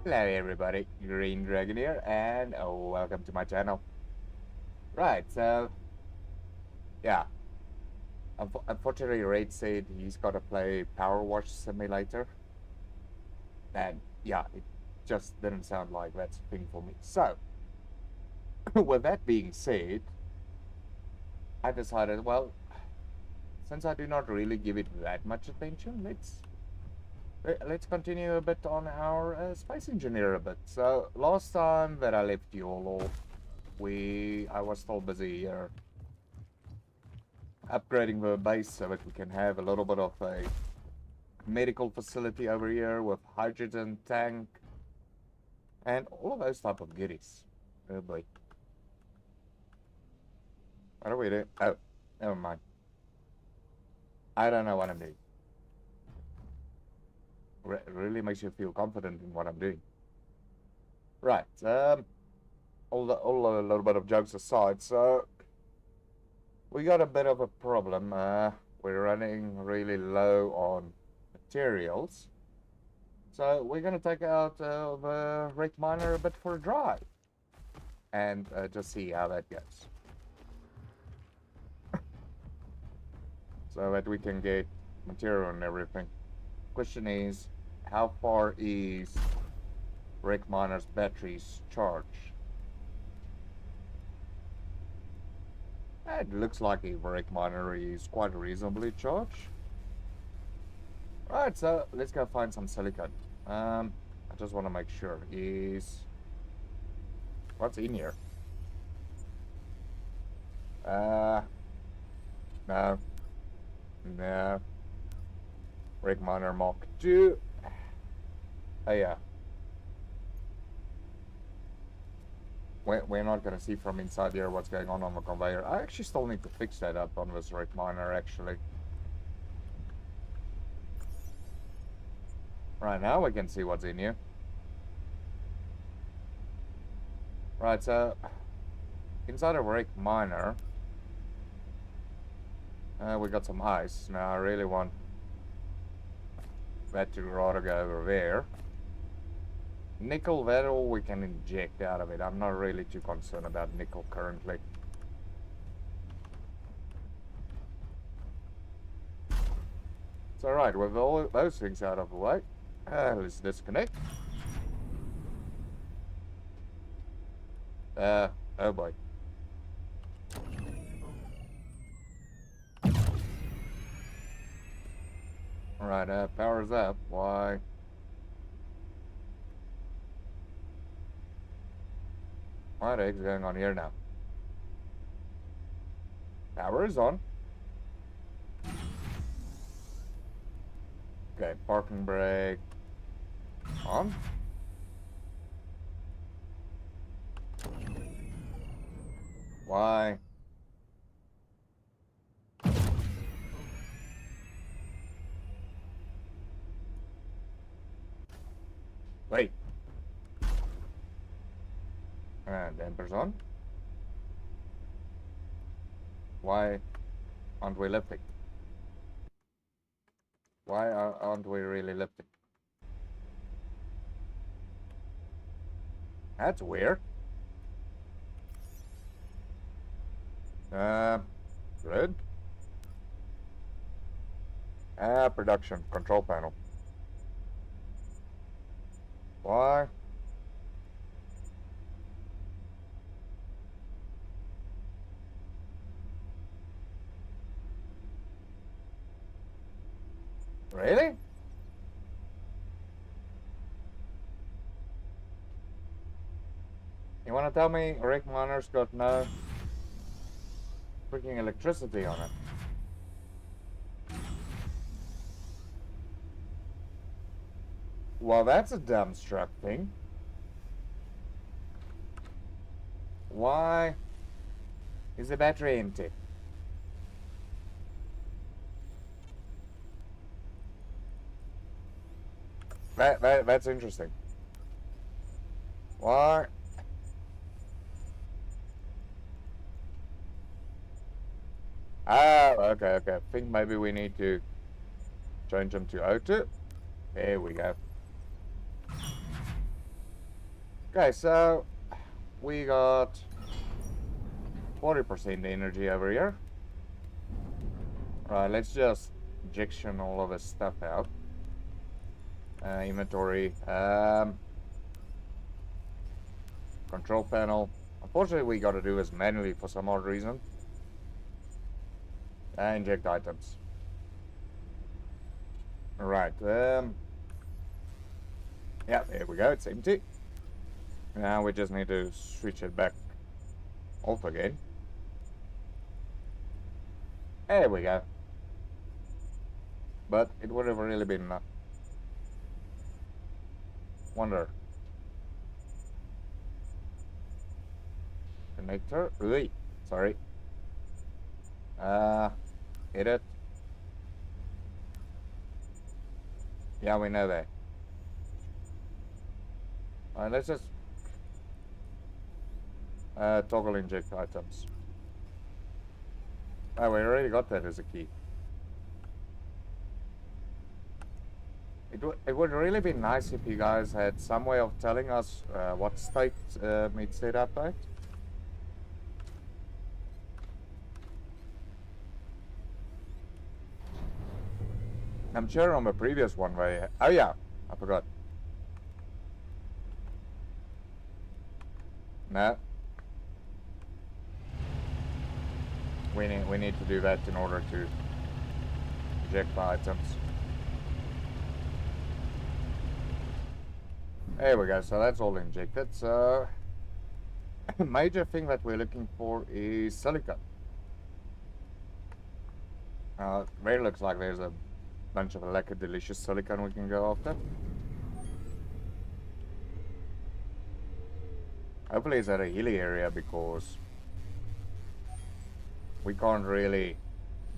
Hello everybody, Green Dragon here, and welcome to my channel. Right, so, yeah, unfortunately Raid said he's got to play Power Wash Simulator, and yeah, it just didn't sound like that's a thing for me. So, with that being said, I decided, well, since I do not really give it that much attention, let's continue a bit on our Space Engineer a bit. So, last time that I left you all off, I was still busy here upgrading the base so that we can have a little bit of a medical facility over here with hydrogen tank and all of those type of goodies. Oh boy. What are we doing? Oh, never mind. I don't know what I'm doing. Really makes you feel confident in what I'm doing. Right. All a little bit of jokes aside, so we got a bit of a problem. We're running really low on materials. So we're going to take out the rake miner a bit for a drive and just see how that goes. So that we can get material and everything. Question is, how far is rake miner's batteries charged? It looks like a rake miner is quite reasonably charged. Right, so let's go find some silicon. I just want to make sure. What's in here? No. No. Rake miner Mark 2. Oh yeah. We're not going to see from inside here what's going on the conveyor. I actually still need to fix that up on this rake miner actually. Right, now we can see what's in here. Right, so inside a rake miner, we got some ice. Now I really want that to rather go over there. Nickel, that all we can inject out of it. I'm not really too concerned about nickel currently. It's alright, with all those things out of the way, let's disconnect. Oh boy. Alright, power's up. Why? What the heck's going on here now? Power is on. Okay, parking brake on. Why? Wait. Dampers on. Why aren't we lifting? Why aren't we really lifting? That's weird. Good. Production control panel. Why? Really? You want to tell me rake miner's got no freaking electricity on it? Well, that's a dumbstruck thing. Why is the battery empty? That's interesting. Why? Ah, okay. I think maybe we need to change them to auto. There we go. Okay, so we got 40% energy over here. Right, let's just injection all of this stuff out. Inventory. Control panel. Unfortunately, we got to do this manually for some odd reason. Inject items. Alright, yeah, there we go, it's empty. Now we just need to switch it back off again. There we go. But it would have really been enough. Wonder. Connector. Ui, sorry. Edit. Yeah, we know that. Alright, let's just toggle inject items. Oh, we already got that as a key. It would really be nice if you guys had some way of telling us what state it's set up at. I'm sure on the previous one where... Oh yeah, I forgot. No. We need to do that in order to eject the items. There we go, so that's all injected. So the major thing that we're looking for is silicon. There looks like there's a bunch of lekker delicious silicon we can go after. Hopefully it's at a hilly area because we can't really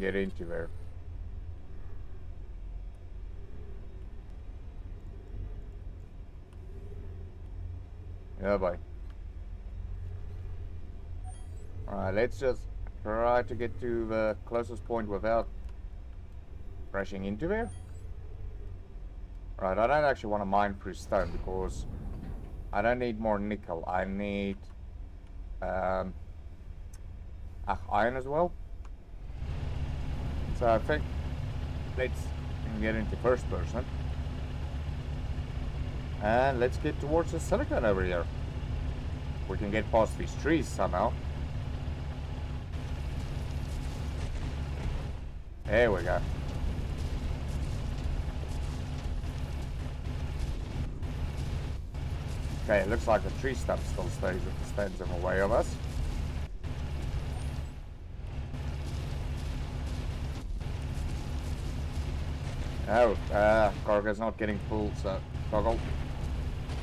get into there. Yeah, boy. Alright, let's just try to get to the closest point without crashing into there. Right, I don't actually want to mine through stone because I don't need more nickel. I need iron as well. So I think let's get into first person. And let's get towards the silicon over here. We can get past these trees somehow. There we go. Okay, it looks like the tree stump still stands in the way of us. Oh, cargo's not getting full, so toggle.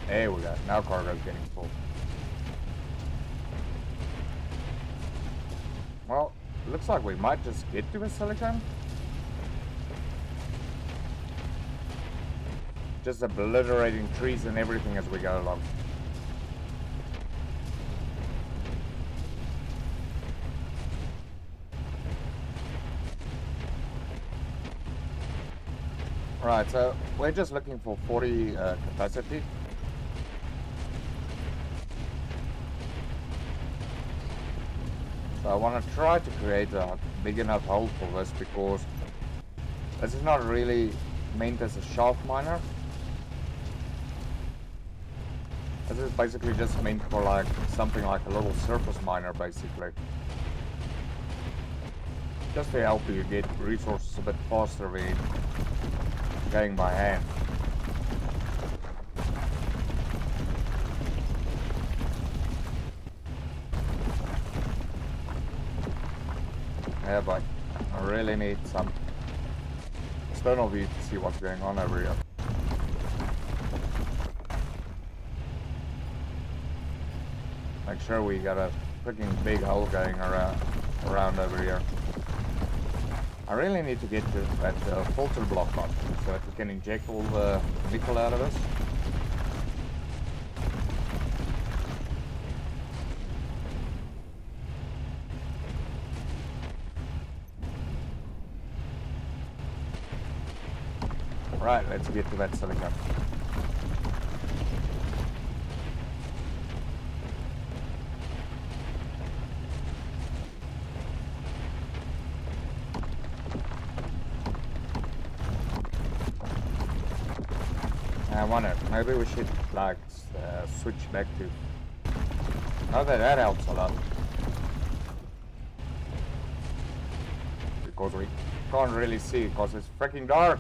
There we go. Now cargo's getting full. Well, looks like we might just get to a silicon. Just obliterating trees and everything as we go along. Right, so we're just looking for 40 capacity. So I want to try to create a big enough hole for this because this is not really meant as a shaft miner. This is basically just meant for like something like a little surface miner basically. Just to help you get resources a bit faster than going by hand. Yeah, but I really need some external view to see what's going on over here. Make sure we got a freaking big hole going around over here. I really need to get to that filter block on so that we can inject all the nickel out of this. Right, let's get to that silicon. wonder, maybe we should like switch back to. Not that helps a lot. Because we can't really see because it's freaking dark.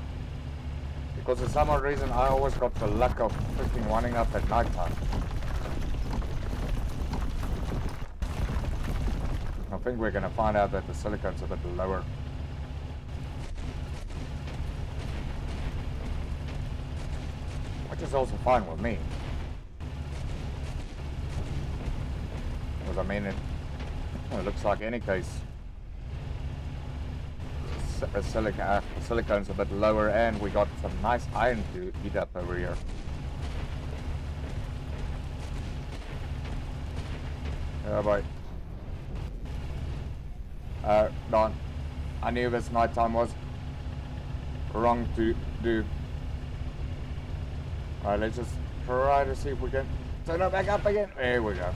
Because for some odd reason I always got the luck of freaking winding up at night time. I think we're gonna find out that the silicon's a bit lower. Which is also fine with me. Because I mean, it looks like any case silicon's a bit lower, and we got some nice iron to heat up over here. Oh boy. Darn. I knew this nighttime was wrong to do. Alright, let's just try to see if we can turn it back up again. There we go.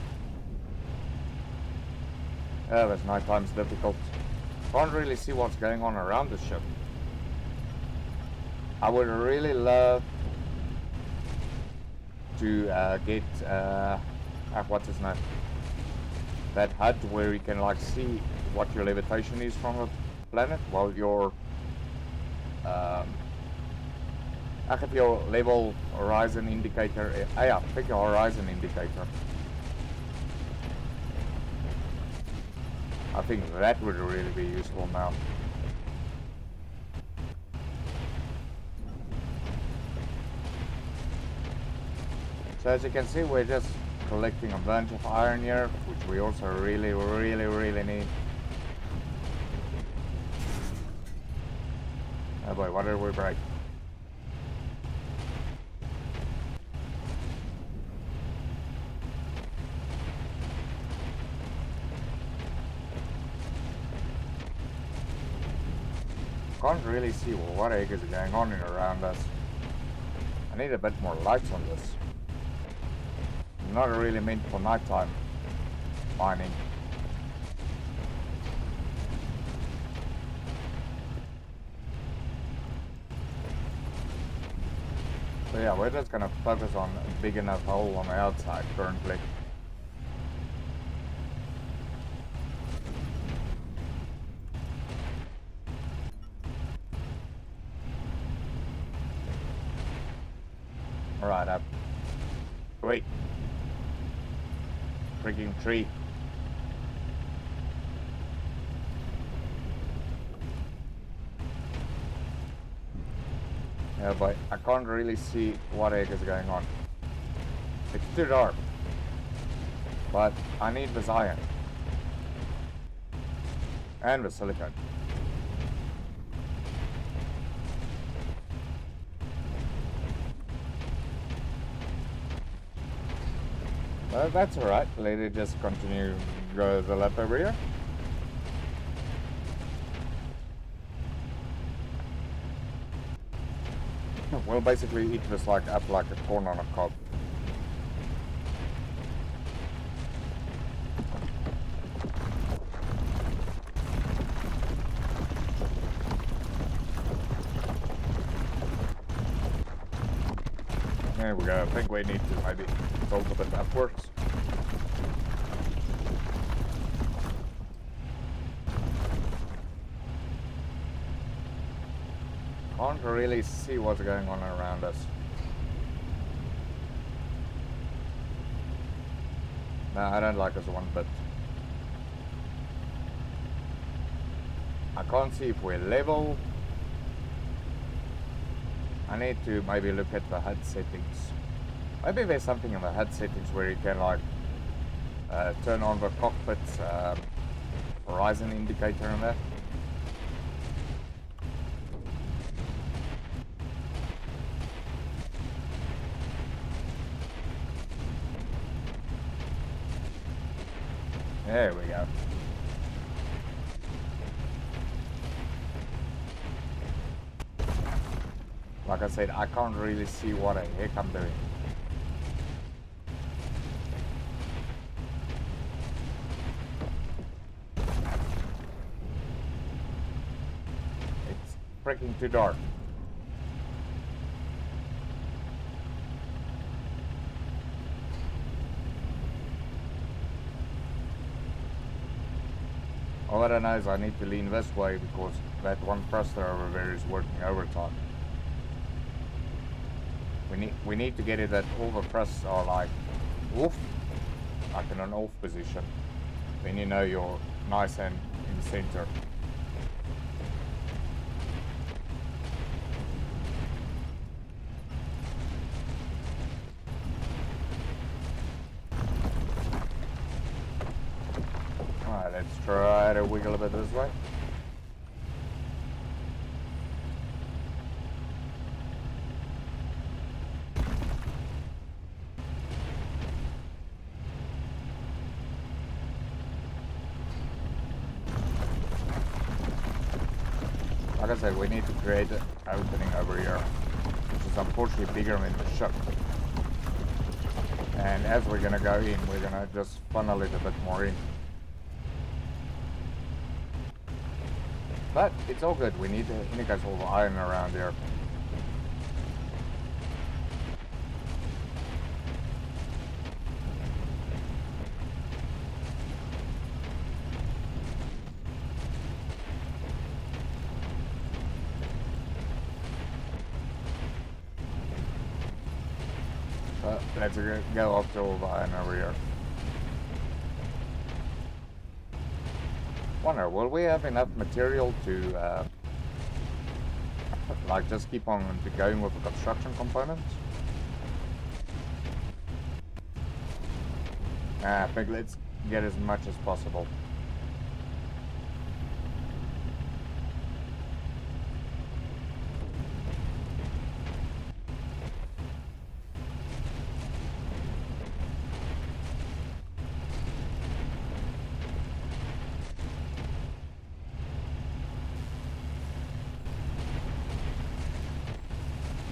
Oh, this nighttime's difficult. Can't really see what's going on around the ship. I would really love to get what's his name? That HUD where you can like see what your levitation is from the planet while your I have your level horizon indicator. Yeah, pick your horizon indicator. I think that would really be useful now. So as you can see, we're just collecting a bunch of iron here, which we also really need. Oh boy, what did we break? Can't really see what heck is going on around us. I need a bit more lights on this. Not really meant for nighttime mining. So yeah, we're just gonna focus on a big enough hole on the outside currently. Alright, up. Wait. Freaking tree. Yeah, but I can't really see what heck is going on. It's too dark. But I need this iron. And the silicon. Well, that's alright. Let it just continue go the lap over here. We'll basically eat this like up like a corn on a cob. There we go. I think we need to maybe tilt a bit upwards. Can't really see what's going on around us. No, I don't like this one bit. I can't see if we're level. I need to maybe look at the HUD settings. Maybe there's something in the HUD settings where you can like turn on the cockpit's horizon indicator and that. There we go. Like I said, I can't really see what the heck I'm doing. It's freaking too dark. All that I know is I need to lean this way because that one thruster over there is working overtime. We need to get it that all the thrusts are like off, like in an off position. Then you know you're nice and in the center. Alright, let's try to wiggle a bit this way. Like I said, we need to create an opening over here, which is unfortunately bigger than the ship. And as we're gonna go in, we're gonna just funnel it a bit more in. But it's all good, we need to indicate all the iron around here. Let's go up to all the iron over here. Wonder, will we have enough material to like just keep on going with the construction components? I think let's get as much as possible.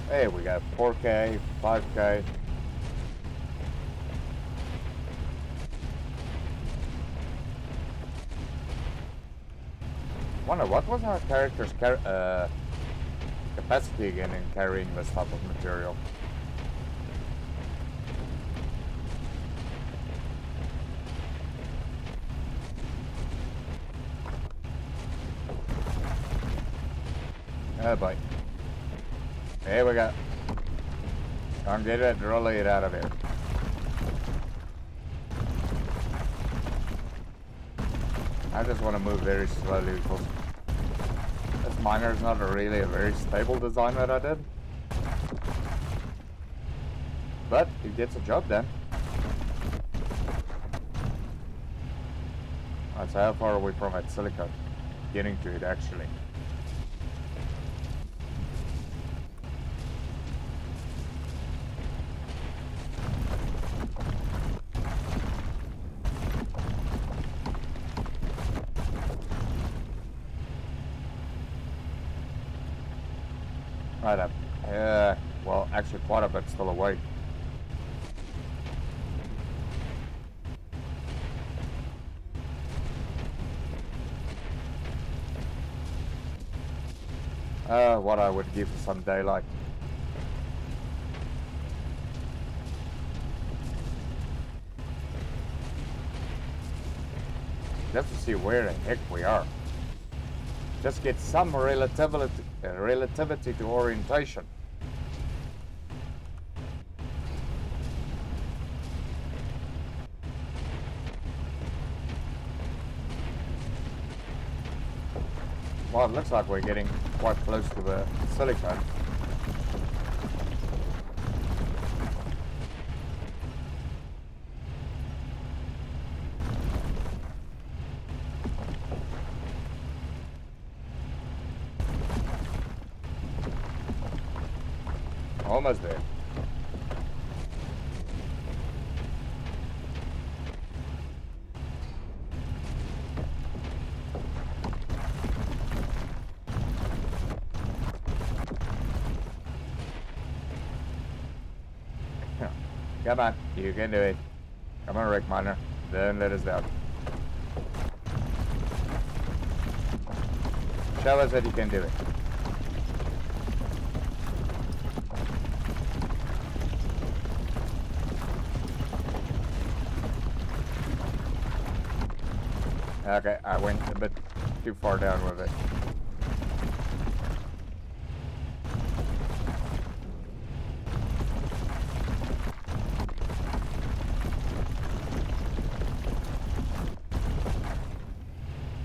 Hey, we got 4K, 5K. Wonder, what was our character's capacity again in carrying this type of material? Oh boy. Here we go. Don't get it, roll it out of here. I just want to move very slowly because this miner is not really a very stable design that I did. But it gets a job done. Alright, so how far are we from that silicon? Getting to it actually. Right up. Well, actually quite a bit still away. What I would give for some daylight. Just to see where the heck we are. Just get some relativity to orientation. Well, it looks like we're getting quite close to the silicon. Almost there. Come on, you can do it. Come on, Rick Miner. Then let us down. Show us that you can do it. Okay, I went a bit too far down with it.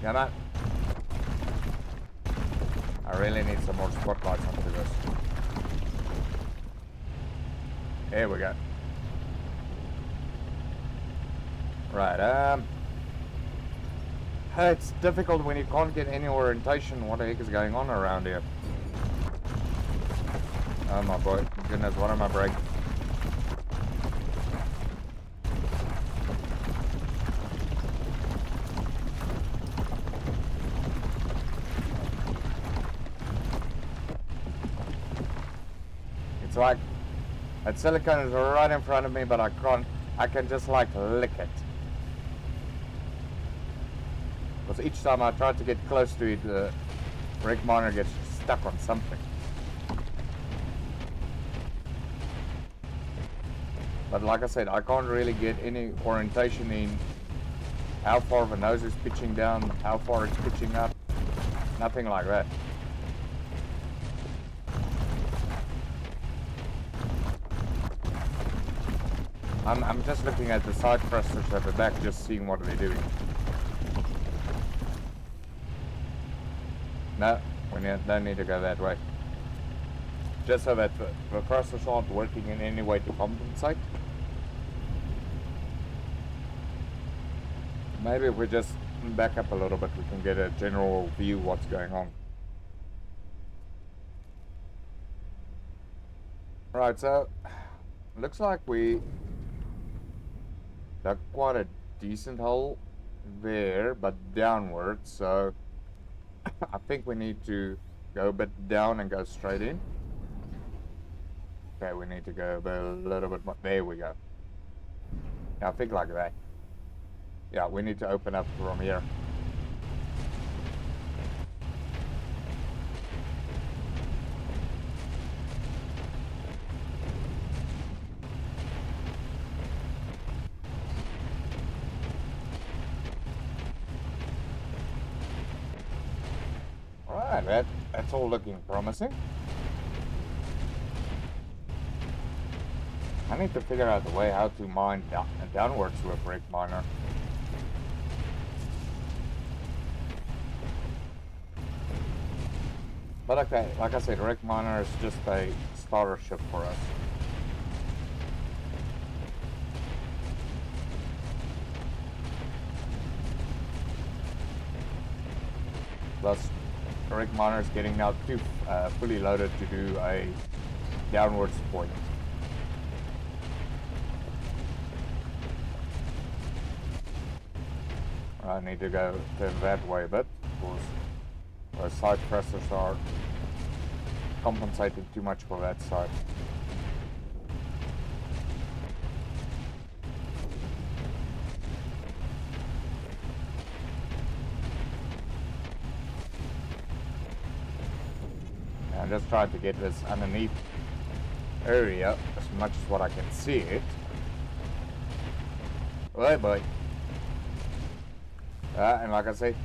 Come on. I really need some more spotlights onto this. Here we go. Right, it's difficult when you can't get any orientation. What the heck is going on around here? Oh my boy, goodness, what am I breaking? It's like that silicone is right in front of me, but I can just like lick it. Because each time I try to get close to it, the brake monitor gets stuck on something. But like I said, I can't really get any orientation in how far the nose is pitching down, how far it's pitching up, nothing like that. I'm just looking at the side thrusters at the back, just seeing what they're doing. No, we don't need to go that way. Just so that the thrusters aren't working in any way to compensate. Maybe if we just back up a little bit, we can get a general view of what's going on. Right, so looks like we dug quite a decent hole there, but downwards, so I think we need to go a bit down and go straight in. Okay, we need to go a little bit more. There we go. Yeah, I think like that. Yeah, we need to open up from here. Alright, that's all looking promising. I need to figure out the way how to mine downwards with a brake miner. But okay, like I said, brake miner is just a starter ship for us. Plus, brake miner is getting now too fully loaded to do a downwards point. I need to go that way a bit, because the side thrusters are compensating too much for that side. I'm just trying to get this underneath area as much as what I can see it. Oh boy. And like I said,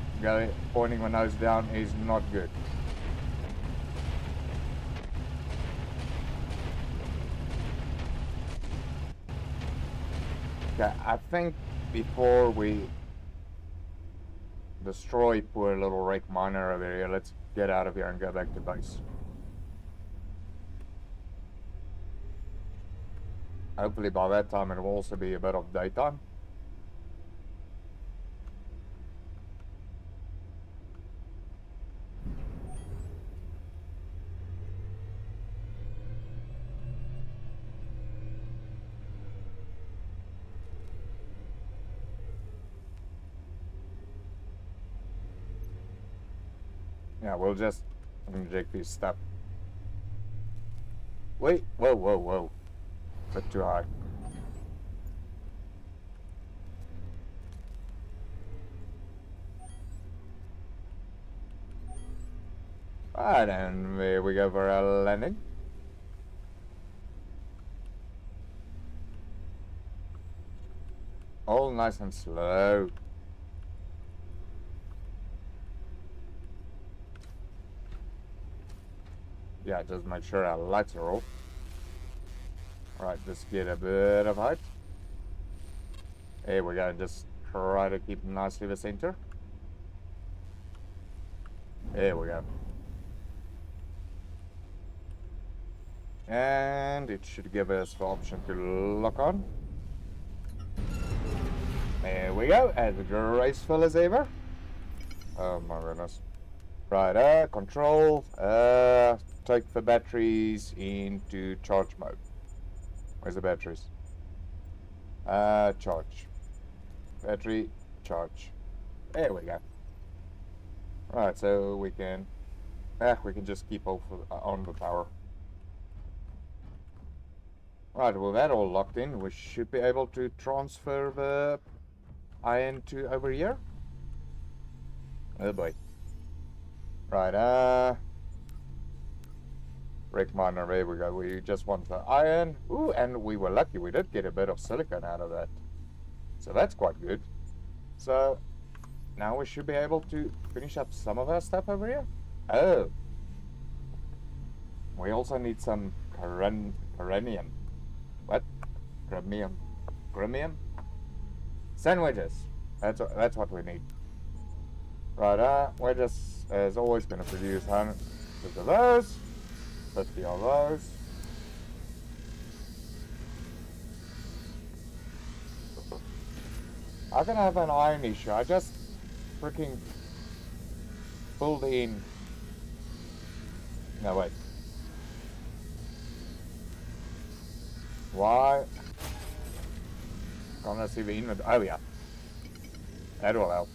pointing my nose down is not good. Okay, I think before we destroy poor little rake miner over here, let's get out of here and go back to base. Hopefully by that time it will also be a bit of daytime. Yeah, we'll just inject this stuff. Wait, whoa. Bit too high. Alright, and there we go for our landing. All nice and slow. Yeah, just make sure our lights are off. Right, just get a bit of height. There we go, just try to keep nicely the center. There we go. And it should give us the option to lock on. There we go, as graceful as ever. Oh my goodness. Right, control, take the batteries into charge mode. Where's the batteries? Charge. Battery, charge. There we go. Right, so we can just keep on the power. Right, with that all locked in, we should be able to transfer the iron to over here. Oh boy. Right, Brick miner, there we go. We just want the iron. Ooh, and we were lucky. We did get a bit of silicon out of that. So that's quite good. So now we should be able to finish up some of our stuff over here. Oh. We also need some Chromium. What? Chromium? Sandwiches. That's what we need. Right, we're just, as always, going to produce 100 of those. 50 of those. I'm gonna have an iron issue. I just freaking pulled in. No, wait. Why? Gonna see the inventory. Oh, yeah. That will help.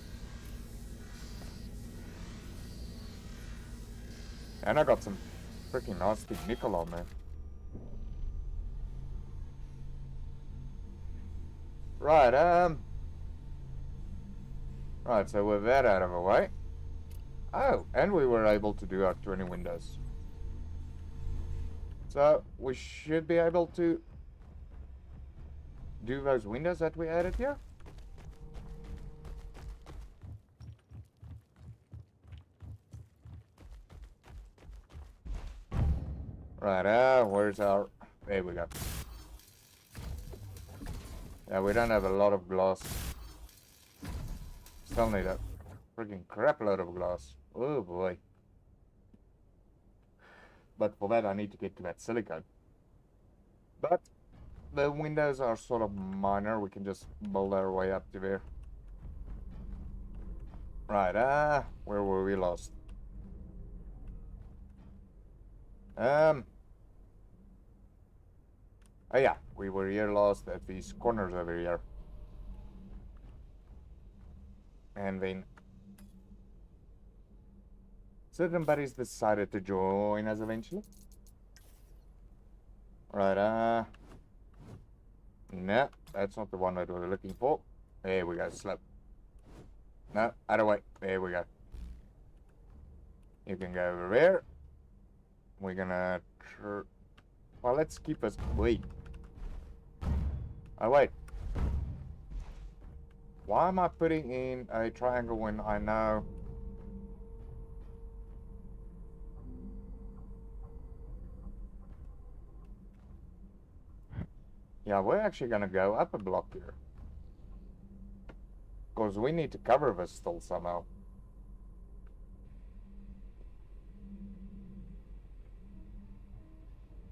And I got some freaking nasty nickel on there. Right, right, so with that out of the way. Oh, and we were able to do our 20 windows. So we should be able to do those windows that we added here. Right, where's our... There we go. Yeah, we don't have a lot of glass. Still need a freaking crap load of glass. Oh boy. But for that I need to get to that silicone. But the windows are sort of minor. We can just build our way up to there. Right, where were we lost? Oh yeah, we were here lost at these corners over here. And then certain buddies decided to join us eventually. Right, no, that's not the one that we were looking for. There we go, slope. No, other way. There we go. You can go over there. We're gonna... Well, let's keep us... Wait. Oh, wait. Why am I putting in a triangle when I know... Yeah, we're actually gonna go up a block here. Because we need to cover this still somehow.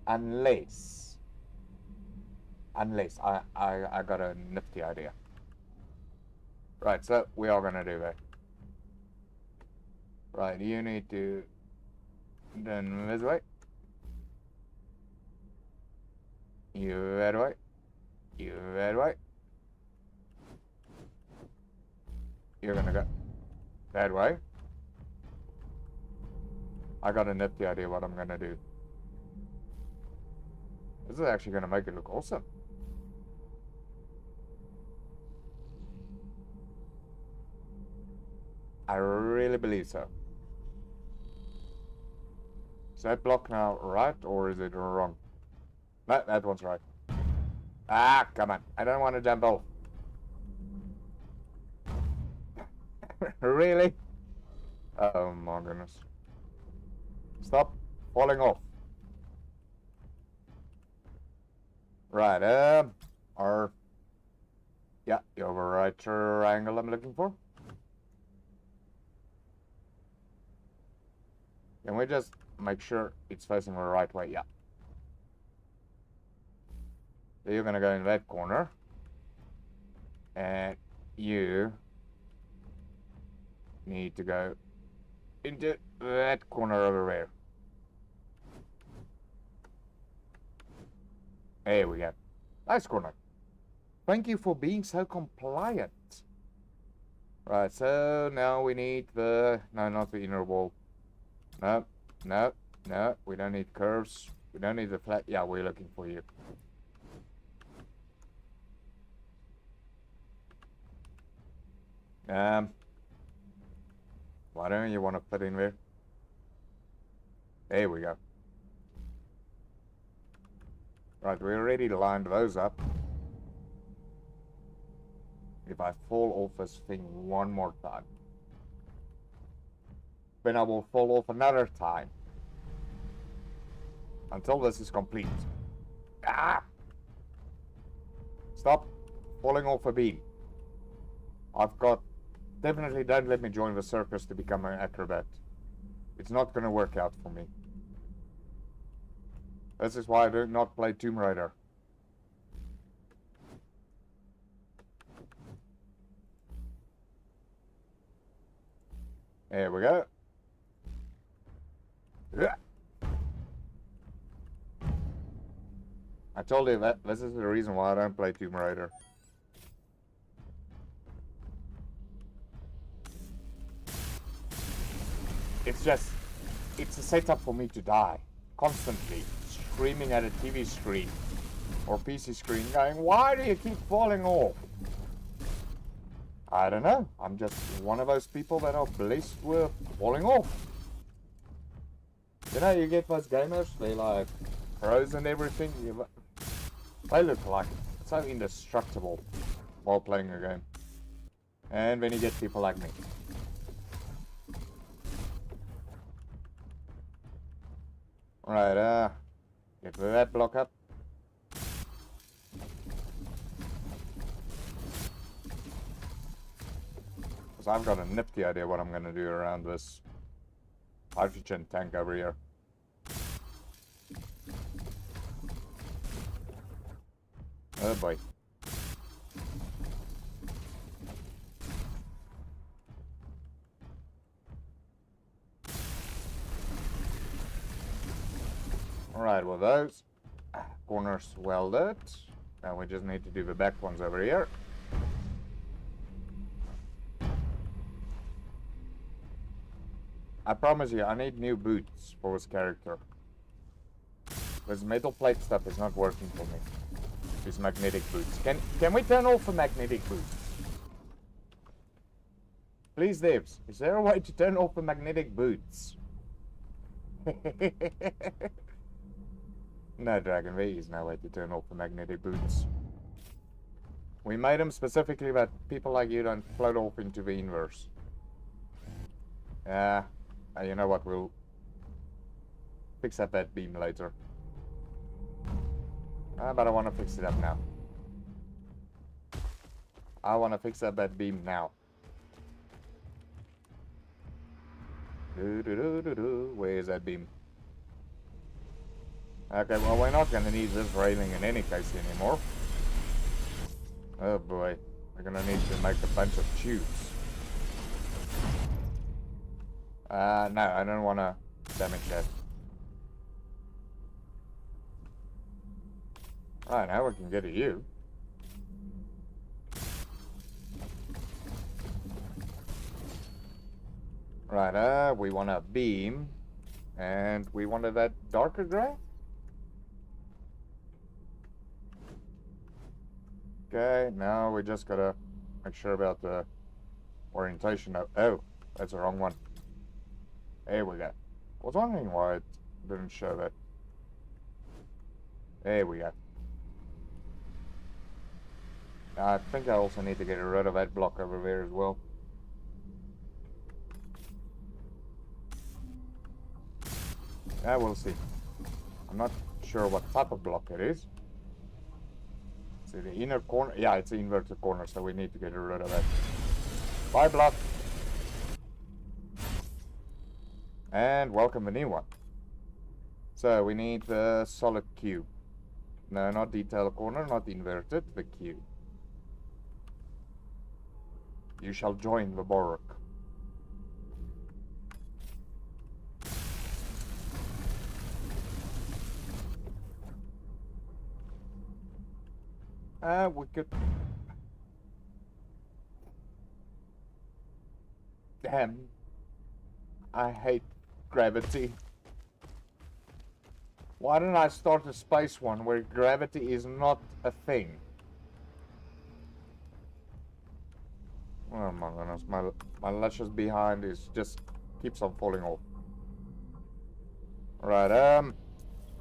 Unless I got a nifty idea. Right, so we are gonna do that. Right, you need to then this way. You that way. You that way. You're gonna go that way. I got a nifty idea what I'm gonna do. This is actually gonna make it look awesome. I really believe so. Is that block now right or is it wrong? No, that one's right. Ah, come on. I don't want to jump off. Really? Oh my goodness. Stop. falling off. Right, yeah, you have a right triangle I'm looking for. Can we just make sure it's facing the right way? Yeah. So you're gonna go in that corner. And you need to go into that corner over there. There we go. Nice corner. Thank you for being so compliant. Right, so now we need the... No, not the inner wall. No, no, no. We don't need curves. We don't need the flat... Yeah, we're looking for you. Why don't you want to put in there? There we go. Right, we already lined those up. If I fall off this thing one more time, then I will fall off another time. Until this is complete. Ah! Stop falling off a beam. I've got... Definitely don't let me join the circus to become an acrobat. It's not gonna work out for me. This is why I do not play Tomb Raider. There we go. I told you that this is the reason why I don't play Tomb Raider. It's just, it's a setup for me to die. Constantly. Screaming at a TV screen. Or PC screen going, why do you keep falling off? I don't know. I'm just one of those people that are blessed with falling off. You know, you get those gamers, they like pros and everything. They look like so indestructible while playing a game. And then you get people like me. Right, get that block up. Because I've got a nifty idea what I'm going to do around this hydrogen tank over here. Oh boy. Alright, well those corners welded. Now we just need to do the back ones over here. I promise you, I need new boots for this character. This metal plate stuff is not working for me. These magnetic boots. Can we turn off the magnetic boots? Please, devs, is there a way to turn off the magnetic boots? No, Dragon, there is no way to turn off the magnetic boots. We made them specifically that people like you don't float off into the inverse. You know what, we'll fix up that beam later. But I want to fix it up now. I want to fix up that beam now. Where is that beam? Okay, well, we're not gonna need this railing in any case anymore. Oh boy, we're gonna need to make a bunch of tubes. No, I don't wanna damage that. Alright, now we can get to you. Right, we want a beam. And we wanted that darker gray? Okay, now we just gotta make sure about the orientation of... Oh, that's the wrong one. There we go. I was wondering why it didn't show that. There we go. I think I also need to get rid of that block over there as well. Yeah, we'll see. I'm not sure what type of block it is. See the inner corner? Yeah, it's an inverted corner, so we need to get rid of it. Bye, block. And welcome a new one. So we need the solid cube. No, not detail corner, not inverted, the cube. You shall join the Borok. We could... Damn. I hate gravity. Why don't I start a space one where gravity is not a thing? Oh my goodness, my luscious behind is just keeps on falling off. Right,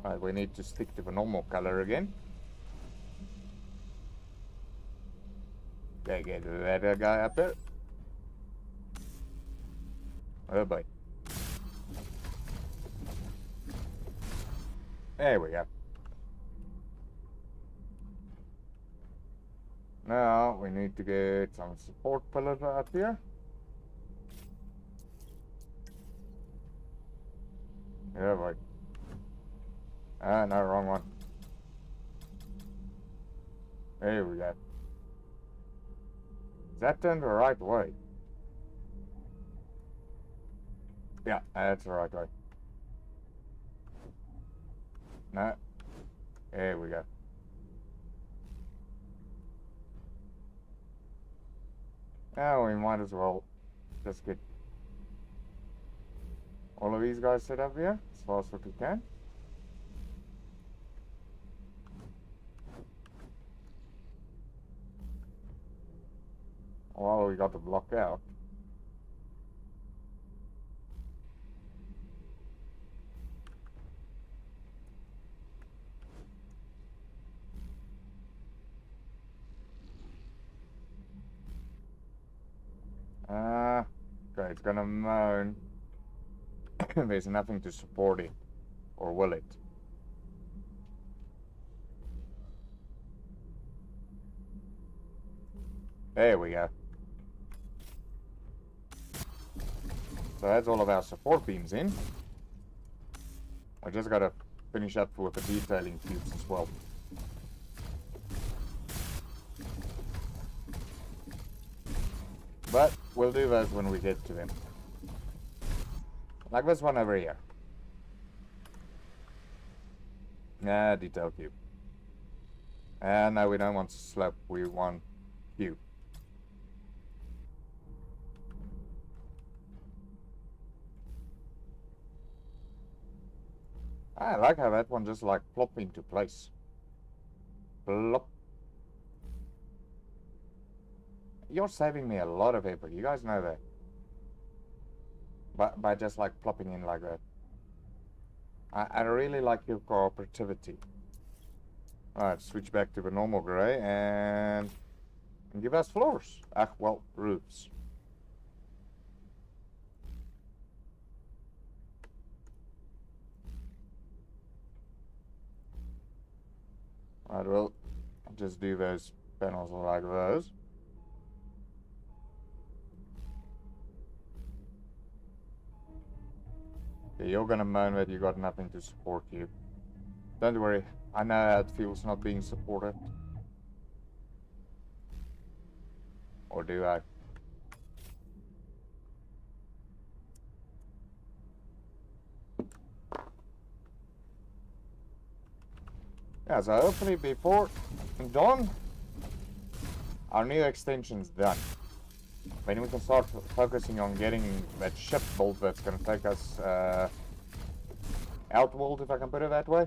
right, we need to stick to the normal color again. Okay, get that guy up there. Oh boy. There we go. Now we need to get some support pillars out here. Yeah, boy. Ah, no, wrong one. There we go. Is that turned the right way? Yeah, that's the right way. No. There we go. Now we might as well just get all of these guys set up here as fast as we can. Well, we got the block out. Okay, it's gonna moan. There's nothing to support it. Or will it? There we go. So that's all of our support beams in. I just gotta finish up with the detailing cubes as well. But we'll do those when we get to them. Like this one over here. Nah, detail cube. And no, we don't want slope, we want cube. I like how that one just like plop into place. Plop. You're saving me a lot of effort, you guys know that. But by just like plopping in like that. I really like your cooperativity. Alright, switch back to the normal grey and give us floors. Ah, well, roofs. Alright, well, I'll just do those panels like those. Okay, you're gonna moan that you got nothing to support you. Don't worry, I know how it feels not being supported. Or do I? Yeah, so hopefully before dawn, our new extension's done. Then we can start focusing on getting that ship built that's going to take us outworld, if I can put it that way.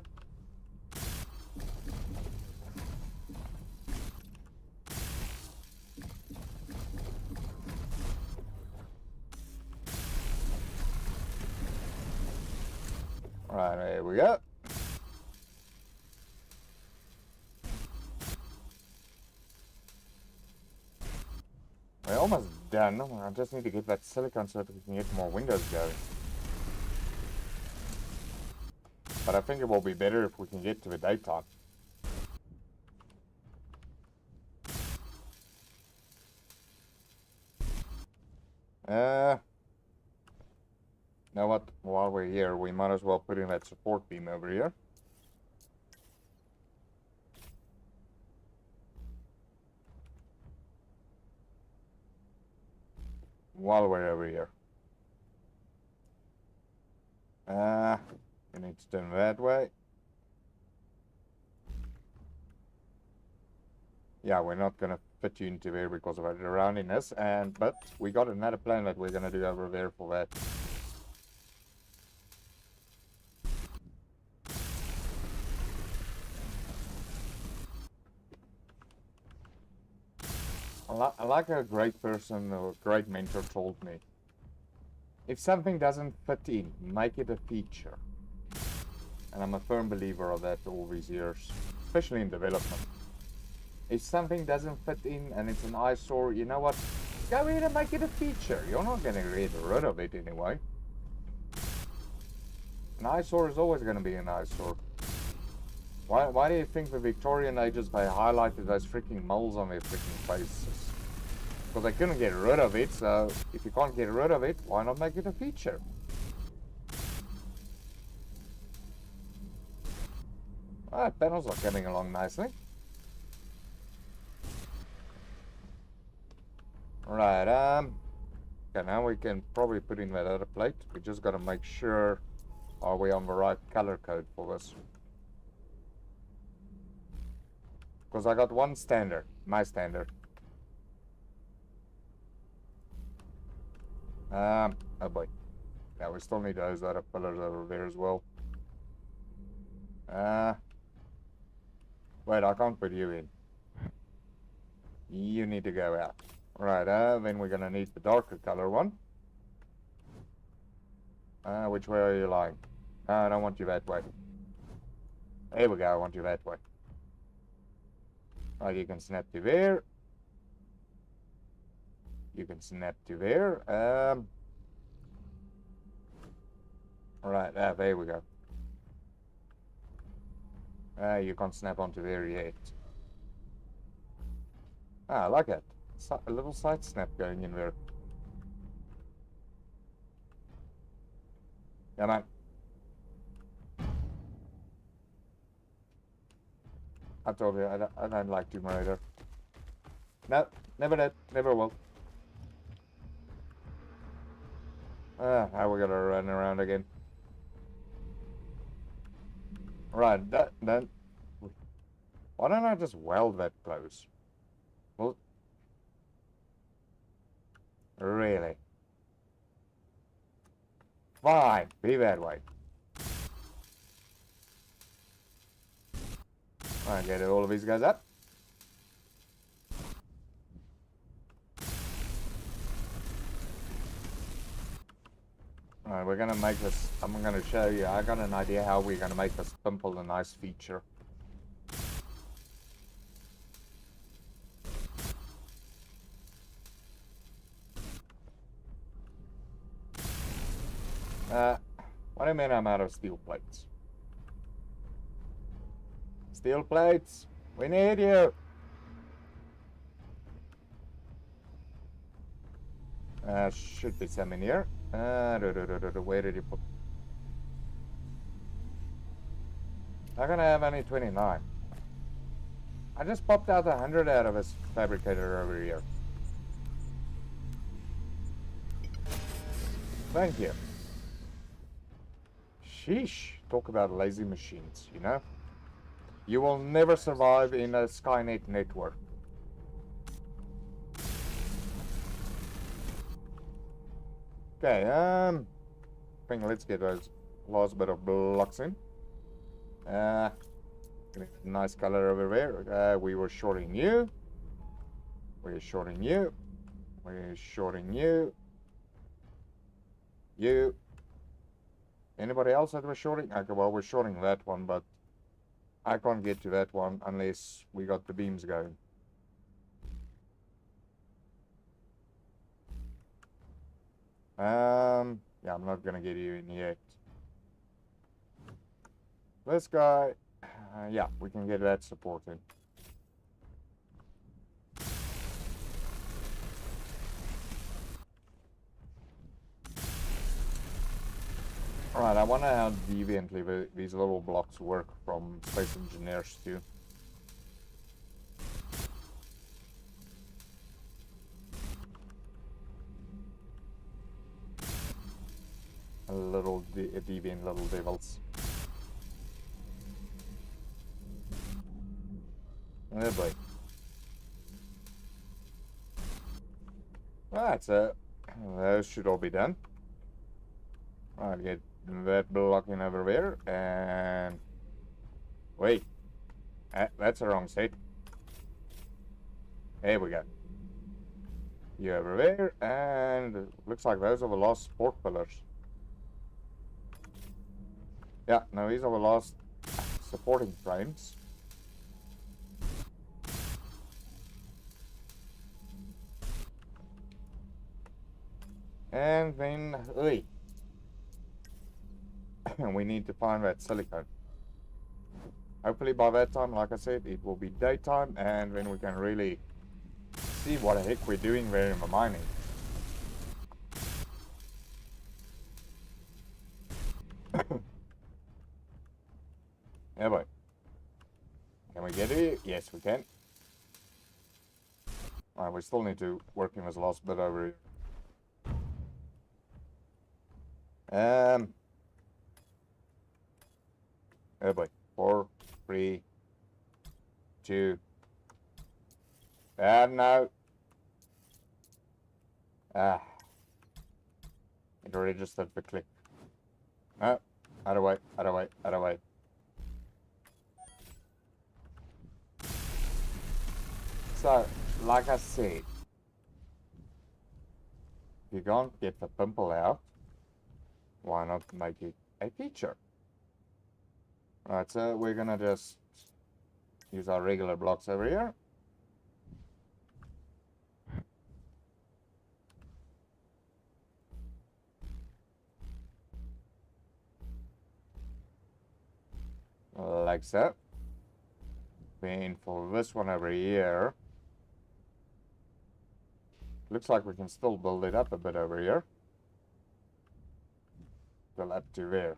Alright, there we go. We're almost done. I just need to get that silicon so that we can get more windows going. But I think it will be better if we can get to the daytime. Know what? While we're here, we might as well put in that support beam over here. While we're over here. You need to turn that way. Yeah, we're not gonna fit you into there because of the roundiness, but we got another plan that we're gonna do over there for that. Like a great person or a great mentor told me, if something doesn't fit in, make it a feature. And I'm a firm believer of that all these years, especially in development. If something doesn't fit in and it's an eyesore, you know what? Go in and make it a feature. You're not going to get rid of it anyway. An eyesore is always going to be an eyesore. Why do you think the Victorian ages they highlighted those freaking moles on their freaking faces? Because they couldn't get rid of it, so if you can't get rid of it, why not make it a feature? Alright, panels are coming along nicely. Right, okay, now we can probably put in that other plate. We just got to make sure, are we on the right color code for this? Because I got one standard, my standard. Oh boy. Yeah, we still need those other pillars over there as well. Wait, I can't put you in. You need to go out. Right, then we're gonna need the darker color one. Which way are you lying? I don't want you that way. There we go, I want you that way. Right, you can snap to there. You can snap to there. Right, there we go. You can't snap onto there yet. I like it. A little side snap going in there. Come on. I told you, I don't like Tomb Raider. No, never did, never will. Now we gotta run around again. Right, then. Why don't I just weld that close? Well, really? Fine, be that way. Alright, get all of these guys up. Alright, we're gonna make this, I'm gonna show you, I got an idea how we're gonna make this pimple a nice feature. What do you mean I'm out of steel plates? Steel plates, we need you. Should be some in here. Where did you put? I'm gonna have only 29. I just popped out 100 out of this fabricator over here. Thank you. Sheesh. Talk about lazy machines, you know? You will never survive in a Skynet network. Okay, I think let's get those last bit of blocks in. Nice color over there. We were shorting you. We're shorting you. We're shorting you. You. Anybody else that we're shorting? Okay, well, we're shorting that one, but I can't get to that one unless we got the beams going. Yeah, I'm not gonna get you in yet. this guy, yeah, we can get that support in. Alright, I wonder how deviantly these little blocks work from Space Engineers too. A little deviant little devils. Oh boy. Alright, so those should all be done. I'll get that block in over there, and wait, that's the wrong side. There we go. You over there, and looks like those are the last support pillars. Yeah, no, these are the last supporting frames. And then, we need to find that silicone. Hopefully by that time, like I said, it will be daytime, and then we can really see what the heck we're doing there in the mining. Yeah, boy. Can we get it? Yes, we can. Alright, we still need to work in this last bit over here. Oh boy. 4, 3, 2. No. It registered the click. No. Out of way, out of way, out of way. So, like I said, if you can't get the pimple out, why not make it a feature? Right, so we're gonna just use our regular blocks over here. Like so. Then for this one over here, looks like we can still build it up a bit over here. Till up to there.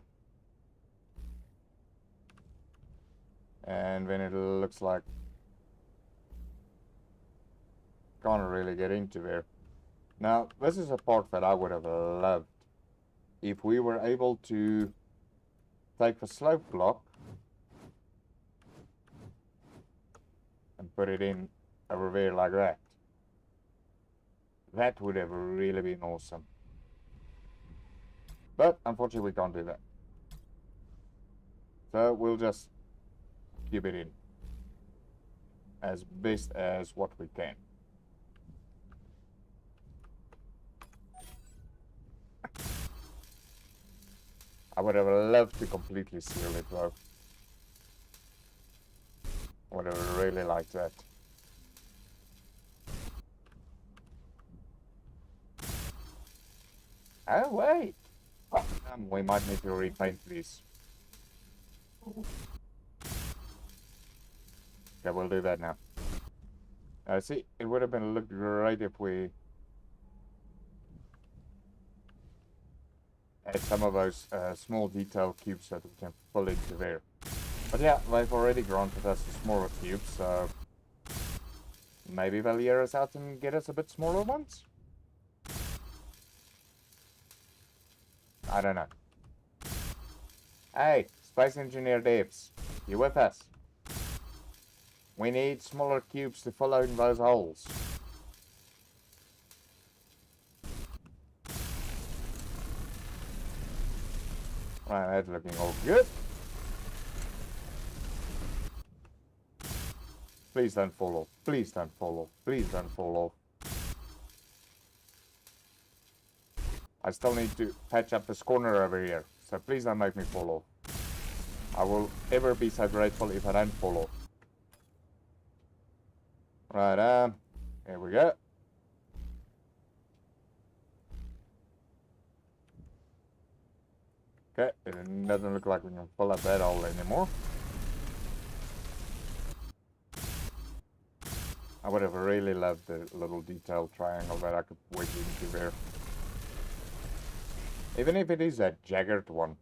And then it looks like can't really get into there. Now, this is a part that I would have loved if we were able to take the slope block and put it in over there like that. That would have really been awesome. But unfortunately we can't do that. So we'll just keep it in as best as what we can. I would have loved to completely seal it though. I would have really liked that. Oh wait! We might need to repaint these. Okay, we'll do that now. See, it would have been looked great if we had some of those small detail cubes that we can pull into there. But yeah, they've already granted us a smaller cube, so maybe they'll hear us out and get us a bit smaller ones? I don't know. Hey, Space Engineer devs, you with us? We need smaller cubes to fill in those holes. Right, that's looking all good. Please don't fall off. Please don't fall off. Please don't fall off. I still need to patch up this corner over here. So please don't make me fall off. I will ever be so grateful if I don't fall off. Right, here we go. Okay, it doesn't look like we can fill up that hole anymore. I would have really loved the little detailed triangle that I could wedge into there. Even if it is a jagged one.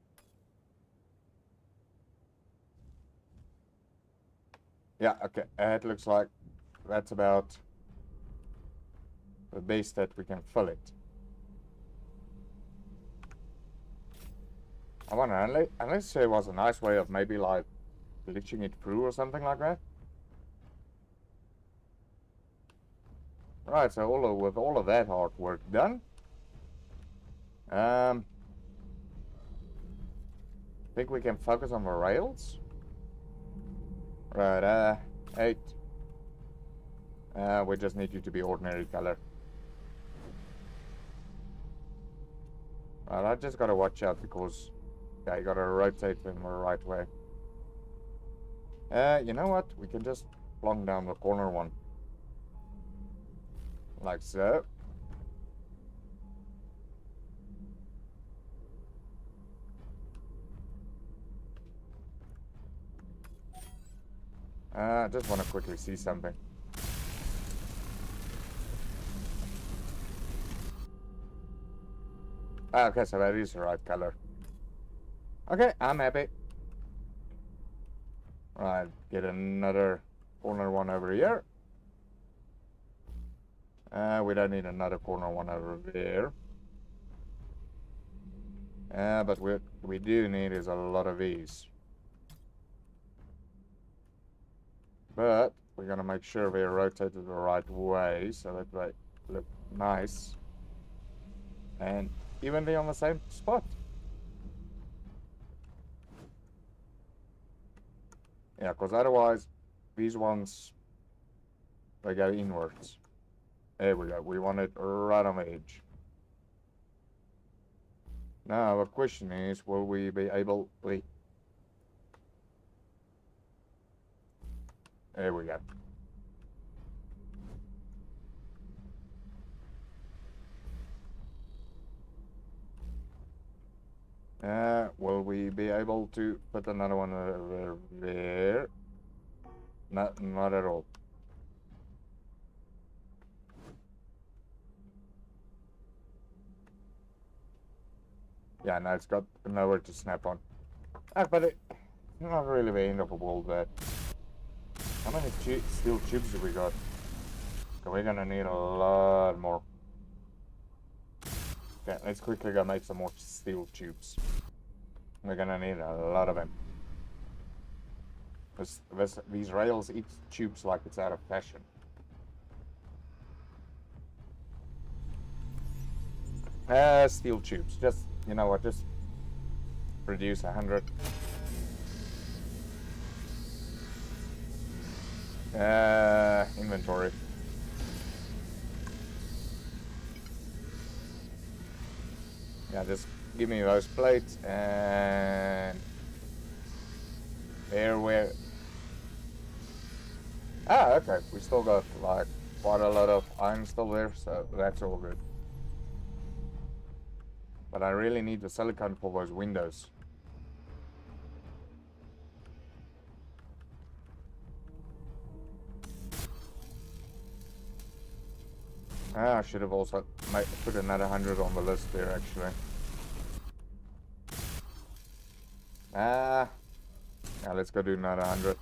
Yeah, okay, it looks like that's about the base that we can fill it. I wonder, unless there was a nice way of maybe like glitching it through or something like that. Right, so with all of that hard work done, I think we can focus on the rails. Right, 8. We just need you to be ordinary color. Right, I just gotta watch out because, yeah, you gotta rotate them the right way. You know what? We can just plonk down the corner one. Like so. I just want to quickly see something. Okay, so that is the right color. Okay, I'm happy. Right, get another corner one over here. We don't need another corner one over there. But what we do need is a lot of these. But we're gonna make sure they're rotated the right way so that they look nice and evenly on the same spot. Yeah, because otherwise these ones, they go inwards. There we go. We want it right on the edge. Now the question is, will we be able... Wait. There we go. Will we be able to put another one over there? Not at all. Yeah, no, it's got nowhere to snap on. But it's not really the end of the world, but... How many steel tubes have we got? Okay, we're gonna need a lot more. Okay, let's quickly go make some more steel tubes. We're gonna need a lot of them. These rails eat tubes like it's out of fashion. Steel tubes. Just, you know what, just produce 100. Inventory. Yeah, just give me those plates and there where... Ah, okay. We still got like quite a lot of iron still there, so that's all good. But I really need the silicone for those windows. I should have also put another 100 on the list there, actually. Now let's go do another 100.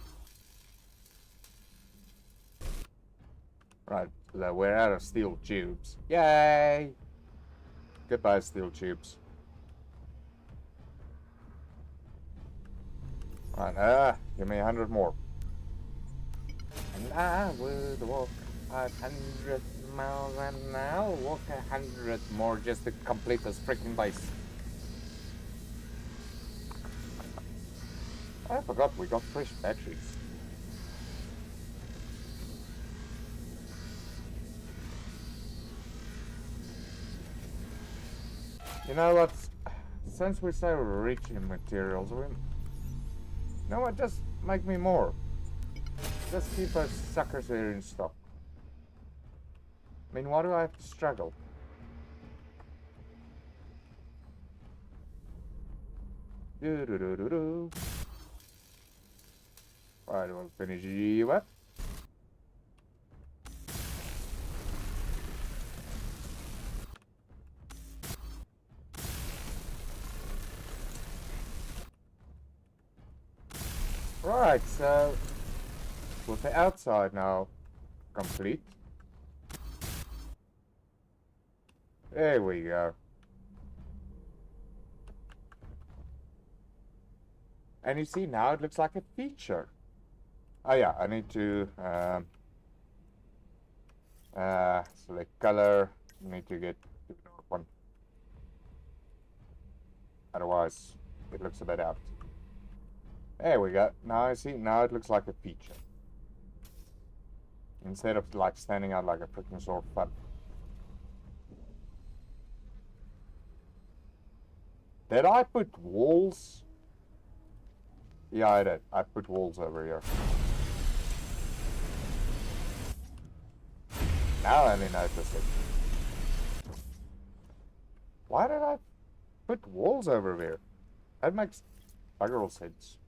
Right, we're out of steel tubes. Yay! Goodbye, steel tubes. Right, give me 100 more. And I would walk 500 miles an hour, walk 100 more just to complete this freaking base. I forgot we got fresh batteries. You know what? Since we're so rich in materials, you know what? Just make me more. Just keep those suckers there in stock. I mean, why do I have to struggle? Do do do do do. Right, we'll finish you up. Right, so with the outside now complete. There we go. And you see now it looks like a feature. Oh yeah, I need to select color. Need to get the dark one. Otherwise, it looks a bit out. There we go. Now I see. Now it looks like a feature instead of like standing out like a freaking sore thumb. Did I put walls? Yeah, I did. I put walls over here. Now I only notice it. Why did I put walls over there? That makes bugger all sense.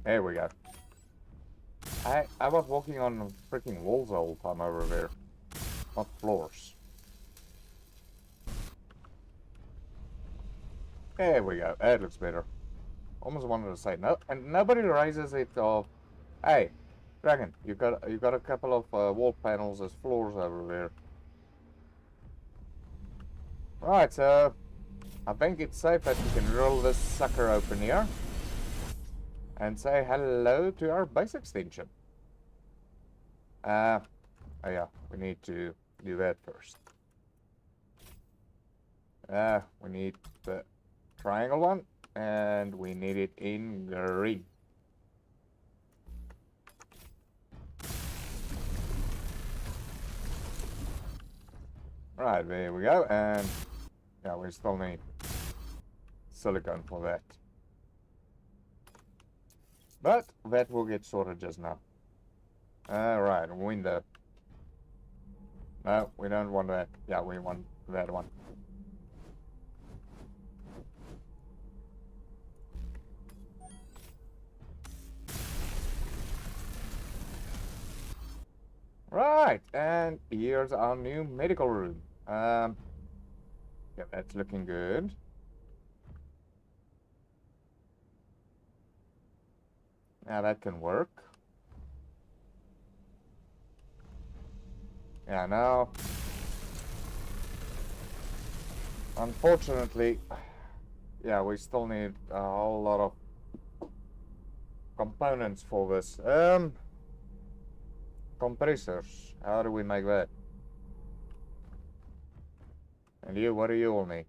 There we go. I was walking on freaking walls the whole time over there, not floors. There we go. That looks better. Almost wanted to say no, and nobody raises it of, hey, Dragon, you got a couple of wall panels as floors over there. Right, so I think it's safe that we can roll this sucker open here and say hello to our base extension. Oh yeah, we need to do that first. We need the triangle one, and we need it in green. Right, there we go, and yeah, we still need silicone for that. But that will get sorted just now. Alright, window. No, we don't want that. Yeah, we want that one. Right, and here's our new medical room. Yeah, that's looking good. Now that can work. Yeah, now, unfortunately, yeah, we still need a whole lot of components for this. Compressors. How do we make that? And you, what do you all need?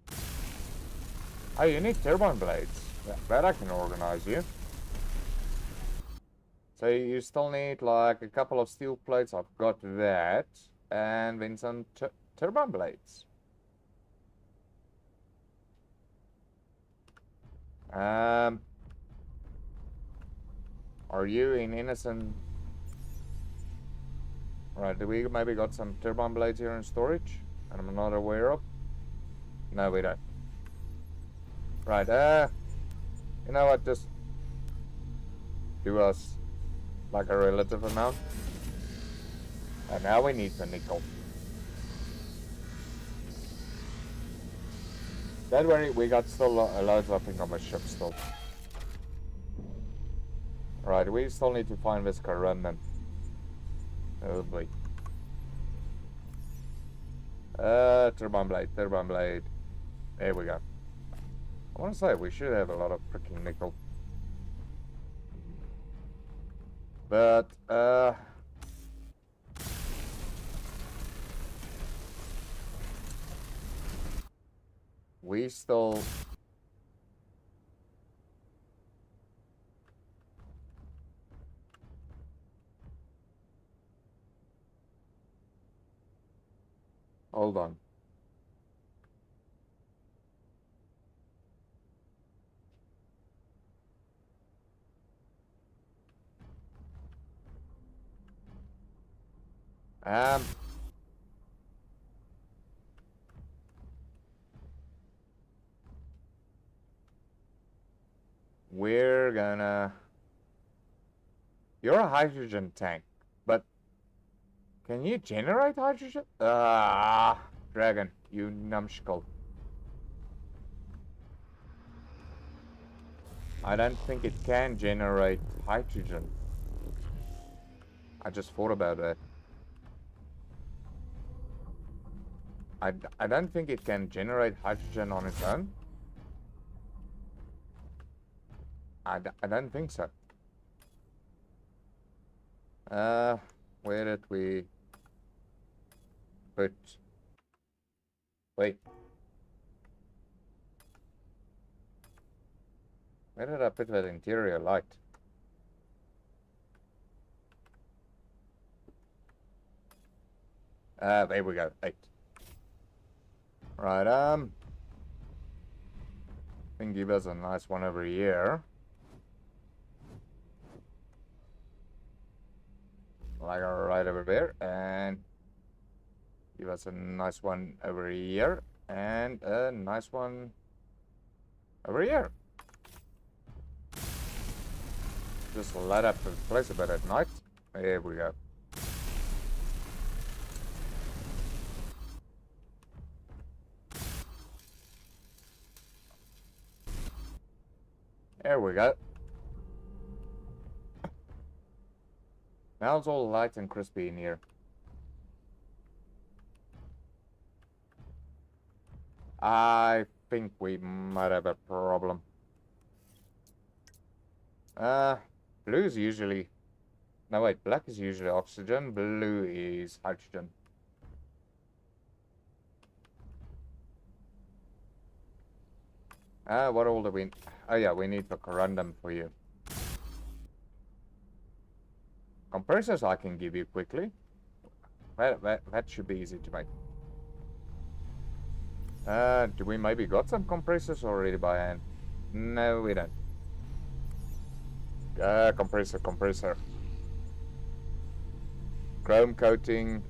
Oh, you need turbine blades. Yeah, that I can organize you. So you still need like a couple of steel plates. I've got that. And then some turbine blades. Are you in innocent? Right, do we maybe got some turbine blades here in storage? And I'm not aware of? No, we don't. Right, you know what, just do us like a relative amount. And now we need the nickel. Don't worry, we got still loads of things on my ship still. Right, we still need to find this Corundum. Oh boy. Turbine blade, turbine blade. There we go. I want to say we should have a lot of freaking nickel. But, we still... Hold on. we're gonna... You're a hydrogen tank, but can you generate hydrogen? Ah, dragon, you numbskull. I don't think it can generate hydrogen. I just thought about that. I don't think it can generate hydrogen on its own. I don't think so. Where did we put... Wait. Where did I put that interior light? There we go. 8. Right, can give us a nice one over here. Like right over there, and give us a nice one over here, and a nice one over here. Just light up the place a bit at night. There we go. There we go. Now it's all light and crispy in here. I think we might have a problem. Blue is usually... No, wait, black is usually oxygen, blue is hydrogen. What all do we... Oh yeah, we need the corundum for you. Compressors I can give you quickly. That should be easy to make. Do we maybe got some compressors already by hand? No, we don't. Compressor. Chrome coating,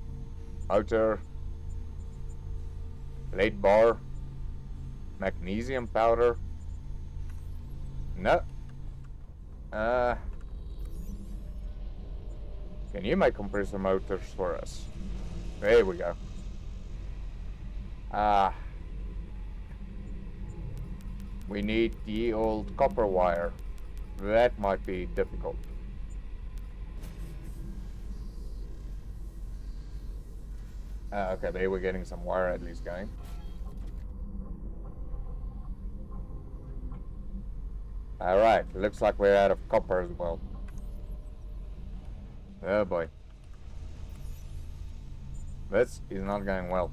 motor, lead bar, magnesium powder. No. Can you make compressor motors for us? There we go. We need the old copper wire. That might be difficult. Okay, there we're getting some wire at least going. Alright, looks like we're out of copper as well. Oh boy. This is not going well.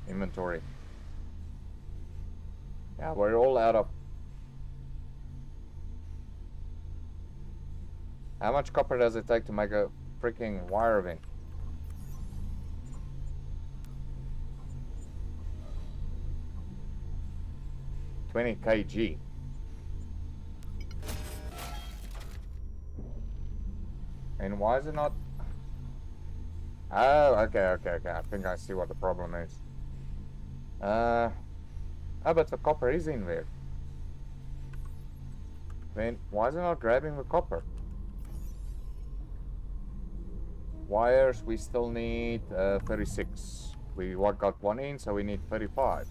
Inventory. Yeah, we're all out of... How much copper does it take to make a freaking wire ring? $20 kg. And why is it not... Oh, okay. I think I see what the problem is. Oh, but the copper is in there. Then why is it not grabbing the copper? Wires, we still need 36. We got one in, so we need 35.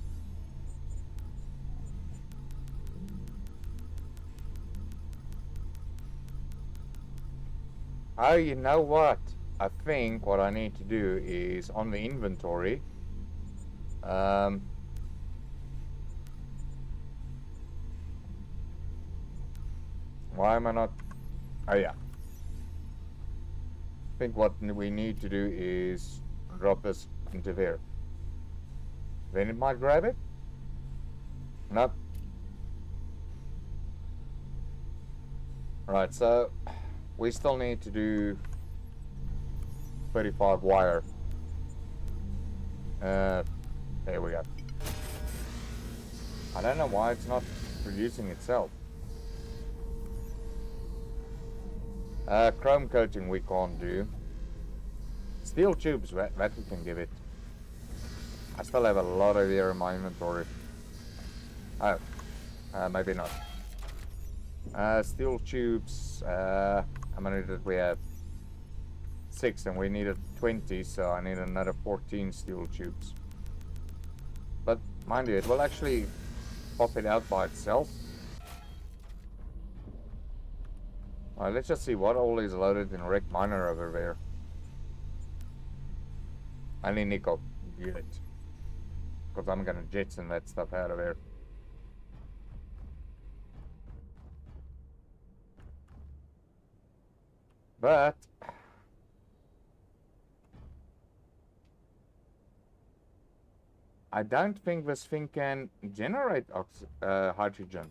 Oh, you know what? I think what I need to do is on the inventory. Why am I not? Oh yeah. I think what we need to do is drop this into there. Then it might grab it. Nope. Right, so we still need to do 35 wire. There we go. I don't know why it's not producing itself. Chrome coating we can't do. Steel tubes, that we can give it. I still have a lot of here in my inventory. Oh, maybe not. Steel tubes. How many did we have? 6, and we needed 20, so I need another 14 steel tubes. But mind you, it will actually pop it out by itself. Alright, let's just see what all is loaded in Wreck Miner over there. Only nickel. Good. Because I'm gonna jetson that stuff out of there. But I don't think this thing can generate hydrogen.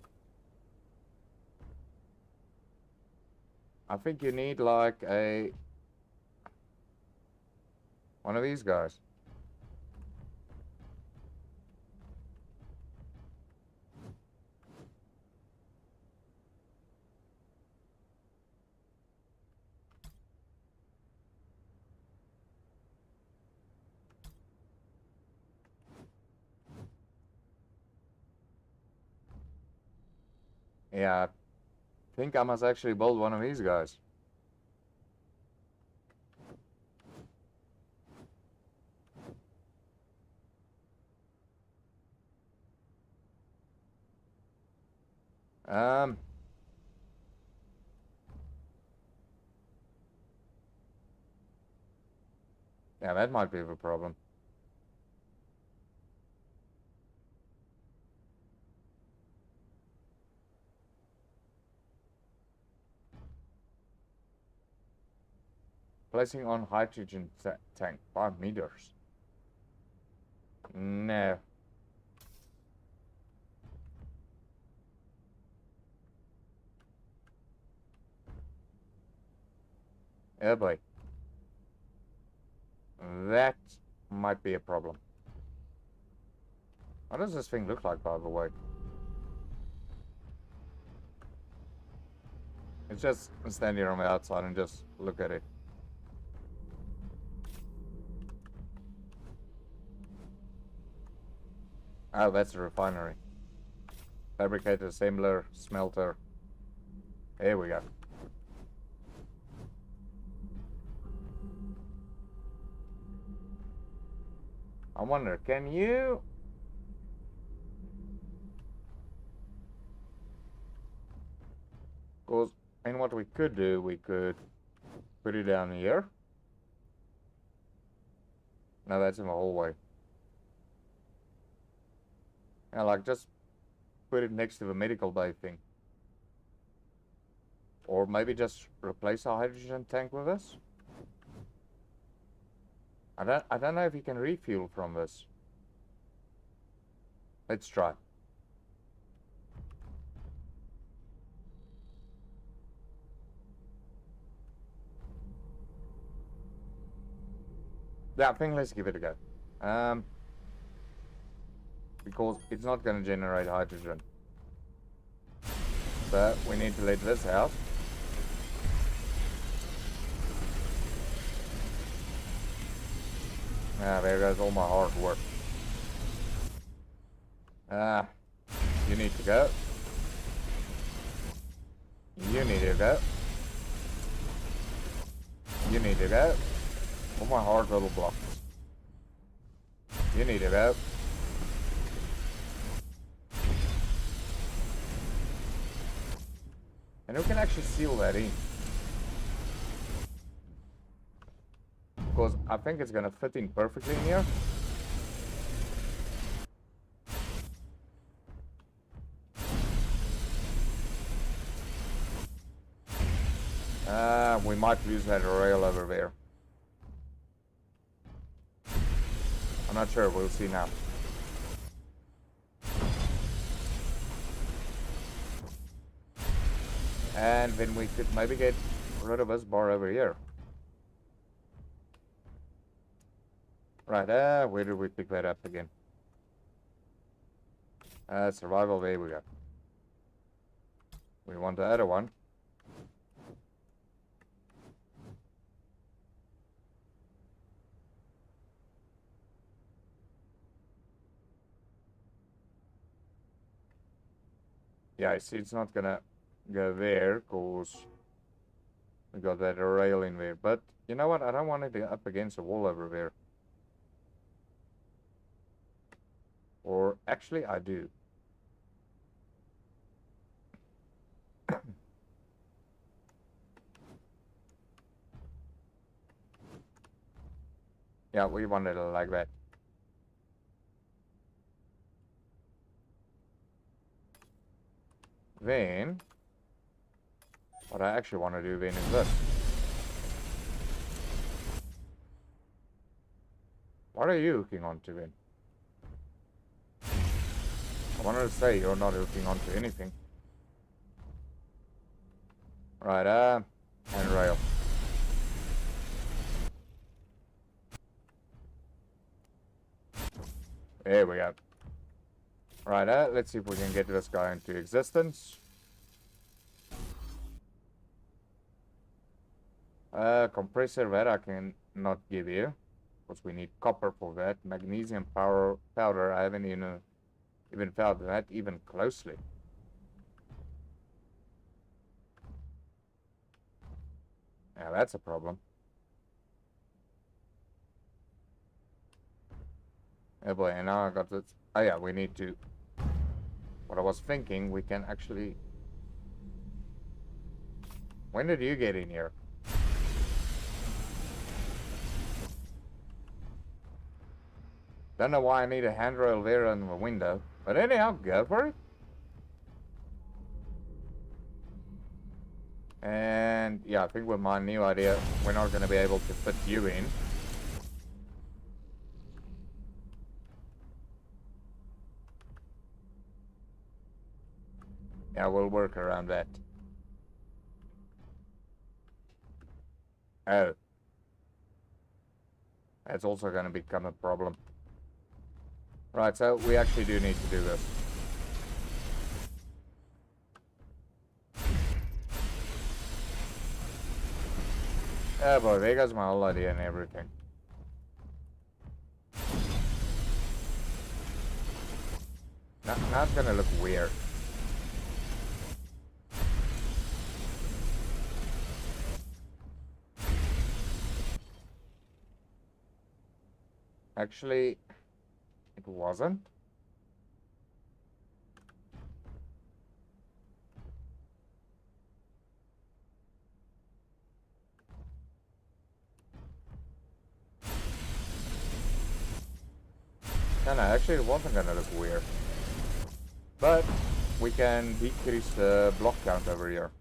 I think you need like one of these guys. Yeah, I think I must actually build one of these guys. Yeah, that might be the problem. Placing on hydrogen tank, 5 meters. No. Oh boy. That might be a problem. What does this thing look like, by the way? It's just stand here on the outside and just look at it. Oh, that's a refinery. Fabricator, assembler, smelter. Here we go. I wonder, can you... Because, and what we could do, we could put it down here. No, that's in the hallway. Yeah, like just put it next to the medical bay thing. Or maybe just replace our hydrogen tank with this. I don't know if you can refuel from this. Let's try. Yeah, I think let's give it a go. Because it's not going to generate hydrogen. So we need to let this out. Ah, there goes all my hard work. Ah, you need to go. You need to go. You need to go. All my hard little blocks. You need to go. And we can actually seal that in. Because I think it's gonna fit in perfectly in here. We might lose that rail over there. I'm not sure, we'll see now. And then we could maybe get rid of this bar over here. Right, where did we pick that up again? Survival, there we go. We want the other one. Yeah, I see it's not gonna go there because we got that rail in there. But you know what? I don't want it up against the wall over there. Or actually, I do. Yeah, we want it like that. Then, what I actually want to do then is this. What are you hooking onto then? I wanted to say you're not hooking onto anything. Right, handrail. There we go. Right, let's see if we can get this guy into existence. Compressor that I can not give you, because we need copper for that. Magnesium powder, I haven't even found that even closely. Yeah, that's a problem. Oh boy, and now I got this. Oh yeah, we need to. What I was thinking, we can actually. When did you get in here? Don't know why I need a handrail there on the window, but anyhow, go for it. And yeah, I think with my new idea, we're not going to be able to fit you in. Yeah, we'll work around that. Oh. That's also going to become a problem. Right, so we actually do need to do this. Oh boy, there goes my whole idea and everything. Now it's going to look weird. Actually, it wasn't. No, actually it wasn't gonna look weird. But we can decrease the block count over here.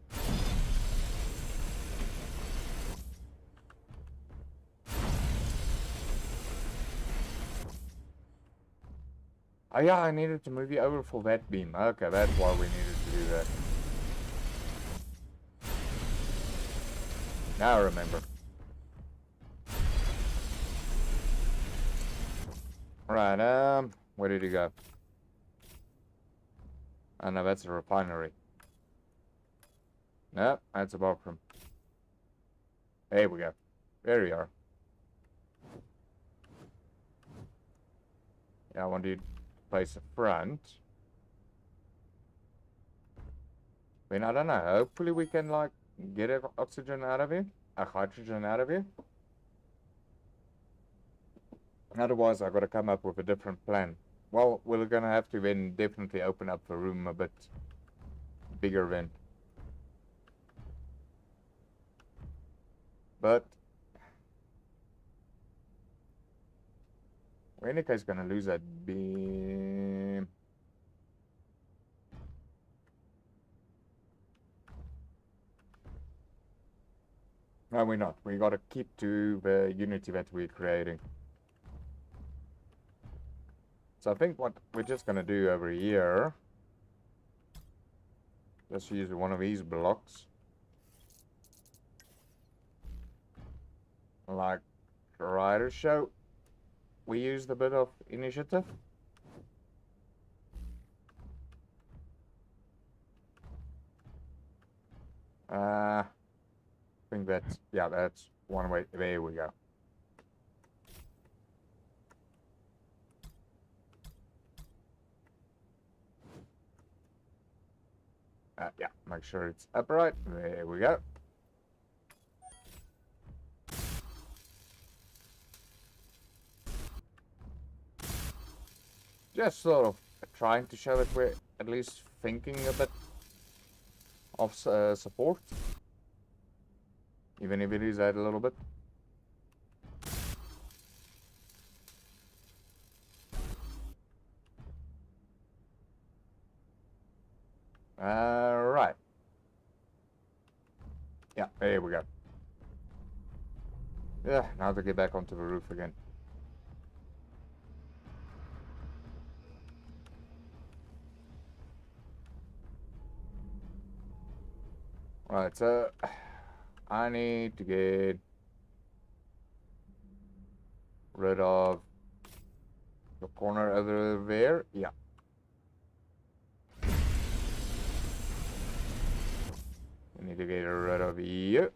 Oh yeah, I needed to move you over for that beam. Okay, that's why we needed to do that. Now I remember. Right, where did he go? Oh no, that's a refinery. Nope, that's a bathroom. There we go. There we are. Yeah, I want you to place a front. I mean, I don't know. Hopefully we can, like, get oxygen out of here. Hydrogen out of here. Otherwise, I've got to come up with a different plan. Well, we're going to have to then definitely open up the room a bit bigger then. But Reneca's going to lose that beam. No, we're not. We got to keep to the unity that we're creating. So I think what we're just going to do over here, let's use one of these blocks. Like Rider Show, we used a bit of initiative. I think that's, yeah, that's one way. There we go. Yeah, make sure it's upright. There we go. Just sort of trying to show that we're at least thinking a bit of support, even if it is a little bit. Right. Yeah, there we go. Yeah, now to get back onto the roof again. Right, so I need to get rid of the corner over there. Yeah. We need to get rid of you.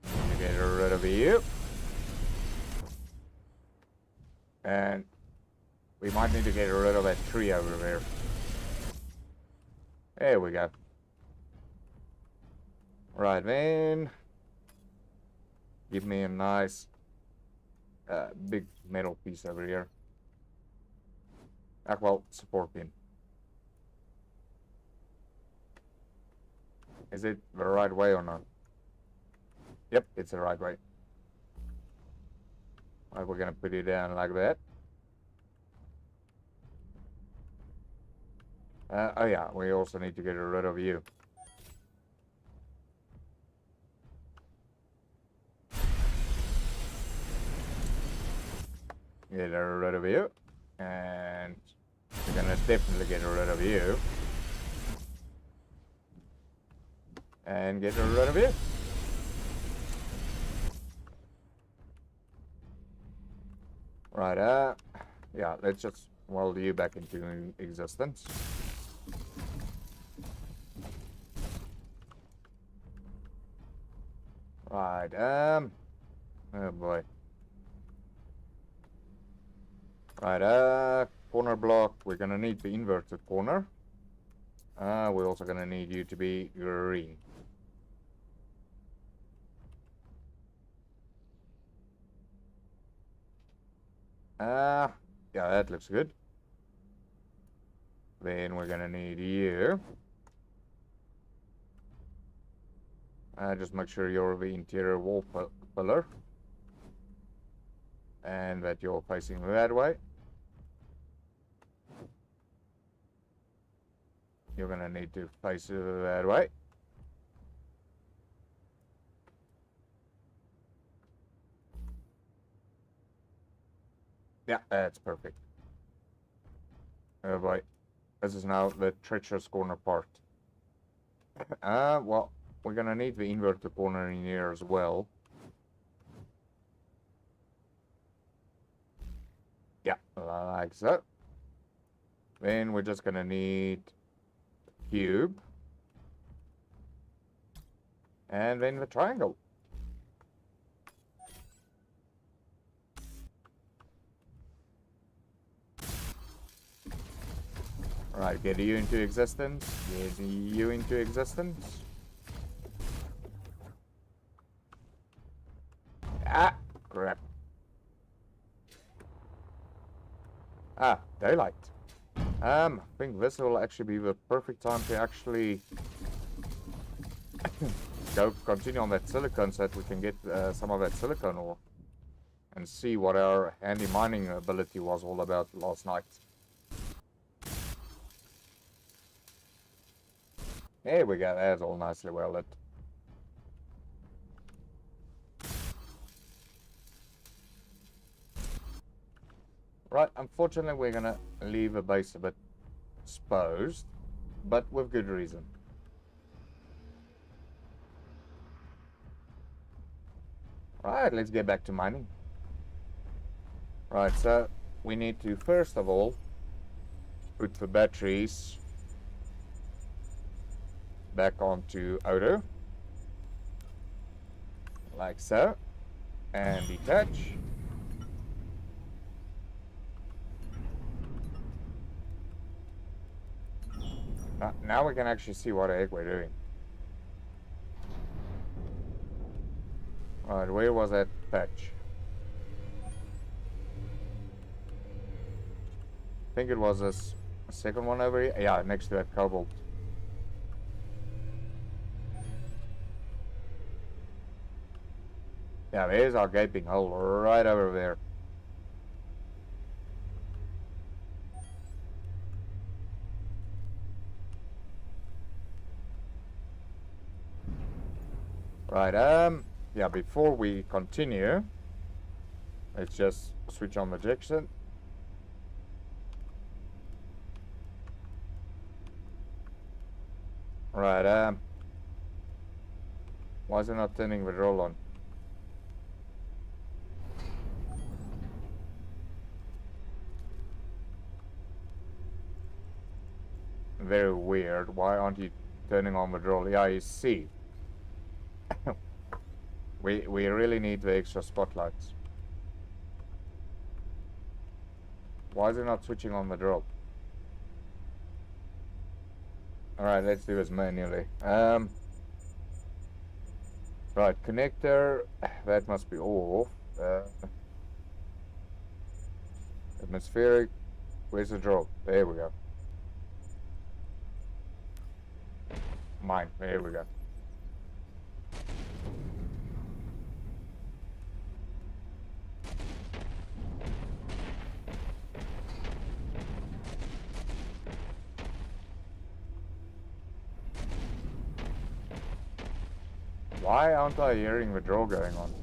Need to get rid of you. And we might need to get rid of that tree over there. There we go. Right, then. Give me a nice big metal piece over here. Well, support pin. Is it the right way or not? Yep, it's the right way. Right, we're gonna put it down like that. Oh yeah, we also need to get rid of you. Get rid of you. And we're gonna definitely get rid of you. And get rid of you. Right, yeah, let's just weld you back into existence. Right, oh boy. Right, corner block, we're gonna need the inverted corner. We're also gonna need you to be green. Yeah, that looks good. Then we're gonna need you. Just make sure you're the interior wall pillar. And that you're facing that way. You're gonna need to face that way. Yeah, that's perfect. Oh boy. This is now the treacherous corner part. Well, we're gonna need the inverted corner in here as well. Yeah, like so. Then we're just gonna need a cube. And then the triangle. Right, get you into existence. Get you into existence. Ah, crap. Ah, daylight. I think this will actually be the perfect time to actually continue on that silicone so that we can get some of that silicone ore and see what our handy mining ability was all about last night. There we go, that's all nicely welded. Right, unfortunately we're gonna leave the base a bit exposed, but with good reason. Right, let's get back to mining. Right, so we need to first of all put the batteries back onto auto, like so, and detach. now we can actually see what the heck we're doing. Alright, where was that patch? I think it was this second one over here. Yeah, next to that cobalt. Yeah, there's our gaping hole right over there. Right, yeah, before we continue, let's just switch on the Jackson. Right, why is it not turning the roll on? Very weird. Why aren't you turning on the roll? Yeah, you see. we really need the extra spotlights. Why is it not switching on the drill? Alright, let's do this manually. Right, connector, that must be off. Atmospheric, where's the drill? There we go. Mine, there we go. Why aren't I hearing the drill going on?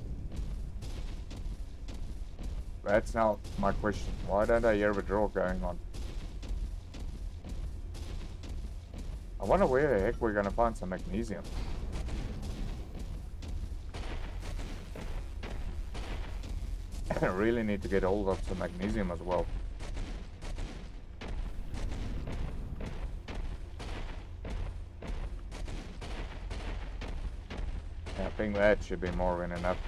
That's now my question. Why don't I hear the drill going on? I wonder where the heck we're gonna find some magnesium. I really need to get hold of some magnesium as well. Yeah, I think that should be more than enough.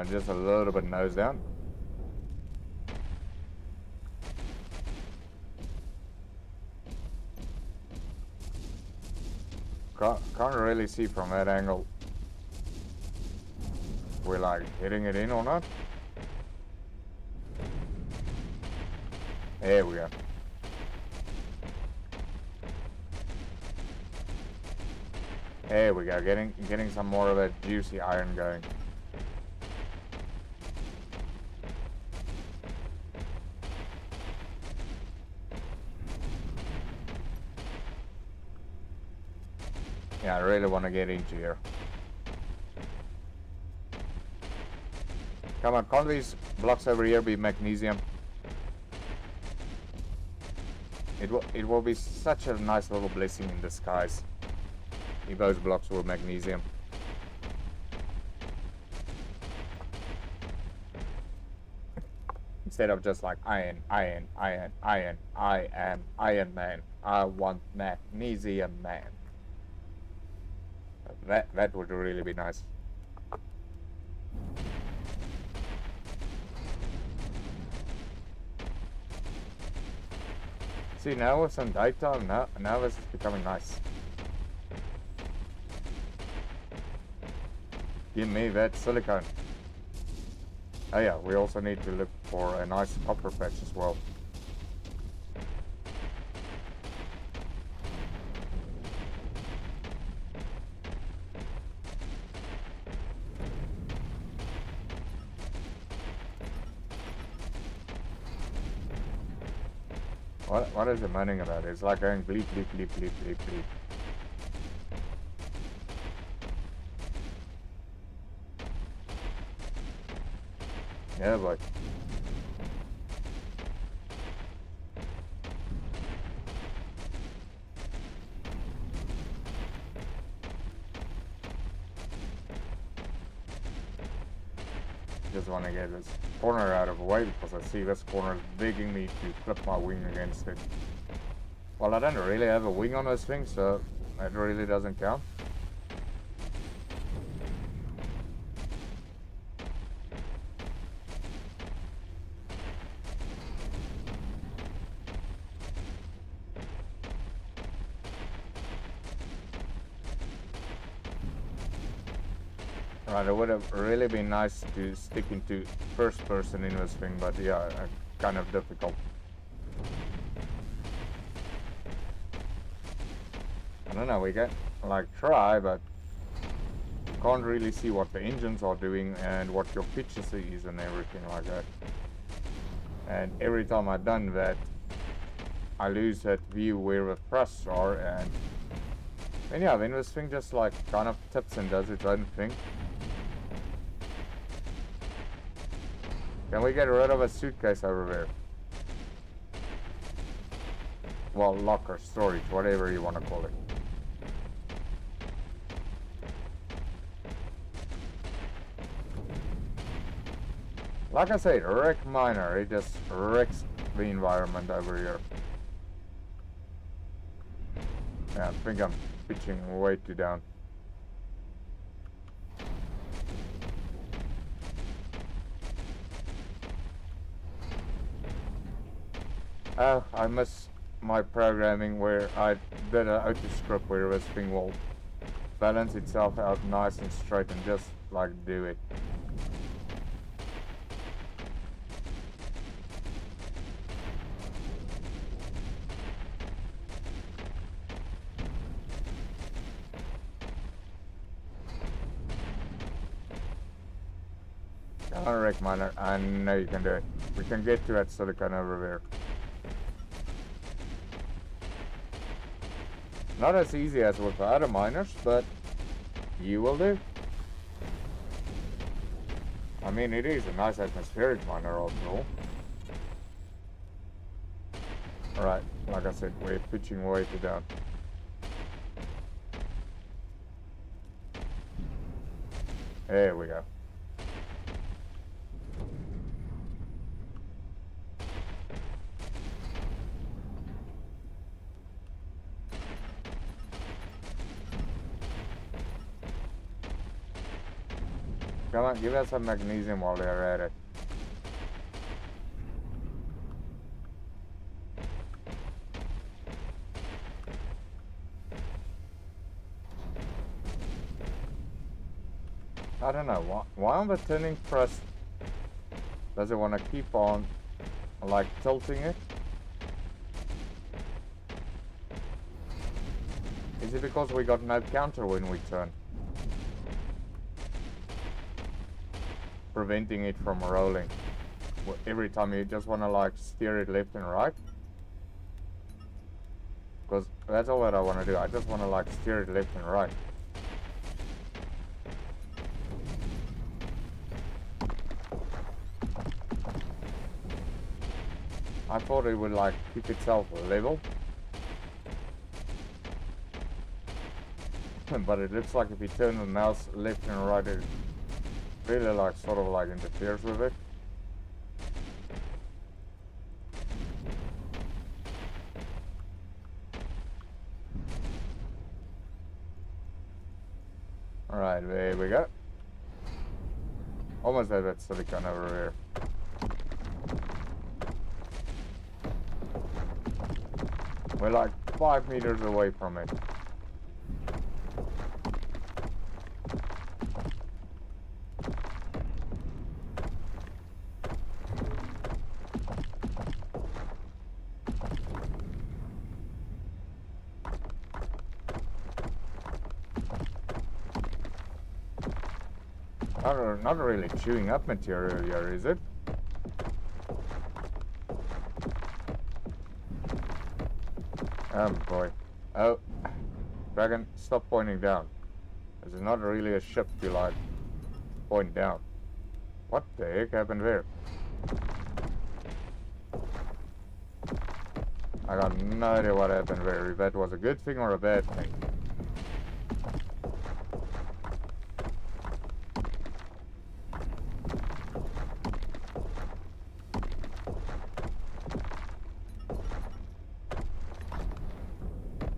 Just a little bit nose down. Can't really see from that angle. We're like hitting it in or not. There we go. There we go. Getting some more of that juicy iron going. Yeah, I really want to get into here. Come on, can't these blocks over here be magnesium? It will be such a nice little blessing in disguise if those blocks were magnesium. Instead of just like iron, iron, iron, iron, I am Iron Man. I want magnesium man. That would really be nice. See, now with some daytime, now this is becoming nice. Give me that silicone. Oh yeah, we also need to look for a nice copper patch as well. What is it moaning about? It's like going bleep, bleep, bleep, bleep, bleep, bleep. Yeah, boy. Just want to get this corner out of the way because I see this corner is begging me to flip my wing against it. Well, I don't really have a wing on this thing, so that really doesn't count. Right, it would have really been nice to stick into first person in this thing, but yeah, kind of difficult. I don't know, we can like try, but can't really see what the engines are doing and what your pitches is and everything like that. And every time I've done that, I lose that view where the thrusts are, and yeah, then this thing just like kind of tips and does its own thing. Can we get rid of a suitcase over there? Well, locker, storage, whatever you want to call it. Like I said, wreck miner, it just wrecks the environment over here. Yeah, I think I'm pitching way too down. Oh, I miss my programming where I did an auto script where this thing will balance itself out nice and straight and just like do it. Come on, wreck miner, I know you can do it. We can get to that silicon over there. Not as easy as with the other miners, but you will do. I mean, it is a nice atmospheric miner after all. Alright, like I said, we're pitching way too down. There we go. Come on, give us some magnesium while they're at it. I don't know, why on the turning thrust does it want to keep on like tilting it? Is it because we got no counter when we turn? Preventing it from rolling. Every time you just want to like steer it left and right. Because that's all that I want to do. I just want to like steer it left and right. I thought it would like keep itself level. But it looks like if you turn the mouse left and right, it really like sort of like interferes with it. Alright, there we go. Almost had that silicon over here. We're like 5 meters away from it. Not really chewing up material here, is it? Oh boy. Oh, Dragon, stop pointing down. This is not really a ship to like point down. What the heck happened there? I got no idea what happened there. If that was a good thing or a bad thing.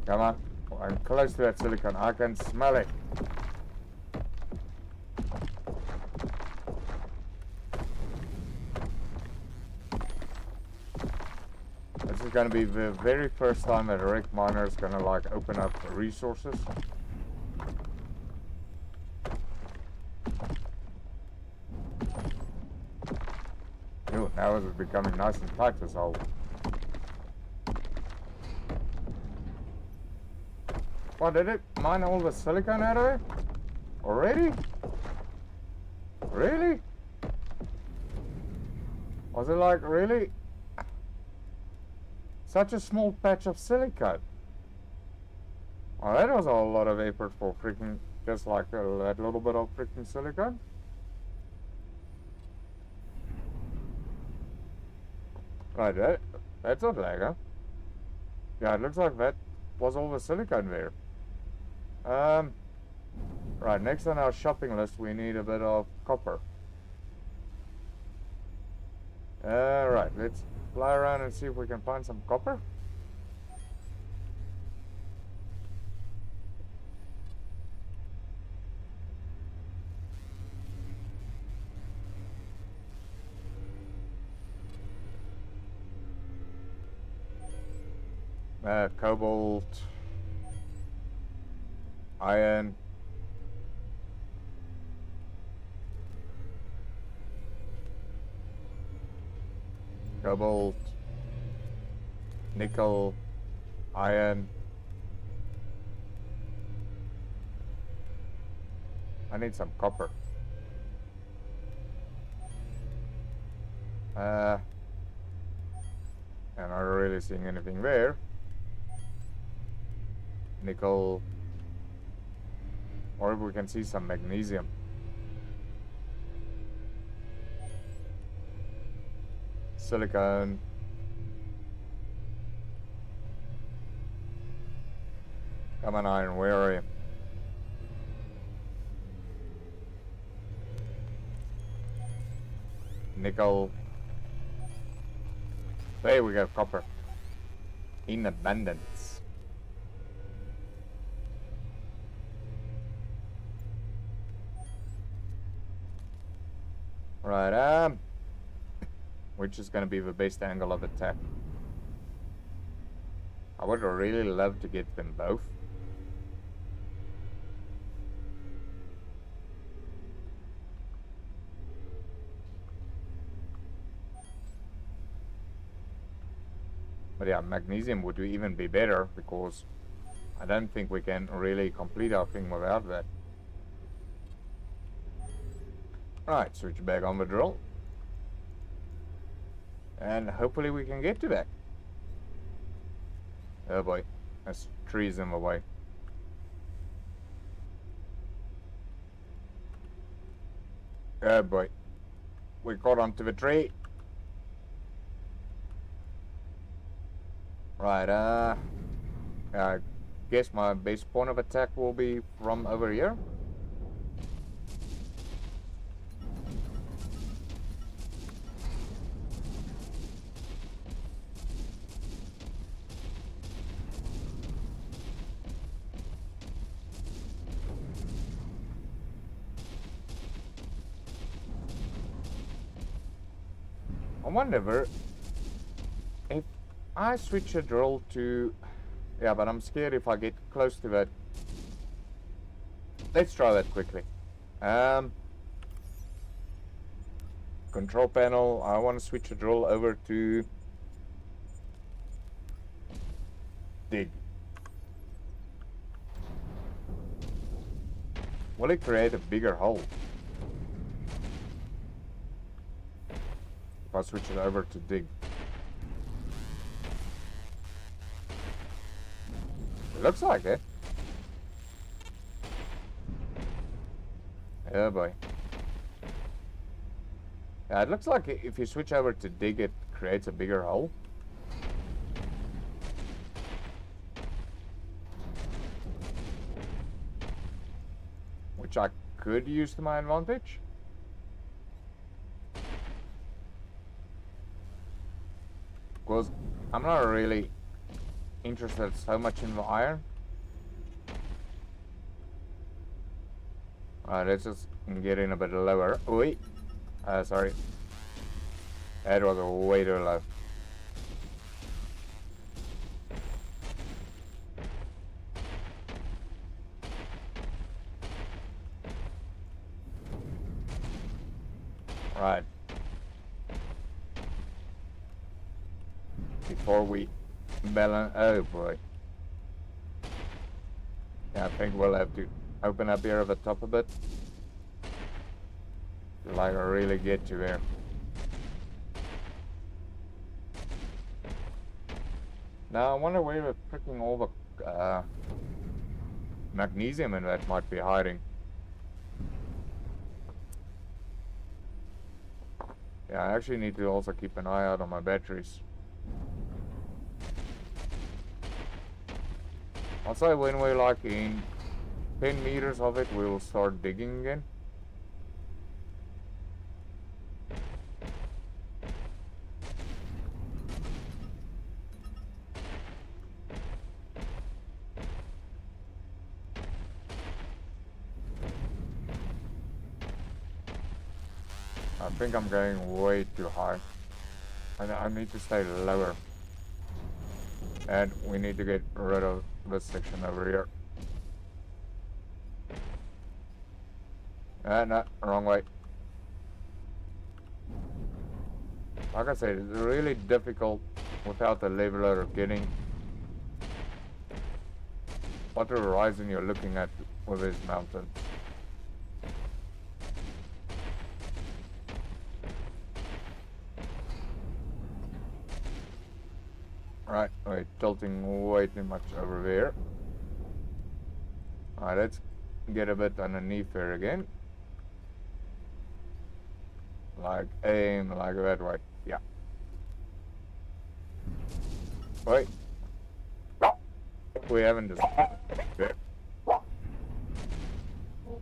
Come on, I'm close to that silicon. I can smell it. This is going to be the very first time that a wreck miner is going to like open up resources. Ew, now it's becoming nice and tight, this hole. What, did it mine all the silicone out of it? Already? Really? Was it like, really? Such a small patch of silicone. Oh, that was a lot of effort for freaking, just like that little bit of freaking silicone. Right, that's not lag, huh? Yeah, it looks like that was all the silicone there. Right, next on our shopping list, we need a bit of copper. Right, let's fly around and see if we can find some copper. Cobalt, iron, cobalt, nickel, iron. I need some copper. I'm not really seeing anything there. Nickel, or if we can see some magnesium. Silicone. Come on, iron, where are you? Nickel. There we go, copper. In abundance. Right, which is going to be the best angle of attack? I would really love to get them both. But yeah, magnesium would even be better, because I don't think we can really complete our thing without that. Right, switch back on the drill. And hopefully we can get to that. Oh boy, there's trees in the way. Oh boy, we got onto the tree. Right, I guess my base point of attack will be from over here. I wonder if I switch a drill to... Yeah, but I'm scared if I get close to that. Let's try that quickly. Control panel, I want to switch a drill over to dig. Will it create a bigger hole? If I switch it over to dig. It looks like it. Oh boy. Yeah, it looks like if you switch over to dig, it creates a bigger hole. Which I could use to my advantage. Because I'm not really interested so much in the iron. Alright, let's just get in a bit lower. Wait. Sorry. That was way too low. Right. before we balance. Oh boy. Yeah, I think we'll have to open up here at the top a bit. Like really get to there. Now I wonder where the freaking all the magnesium in that might be hiding. Yeah, I actually need to also keep an eye out on my batteries. I'll say when we're like in 10 meters of it, we'll start digging again. I think I'm going way too high. I need to stay lower. And we need to get rid of this section over here. No, wrong way. Like I said, it's really difficult without the leveler of getting what horizon you're looking at with this mountain. Right, we're tilting way too much over there. Alright, let's get a bit underneath here again. Like aim like that way. Yeah. Wait. We haven't just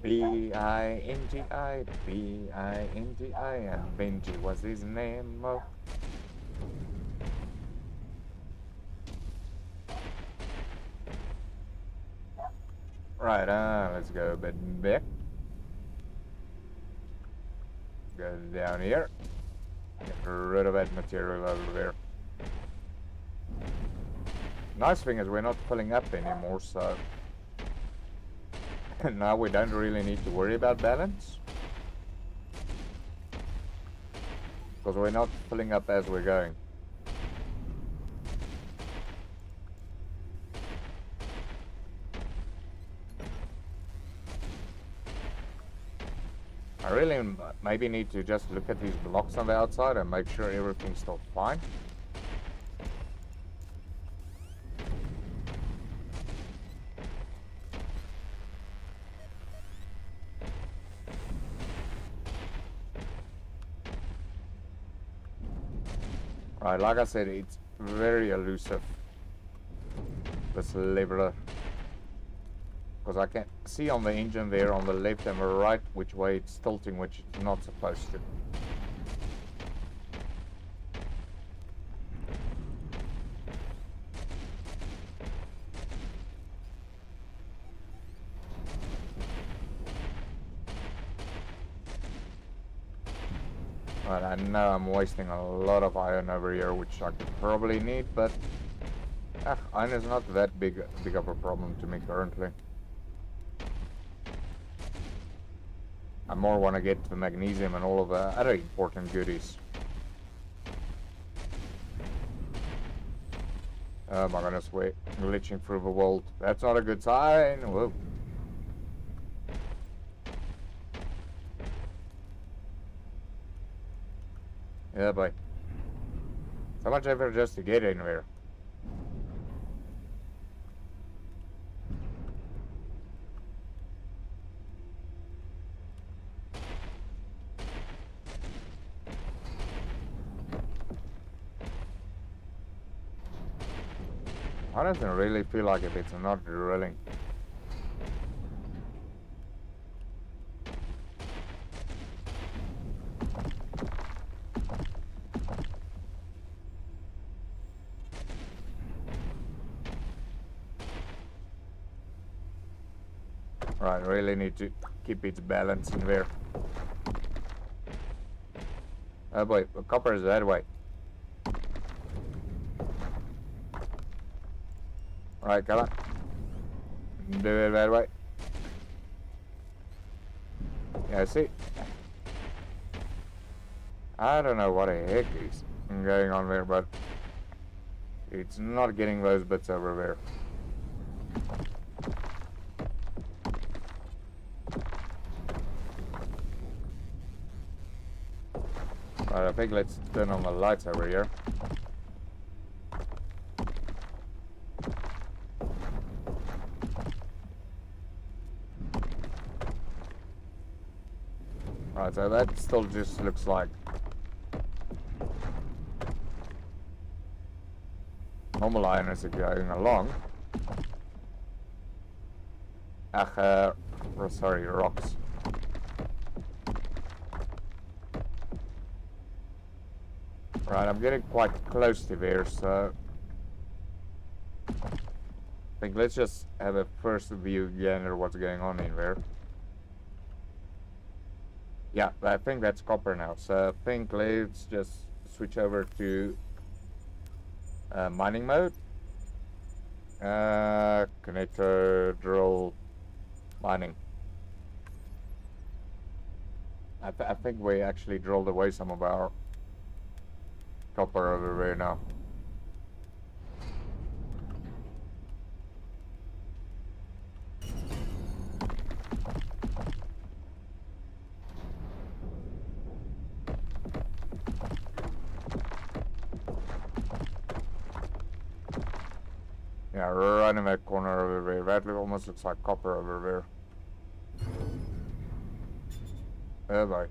B-I-N-G-I, B-I-N-G-I, and Benji was his name. Oh. Right, let's go a bit back. Go down here. Get rid of that material over there. Nice thing is we're not filling up anymore, so now we don't really need to worry about balance. Because we're not filling up as we're going. I really maybe need to just look at these blocks on the outside and make sure everything's still fine. Right, like I said, it's very elusive, this leveler. Because I can see on the engine there on the left and the right which way it's tilting, which it's not supposed to. Right, I know I'm wasting a lot of iron over here, which I could probably need, but iron is not that big of a problem to me currently. I more want to get the magnesium and all of the other important goodies. Oh my goodness, we're glitching through the world. That's not a good sign. Whoa. Yeah, boy. So much effort just to get anywhere. I don't really feel like if it's not drilling. Right, really need to keep its balance in there. Oh boy, the copper is that way. Right, come on. Do it that way. Yeah, see? I don't know what the heck is going on there, but it's not getting those bits over there. Alright, I think let's turn on the lights over here. Right, so that still just looks like normal iron as it's going along. Sorry, rocks. Right, I'm getting quite close to there, so I think let's just have a first view again of what's going on in there. Yeah, I think that's copper now, so I think let's just switch over to mining mode. Connector, drill, mining. I think we actually drilled away some of our copper over there now. Yeah, right in that corner over there. That almost looks like copper over there. Oh boy.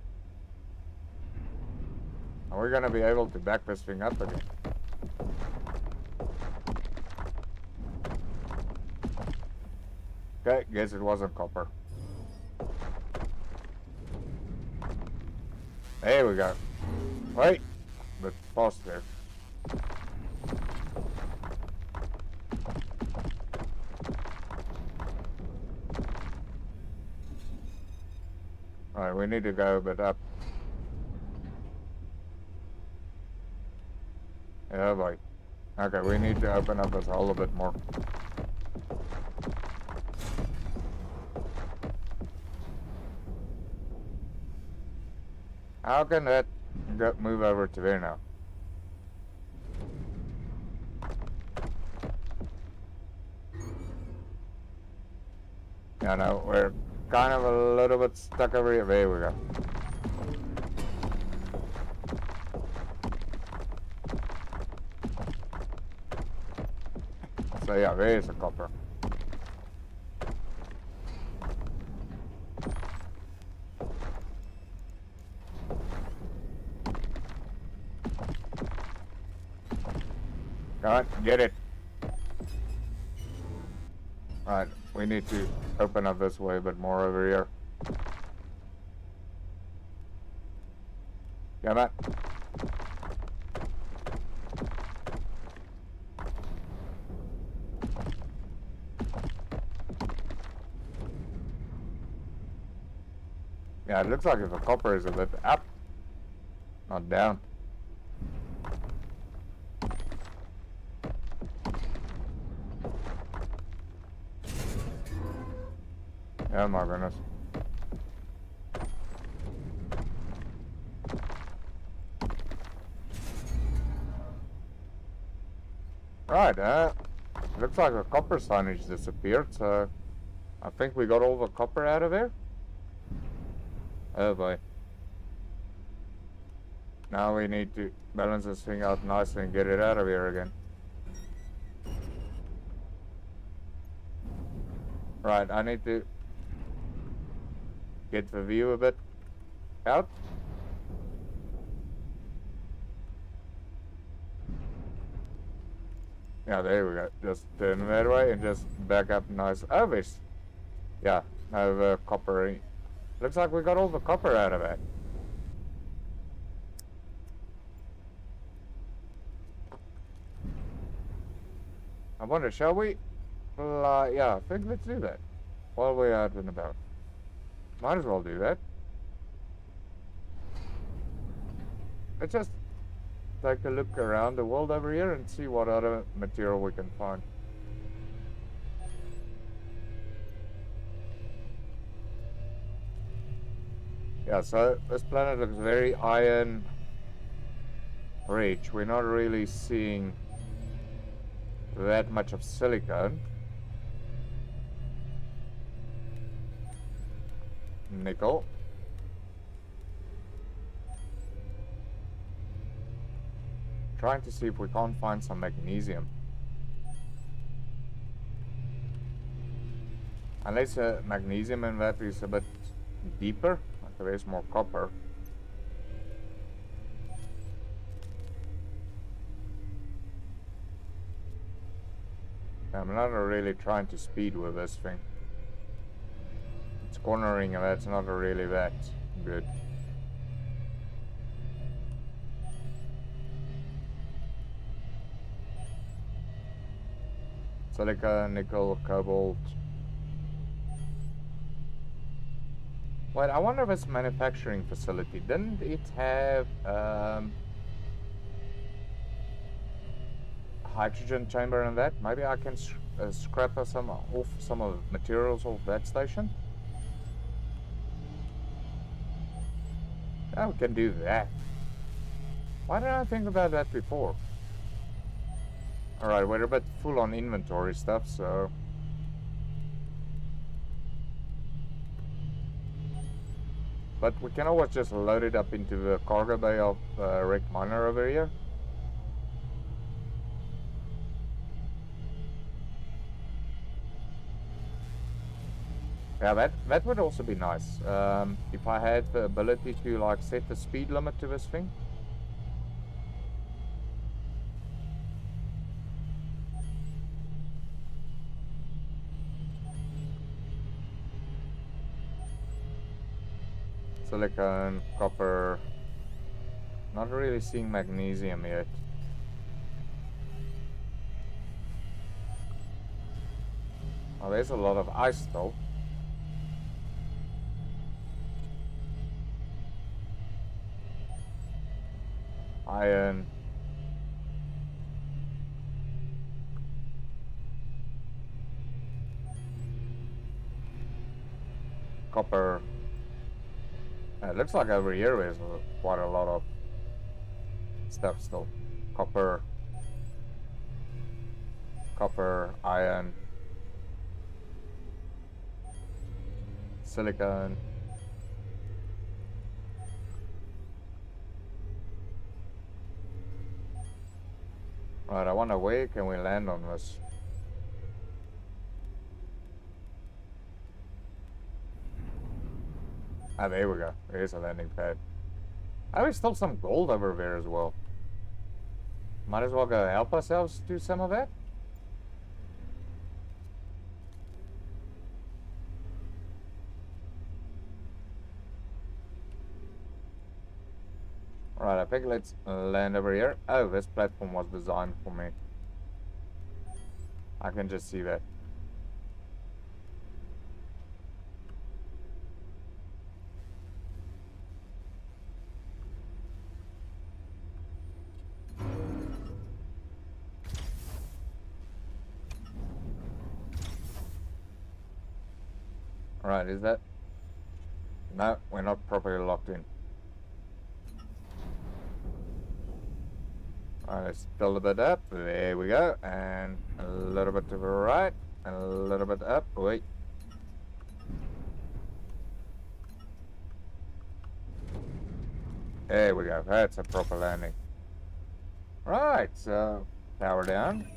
Are we gonna be able to back this thing up again? Okay, guess it wasn't copper. There we go. Wait, but pause there. Alright, we need to go a bit up. Oh boy. Okay, we need to open up this hole a bit more. How can that move over to there now? Yeah, no, we're kind of a little bit stuck over here. There we go. So yeah, there is a copper. Come on, get it. Alright, we need to open up this way a bit more over here. Come on. Yeah, it looks like if the copper is a bit up, not down. Oh my goodness. Right, looks like the copper signage disappeared, so I think we got all the copper out of there. Oh boy. Now we need to balance this thing out nicely and get it out of here again. Right, I need to get the view a bit out. Yeah, there we go. Just turn that way and just back up nice. Oh, this. Yeah, now the copper. Looks like we got all the copper out of it. I wonder, shall we? Yeah, I think let's do that. While we're out and about. Might as well do that. Let's just take a look around the world over here and see what other material we can find. Yeah, so this planet looks very iron rich. We're not really seeing that much of silicone. Nickel. Trying to see if we can't find some magnesium. Unless magnesium in that is a bit deeper, like there is more copper. I'm not really trying to speed with this thing. It's cornering and that's not really that good. Silica, nickel, cobalt. Wait, I wonder if it's a manufacturing facility. Didn't it have hydrogen chamber in that? Maybe I can scrap some of the materials off that station. Oh, we can do that. Why didn't I think about that before? Alright, we're a bit full on inventory stuff, so... But we can always just load it up into the cargo bay of Wreck Miner over here. Yeah, that would also be nice. If I had the ability to like set the speed limit to this thing. Silicon, copper. Not really seeing magnesium yet. Oh, there's a lot of ice though. Iron. Copper. It looks like over here there's quite a lot of stuff still. Copper. Copper, iron. Silicon. Right, I wonder where can we land on this? Ah, there we go. There's a landing pad. Oh, there's still some gold over there as well. Might as well go help ourselves do some of that. Alright, I think let's land over here. Oh, this platform was designed for me. I can just see that. Alright, is that? No, we're not properly locked in. Alright, let's build a bit up. There we go. And a little bit to the right. And a little bit up. Wait. There we go. That's a proper landing. Right, so power down.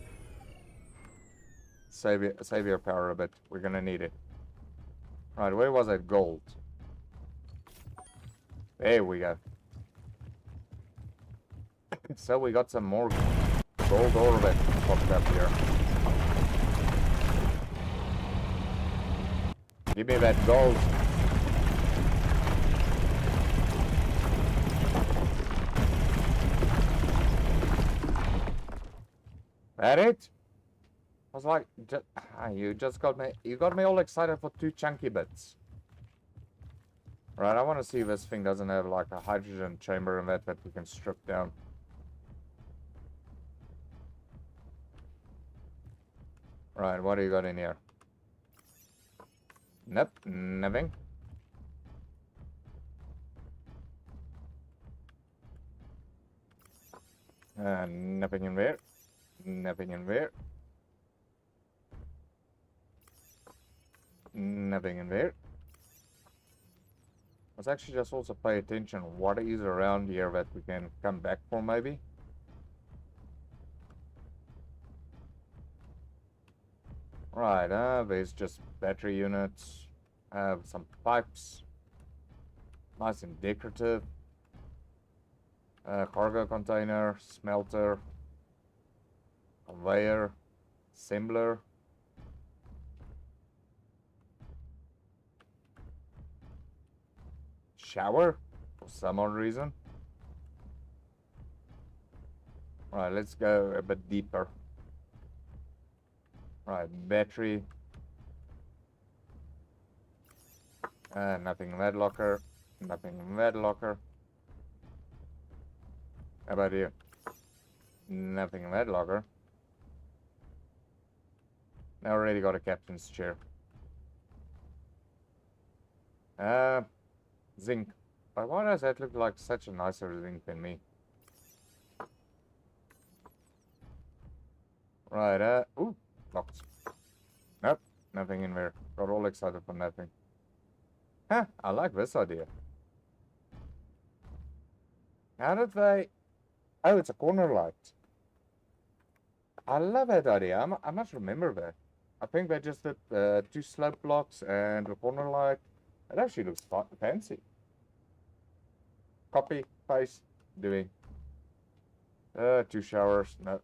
Save your power a bit. We're gonna need it. Right, where was that gold? There we go. So we got some more gold ore that popped up here. Give me that gold. That it? I was like, you got me all excited for 2 chunky bits. Right, I want to see if this thing doesn't have like a hydrogen chamber in that we can strip down. Right, what do you got in here? Nope, nothing. Nothing in there. Nothing in there. Nothing in there. Let's actually just also pay attention what is around here that we can come back for maybe. Right, there's just battery units, some pipes, nice and decorative, cargo container, smelter, conveyor, assembler, shower for some odd reason. Right, let's go a bit deeper. Right, battery. Nothing in that locker. Nothing in that locker. How about you? Nothing in that locker. I already got a captain's chair. Zinc. But why does that look like such a nicer zinc than me? Right, ooh, locked. Nope, nothing in there. Got all excited for nothing. Huh, I like this idea. How did they... Oh, it's a corner light. I love that idea. I must remember that. I think they just did 2 slope blocks and a corner light. It actually looks fancy. Copy, paste, doing. 2 showers, no.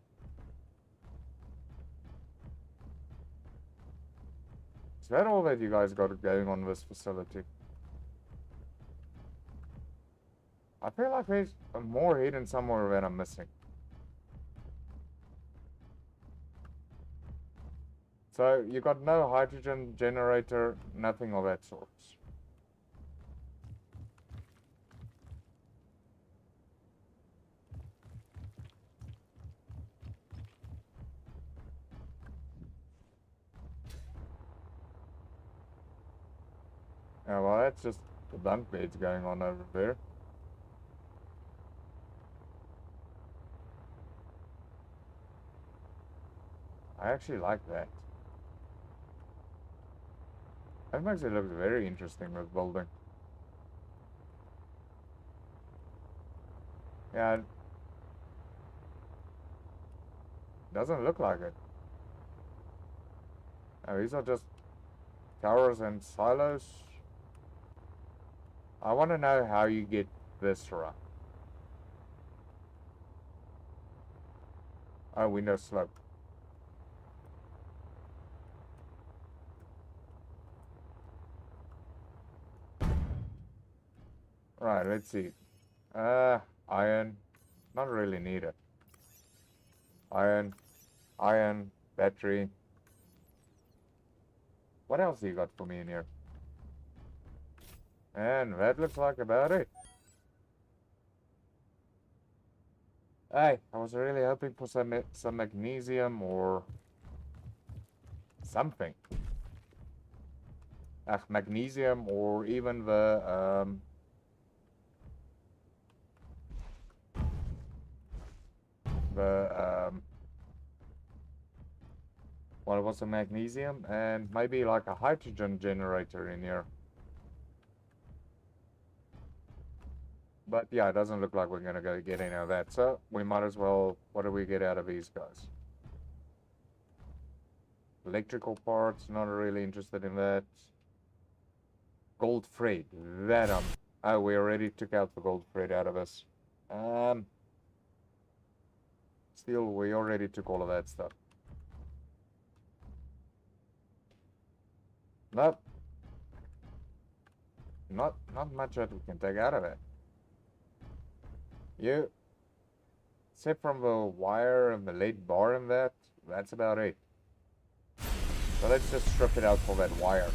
Is that all that you guys got going on this facility? I feel like there's more hidden somewhere that I'm missing. So you got no hydrogen generator, nothing of that sort. Oh, well, that's just the bunk beds going on over there. I actually like that. That makes it look very interesting, this building. Yeah, it doesn't look like it. Oh, these are just towers and silos. I want to know how you get this right. Oh, window slope. Right, let's see. Iron. Not really needed. Iron. Iron. Battery. What else do you got for me in here? And that looks like about it. Hey, I was really hoping for some magnesium or something. Magnesium or even the well, it was a magnesium and maybe like a hydrogen generator in here. But yeah, it doesn't look like we're gonna go get any of that. So we might as well, what do we get out of these guys? Electrical parts, not really interested in that. Gold thread, that oh, we already took out the gold thread out of us. Still, we already took all of that stuff. Nope. Not much that we can take out of it. You, except from the wire and the lead bar and that's about it. So let's just strip it out for that wire.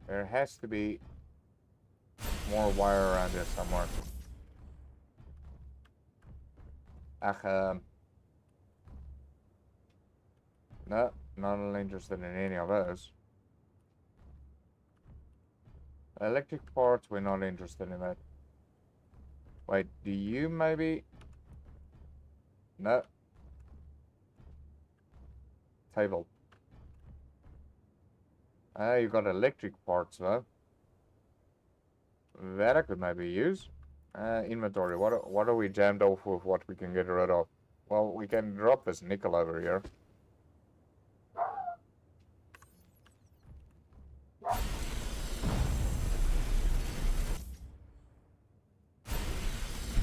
There has to be more wire around here somewhere. No, not interested in any of those. Electric parts, we're not interested in that. Wait, do you maybe... No. Table. You got electric parts though. That I could maybe use. Inventory. What are we jammed off with? What we can get rid of? Well, we can drop this nickel over here.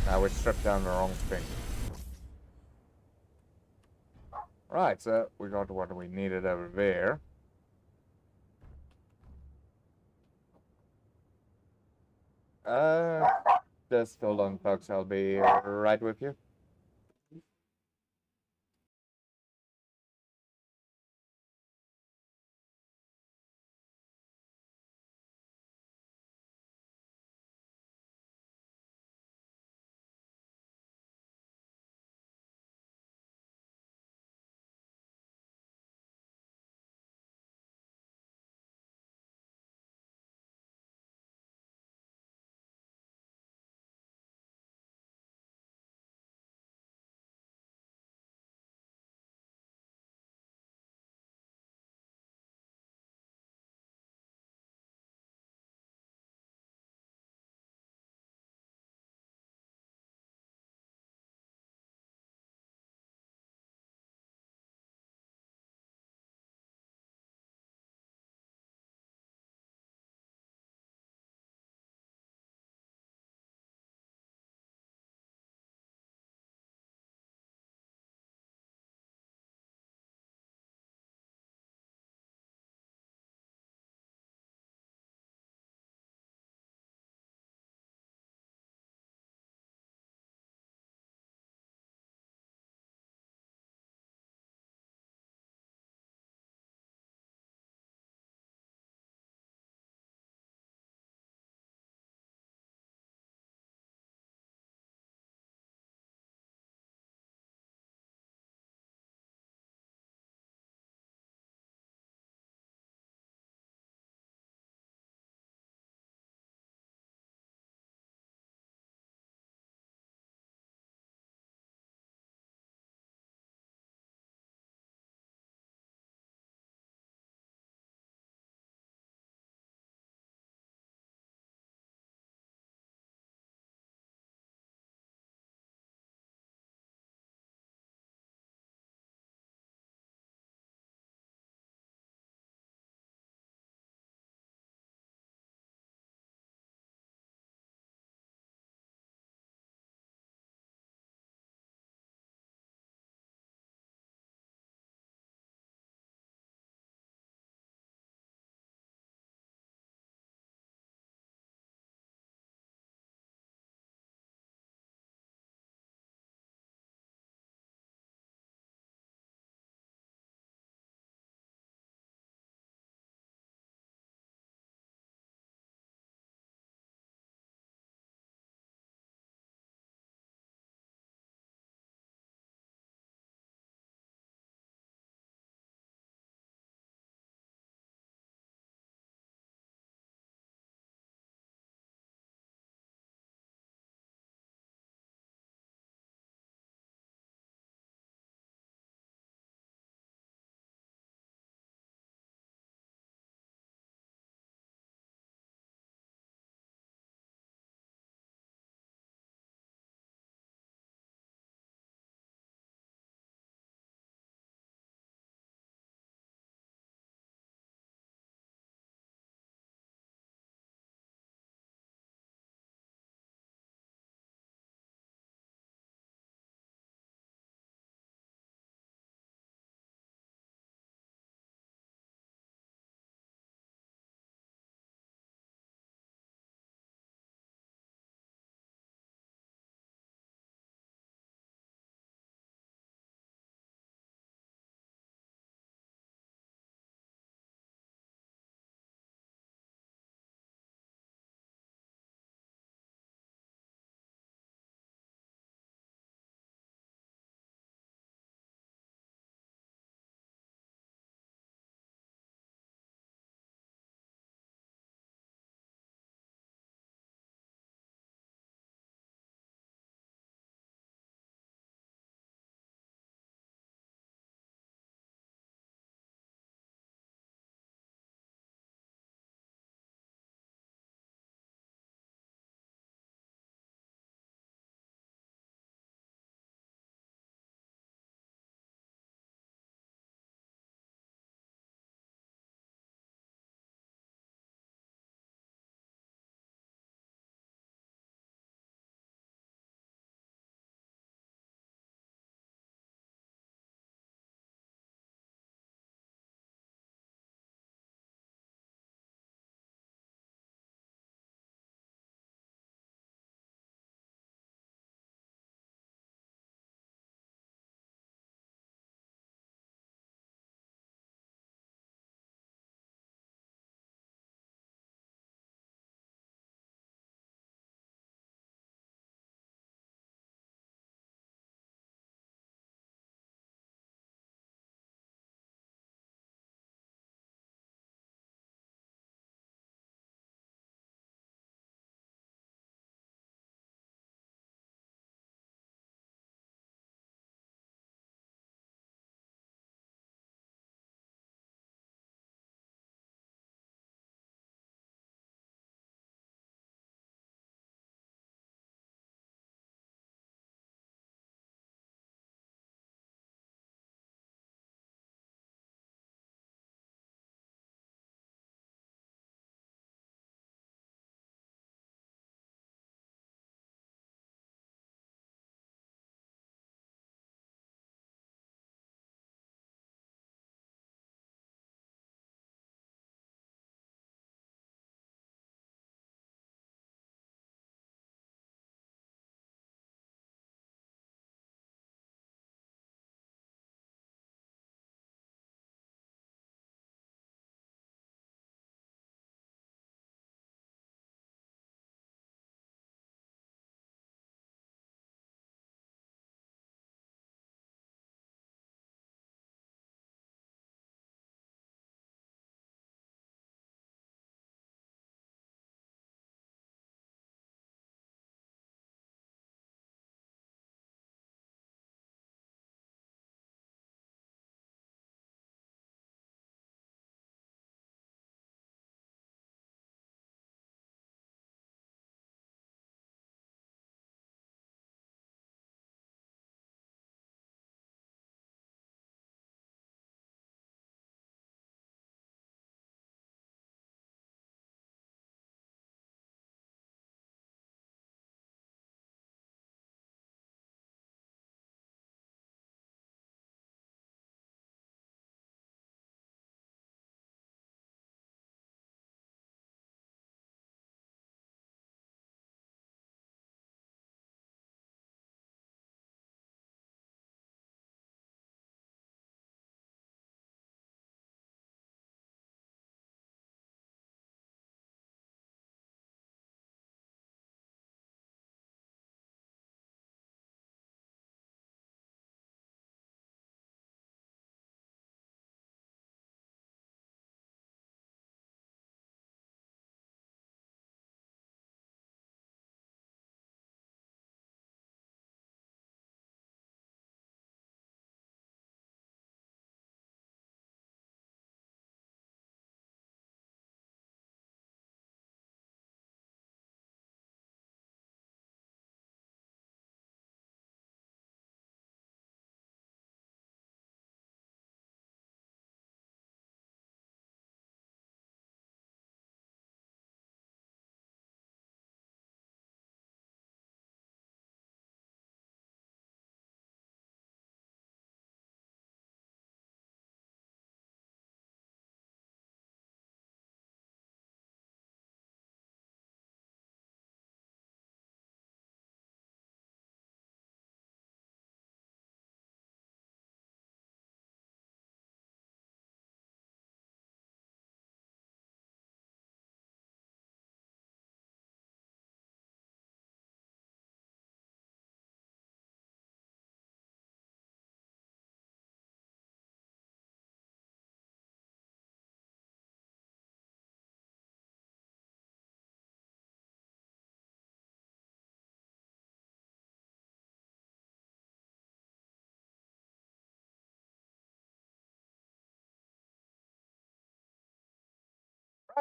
Now we stripped down the wrong thing. Right, so we got what we needed over there. Just hold on, folks. I'll be right with you.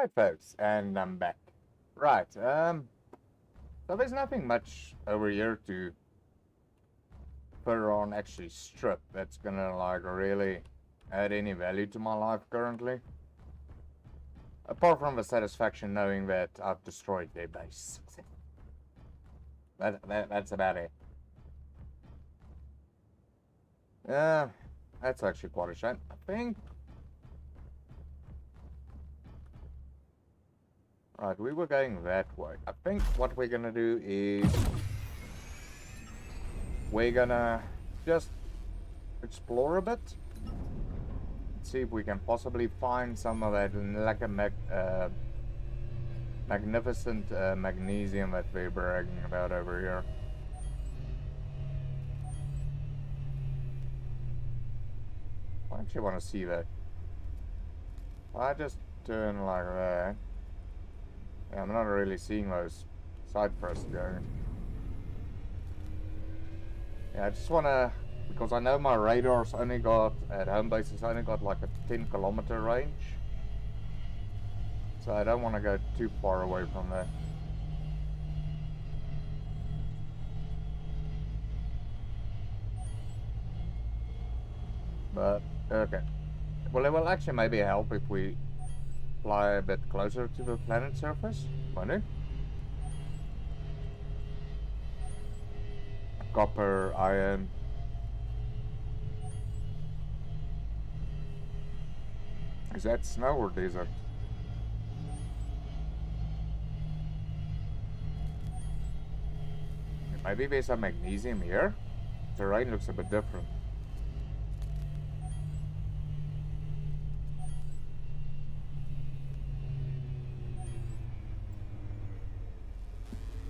Right, folks, and I'm back. Right, so there's nothing much over here to put on actually strip that's gonna like really add any value to my life currently. Apart from the satisfaction knowing that I've destroyed their base. That's about it. Yeah, that's actually quite a shame. I think. Right, we were going that way. I think what we're gonna do is we're gonna just explore a bit. See if we can possibly find some of that like a magnificent magnesium that we're bragging about over here. I actually want to see that. I just turn like that. Yeah, I'm not really seeing those side thrusts going. Yeah, I just want to, because I know my radar's only got, at home base, it's only got like a 10-kilometer range. So I don't want to go too far away from there. But, okay. Well, it will actually maybe help if we fly a bit closer to the planet's surface, won't it? Copper, iron. Is that snow or desert? Maybe there's some magnesium here. Terrain looks a bit different.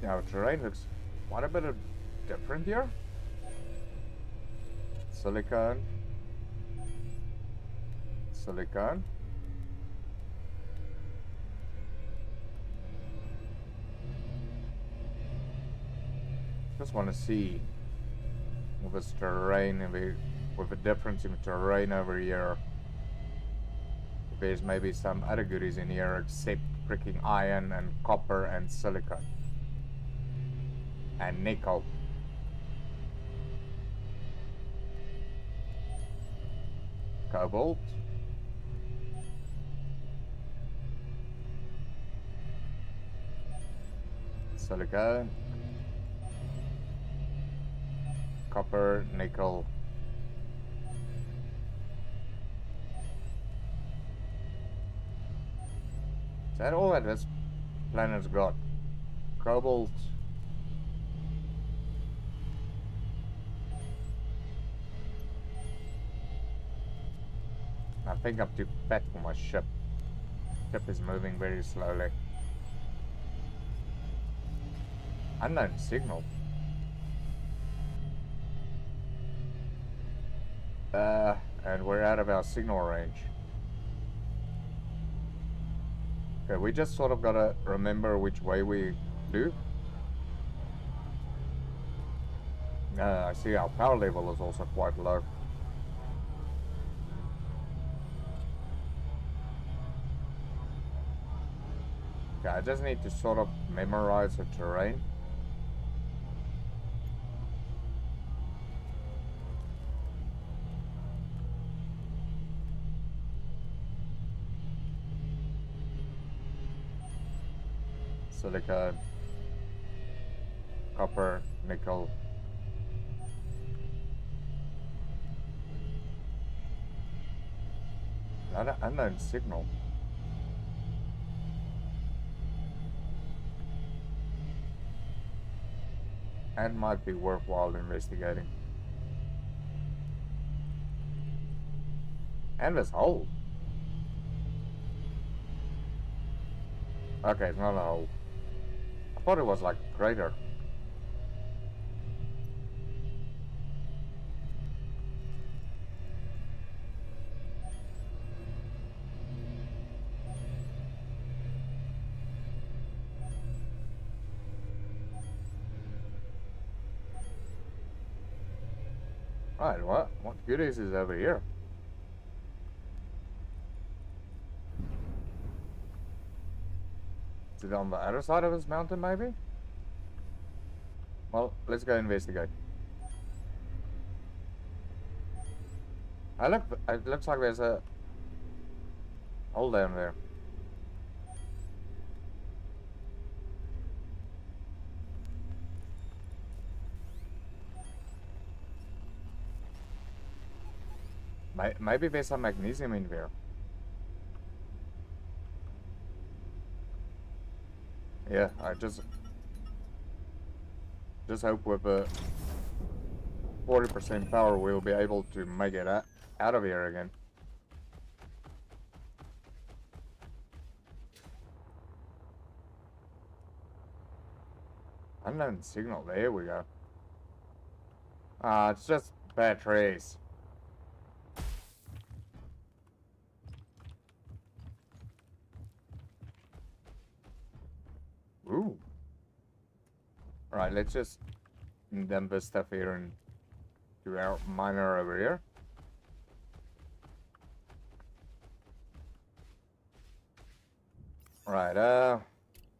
Yeah, terrain looks quite a bit different here. Silicon. Silicon. Just want to see with this terrain and with the difference in terrain over here. If there's maybe some other goodies in here except freaking iron and copper and silicon. And nickel. Cobalt. Silicon. Copper, nickel. Is that all that this planet's got? Cobalt. I think I'm too fat for my ship. Ship is moving very slowly. Unknown signal. And we're out of our signal range. Okay, we just sort of gotta remember which way we do. I see our power level is also quite low. Okay, I just need to sort of memorize the terrain. Silicon, copper, nickel. Unknown signal. And might be worthwhile investigating. And this hole. Okay, it's not a hole. I thought it was like a crater. Right, what goodies is over here? Is it on the other side of this mountain, maybe? Well, let's go investigate. Look, it looks like there's a hole down there. Maybe there's some magnesium in there. Yeah, I just hope with a 40% power we'll be able to make it out of here again. Unknown signal, there we go. It's just bad trees. Ooh. Alright, let's just dump this stuff here and do our miner over here. Right,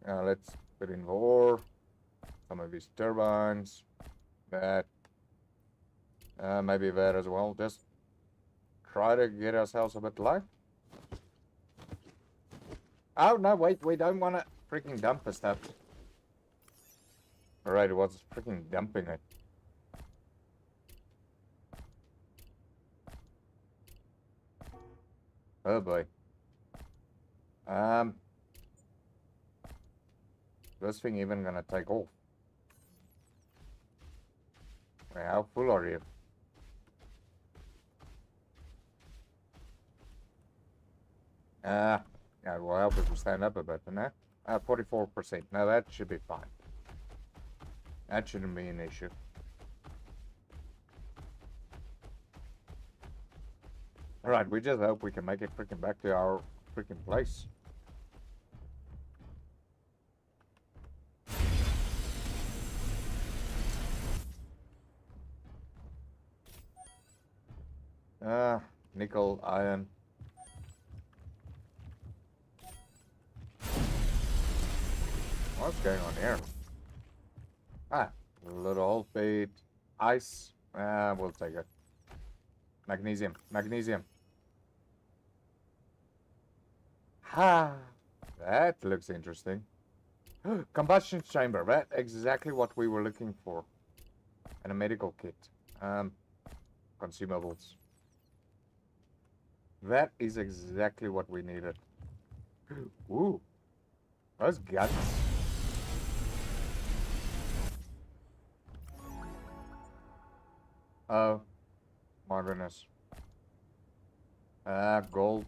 let's put in the ore. Some of these turbines. That. Maybe that as well. Just try to get ourselves a bit light. Oh, no, wait, we don't want to freaking dump the stuff. Alright, it was freaking dumping it. Oh boy. This thing even gonna take off. Wait, how full are you? Yeah, we'll help if we stand up a bit, no? 44%. Now that should be fine. That shouldn't be an issue. Alright, we just hope we can make it freaking back to our freaking place. Nickel, iron. What's going on here? Little old bait. Ice. We'll take it. Magnesium. Magnesium. That looks interesting. Combustion chamber. That's exactly what we were looking for. And a medical kit. Consumables. That is exactly what we needed. Ooh. Those guns. Oh. Modernist. Gold.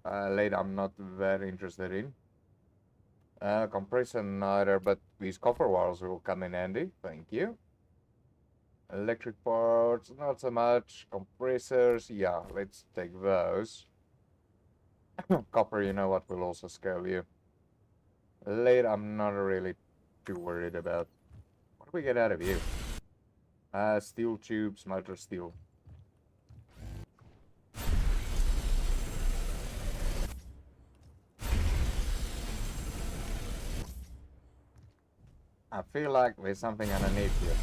Lead I'm not very interested in. Compressor neither, but these copper wires will come in handy. Thank you. Electric parts, not so much. Compressors, yeah, let's take those. Copper, you know what, will also scale you. Lead, I'm not really too worried about. What do we get out of you? Steel tubes, motor steel. I feel like there's something underneath here.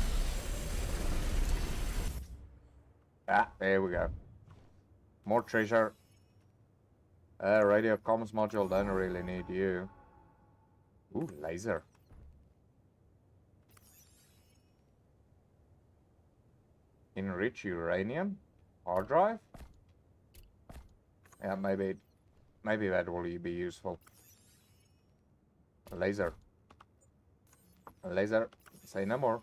There we go. More treasure. Radio comms module, don't really need you. Ooh, laser. Enrich uranium. Hard drive. Yeah, maybe that will be useful. A laser. A laser. Say no more.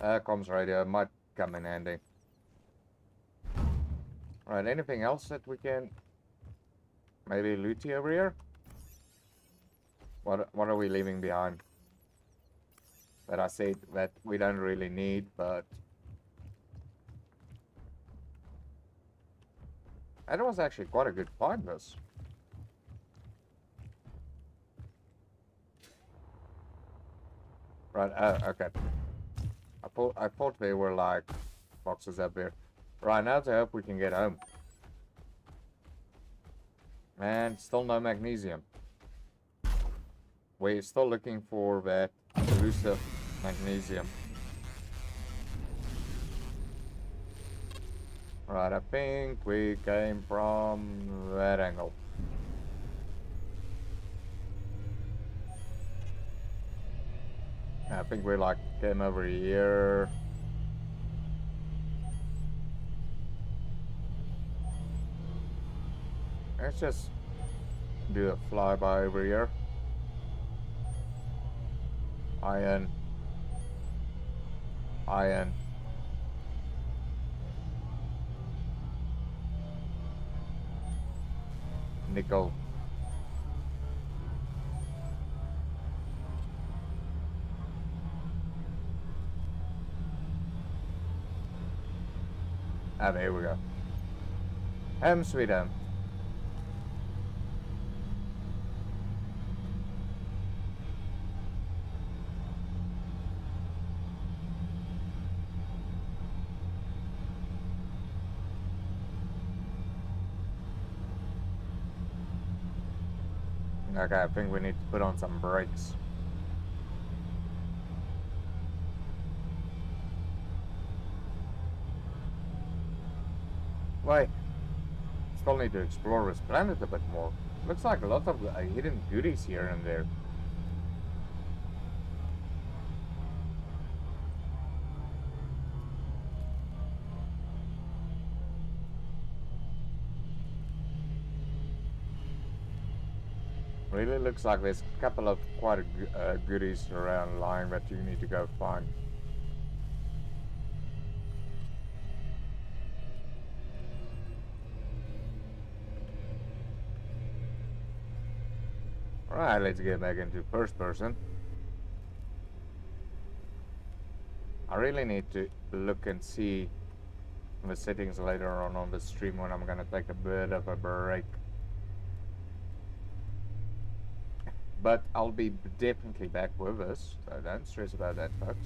Comms radio might come in handy. Right, anything else that we can maybe loot over here? What are we leaving behind? That I said that we don't really need, but that was actually quite a good find, this. Right, okay. I thought they were like boxes up there. Right, now to hope we can get home. And still no magnesium. we're still looking for that elusive magnesium. Right, I think we came from that angle. I think we like came over here. Let's just do a flyby over here. Iron. Iron. Nickel. Ah, there we go. Sweet ham. Okay, I think we need to put on some brakes. Wait. Still need to explore this planet a bit more. Looks like a lot of hidden goodies here and there. Really looks like there's a couple of quite goodies around lying that you need to go find. Alright, let's get back into first person. I really need to look and see the settings later on the stream when I'm gonna take a bit of a break. But I'll be definitely back with us, so don't stress about that, folks.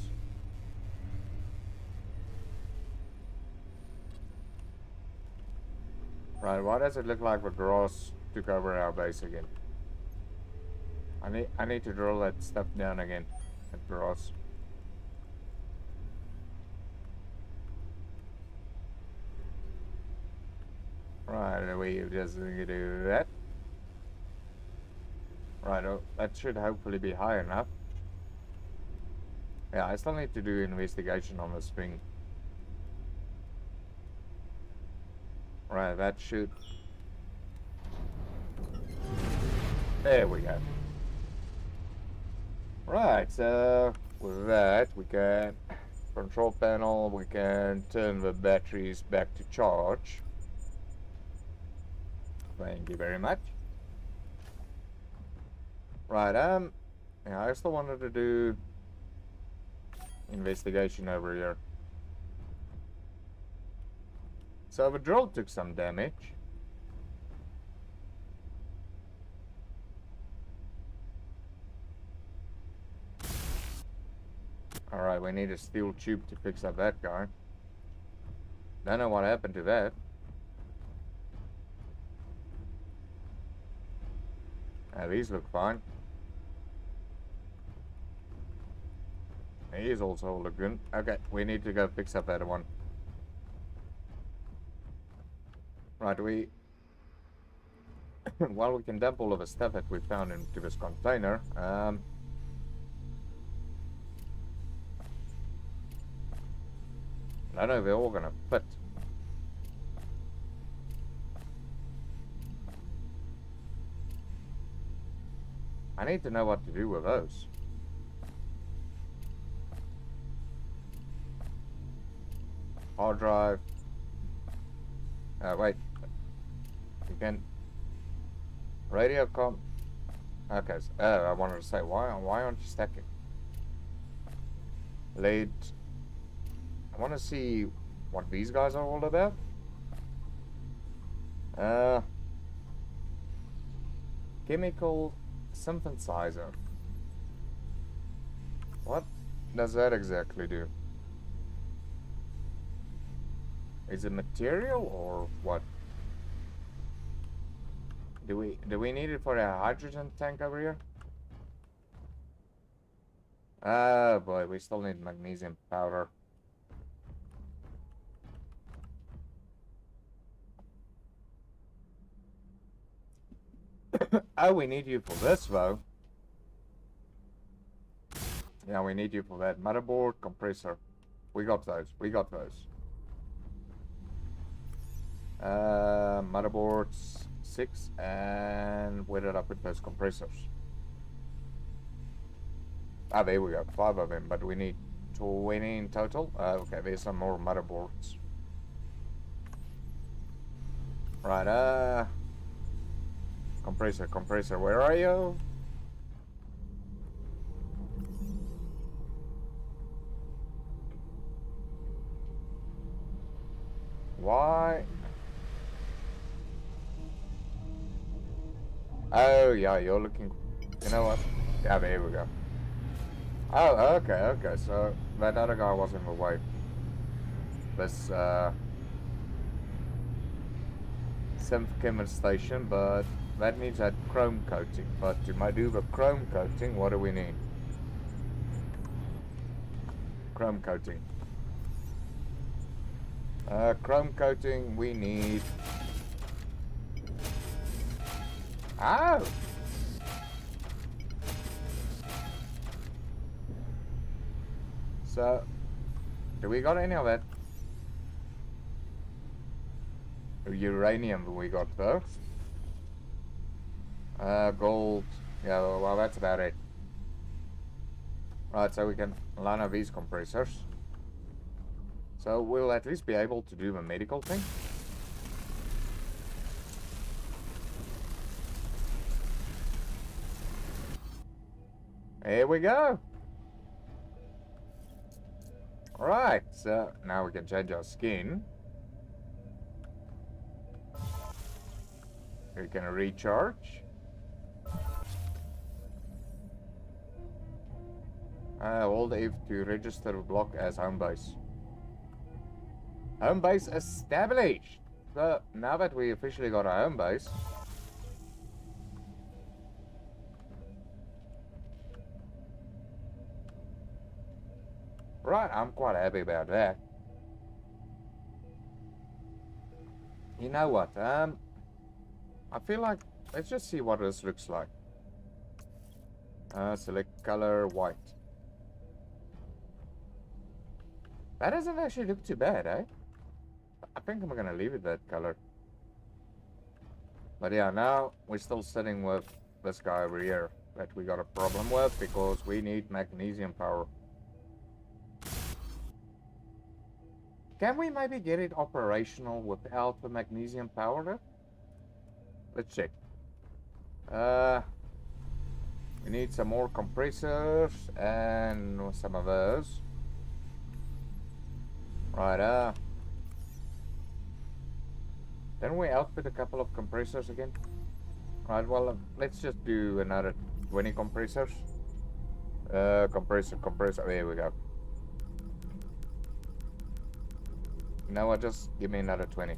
Right, why does it look like the grass took over our base again? I need to drill that stuff down again, that grass. Right, we just need to do that. Right, oh, that should hopefully be high enough. Yeah, I still need to do investigation on this thing. Right, that should... There we go. Right, so with that we can... Control panel, we can turn the batteries back to charge. Thank you very much. Right, yeah, I still wanted to do investigation over here. So the drill took some damage. Alright, we need a steel tube to fix up that guy. Don't know what happened to that. These look fine. He is also looking. Okay, we need to go fix up that one. Right, while we can dump all of the stuff that we found into this container, I don't know if they're all gonna fit. I need to know what to do with those. Hard drive. Wait. You can... Radio com... Okay, so, I wanted to say, why aren't you stacking? Lead. I want to see what these guys are all about. Chemical synthesizer. What does that exactly do? Is it material or what? Do we need it for a hydrogen tank over here? Oh boy, we still need magnesium powder. Oh, we need you for this though. Yeah, we need you for that. Motherboard, compressor. We got those. We got those. Motherboards 6, and where did I put those compressors? Ah, there we go. 5 of them, but we need 20 in total. Okay, there's some more motherboards. Right, compressor, where are you? Why? Oh, yeah, you're looking... You know what? Yeah, there we go. Oh, okay, so that other guy was in the way. This, synth chemist station, but that needs that chrome coating. But to do the chrome coating, what do we need? Chrome coating. Chrome coating, we need... Oh! So, do we got any of that? Uranium we got though. Gold. Yeah, well, that's about it. Right, so we can line up these compressors. So we'll at least be able to do the medical thing. Here we go. Right, so now we can change our skin. We can recharge. Hold F to register the block as home base. Home base established. So now that we officially got a home base, right, I'm quite happy about that. You know what? I feel like let's just see what this looks like. Select color white. That doesn't actually look too bad, eh? I think I'm gonna leave it that color. But yeah, now we're still sitting with this guy over here that we got a problem with because we need magnesium power. Can we maybe get it operational without the magnesium powder? Let's check. We need some more compressors and some of those. Right, then we outfit a couple of compressors again. Right, well, let's just do another 20 compressors. Compressor, there we go. Now just give me another 20.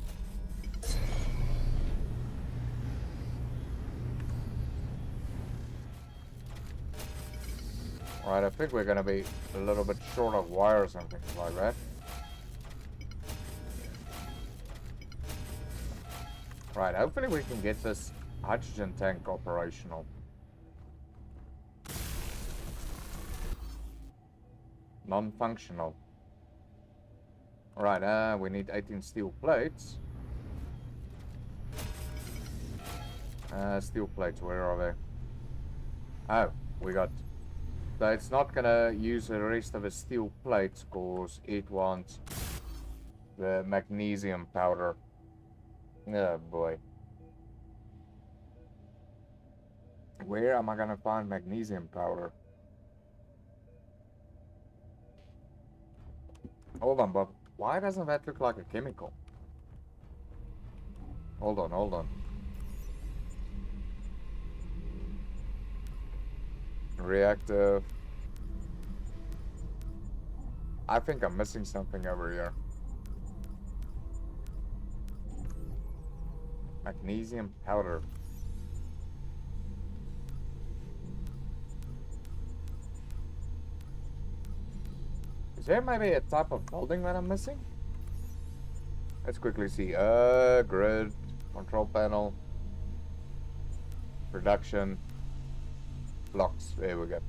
Right, I think we're gonna be a little bit short of wires and things like that. Right, hopefully we can get this hydrogen tank operational. Non-functional. Right, we need 18 steel plates. Steel plates, where are they? Oh, we got... So it's not gonna use the rest of the steel plates because it wants the magnesium powder. Oh boy. Where am I gonna find magnesium powder? Hold on, Bob. Why doesn't that look like a chemical? Hold on. Reactive. I think I'm missing something over here. Magnesium powder. Is there maybe a type of building that I'm missing? Let's quickly see. Grid, control panel, production, blocks. There we go.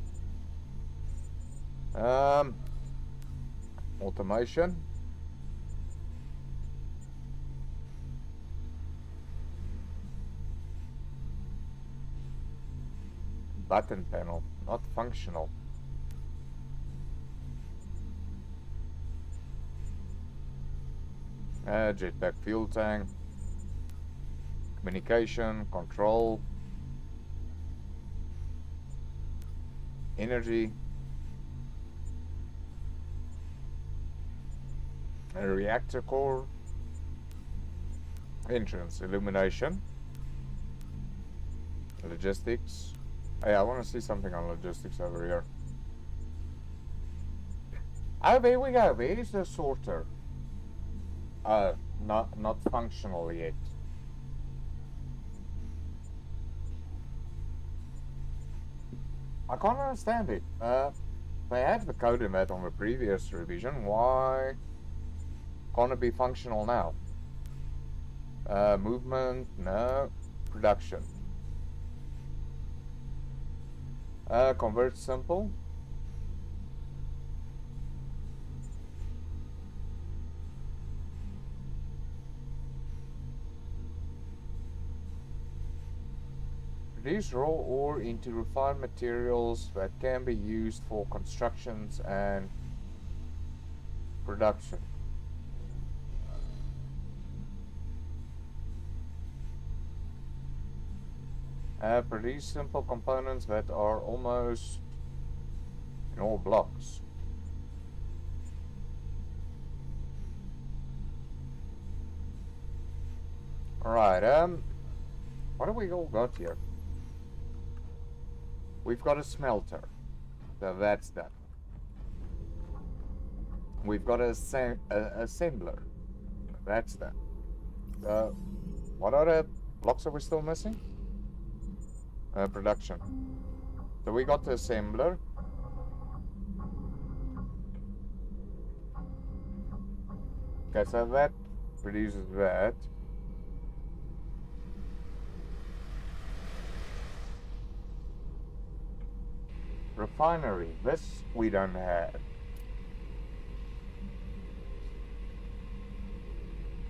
Automation. Button panel, not functional. Jetpack fuel tank. Communication, control. Energy. A reactor core. Entrance, illumination. Logistics. Oh yeah, I want to see something on logistics over here. Oh, there we go. Where's the sorter? Not functional yet. I can't understand it. They had the code in that on the previous revision. Why can't it be functional now? Movement, no. Production. Convert simple. Reduce raw ore into refined materials that can be used for constructions and production. Produce simple components that are almost in all blocks. Alright, what have we all got here? We've got a smelter, so that's done. We've got a assembler, that's done. So, what other blocks are we still missing? Production. So we got the assembler. Okay, so that produces that. Refinery, this we don't have.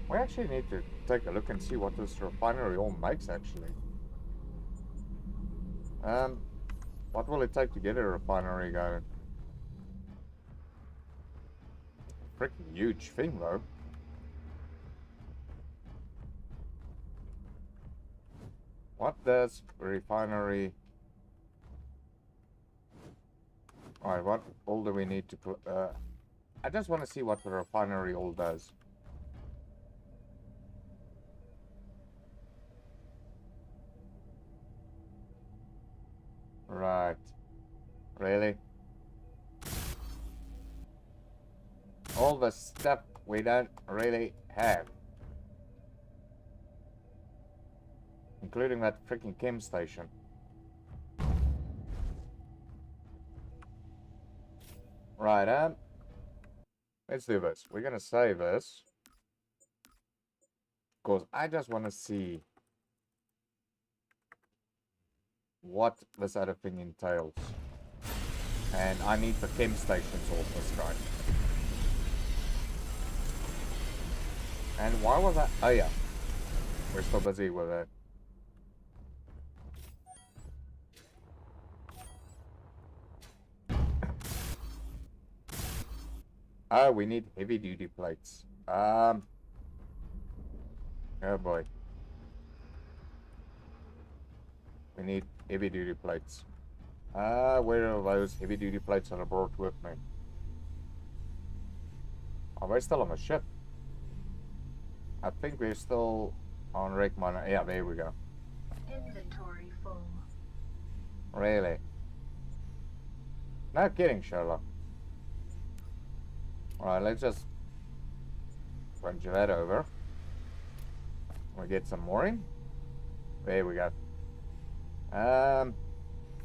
We actually need to take a look and see what this refinery all makes actually. What will it take to get a refinery going? Freaking huge thing though. What does refinery... Alright, what all do we need to put? I just want to see what the refinery all does. Right. Really? All the stuff we don't really have. Including that freaking chem station. Right, let's do this. We're gonna save this. Because I just want to see what this other thing entails. And I need the chem stations off this guy. And why was that? Oh yeah. We're still busy with it. Oh, we need heavy duty plates. Oh boy. We need heavy duty plates. Where are those heavy duty plates that I brought with me? Are they still on the ship? I think we're still on Rick Miner. Yeah, there we go. Inventory full. Really? Not kidding, Sherlock. Alright, let's just punch that over. We get some mooring. There we go. Yeah,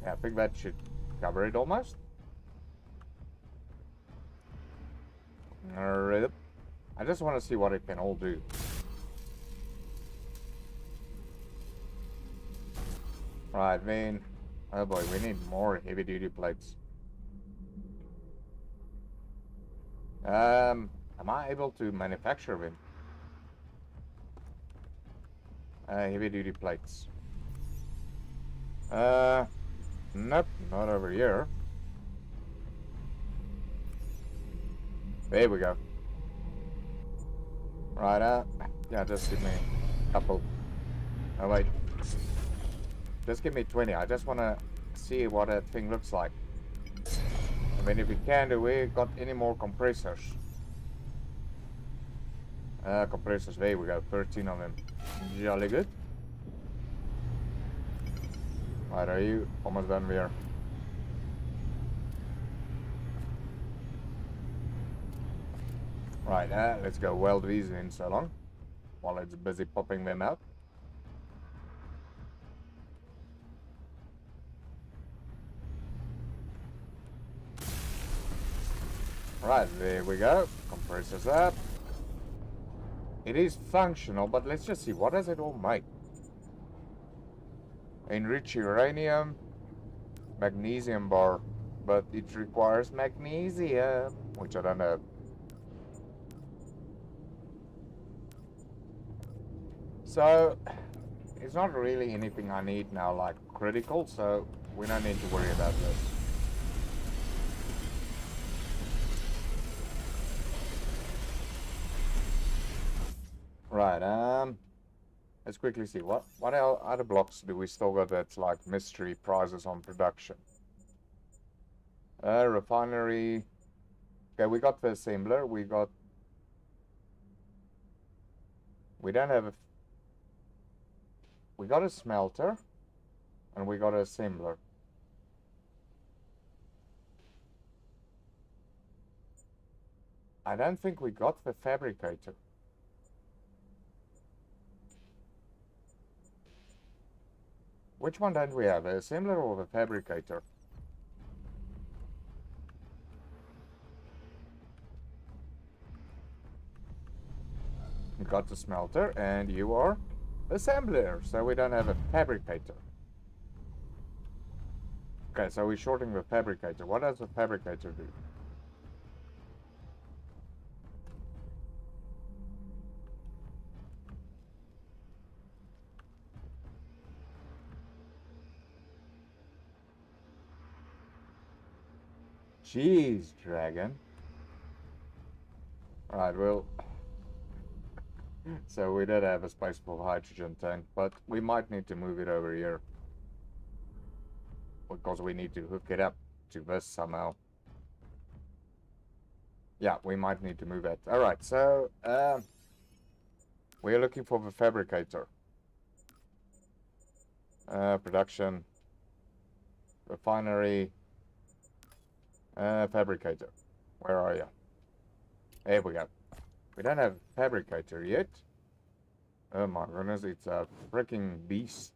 I think that should cover it almost. Alright. I just want to see what it can all do. Right, man. Oh boy, we need more heavy duty plates. Am I able to manufacture them? Heavy duty plates. Nope, not over here. There we go. Right, yeah, just give me a couple. Oh wait. Just give me 20. I just want to see what that thing looks like. I mean, if we can, do we got any more compressors? Compressors, there we go, 13 of them. Jolly good. Right, are you almost done here? Right, let's go weld these in so long, while it's busy popping them out. Right, there we go. Compressors up. It is functional, but let's just see, what does it all make? Enriched uranium, magnesium bar, but it requires magnesium, which I don't have. So, it's not really anything I need now, like critical, so we don't need to worry about this. Right, let's quickly see, what other blocks do we still got that's like mystery prizes on production? Refinery. Okay, we got the assembler, we don't have a... We got a smelter, and we got an assembler. I don't think we got the fabricator. Which one don't we have, the assembler or the fabricator? You got the smelter, and you are assembler, so we don't have a fabricator. Okay, so we're shorting the fabricator. What does the fabricator do? Jeez, dragon. Right, well... So we did have a spaceport hydrogen tank, but we might need to move it over here. Because we need to hook it up to this somehow. Yeah, we might need to move it. Alright, so... we're looking for the fabricator. Production. Refinery. Fabricator. Where are you? There we go. We don't have fabricator yet. Oh my goodness, it's a freaking beast.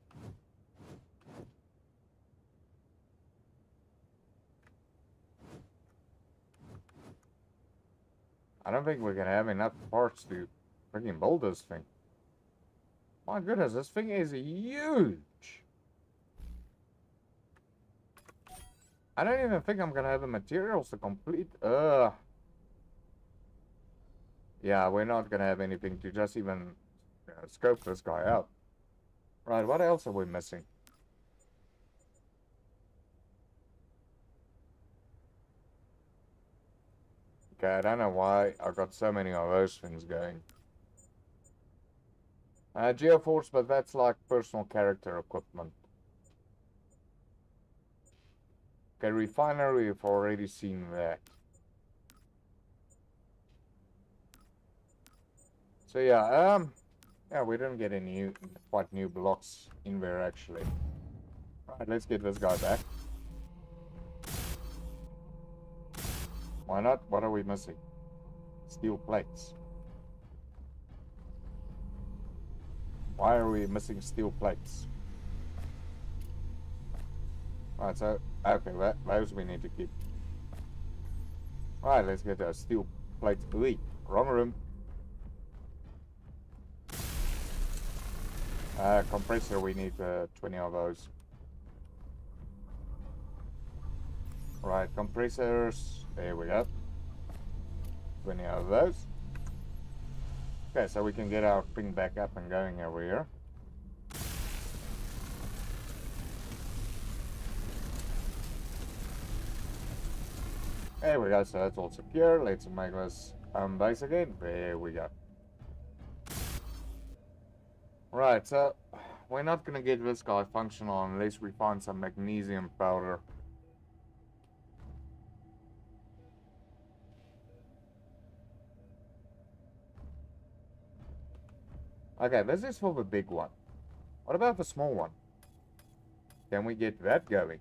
I don't think we're gonna have enough parts to freaking build this thing. My goodness, this thing is huge. I don't even think I'm gonna have the materials to complete. Yeah, we're not gonna have anything to just even scope this guy out. Right, what else are we missing? Okay, I don't know why I got so many of those things going. Geoforce, but that's like personal character equipment. Okay, refinery, we've already seen that. So yeah, yeah, we didn't get any quite new blocks in there actually. Right, let's get this guy back. Why not? What are we missing? Steel plates. Why are we missing steel plates? Right, so, okay, those we need to keep. Right, let's get our steel plate. Ooh, wrong room. Compressor, we need 20 of those. Right, compressors. There we go. 20 of those. Okay, so we can get our thing back up and going over here. There we go, so that's all secure. Let's make this base again. There we go. Right, so we're not gonna get this guy functional unless we find some magnesium powder. Okay, this is for the big one. What about the small one? Can we get that going?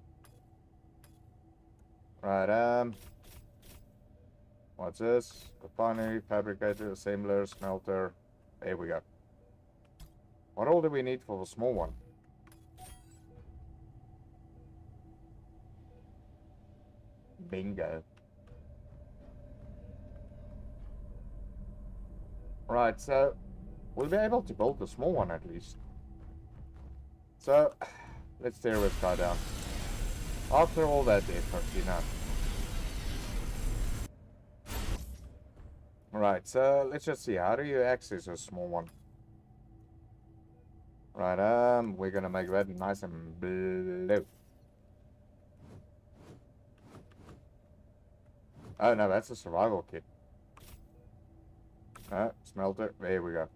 Right, what's this? Refinery, fabricator, assembler, smelter. There we go. What all do we need for the small one? Bingo. Right, so we'll be able to build the small one at least. So, let's tear this guy down. After all that effort, you know. Right, so let's just see. How do you access a small one? Right, we're gonna make that nice and blue. Oh no, that's a survival kit. Smelter. There we go.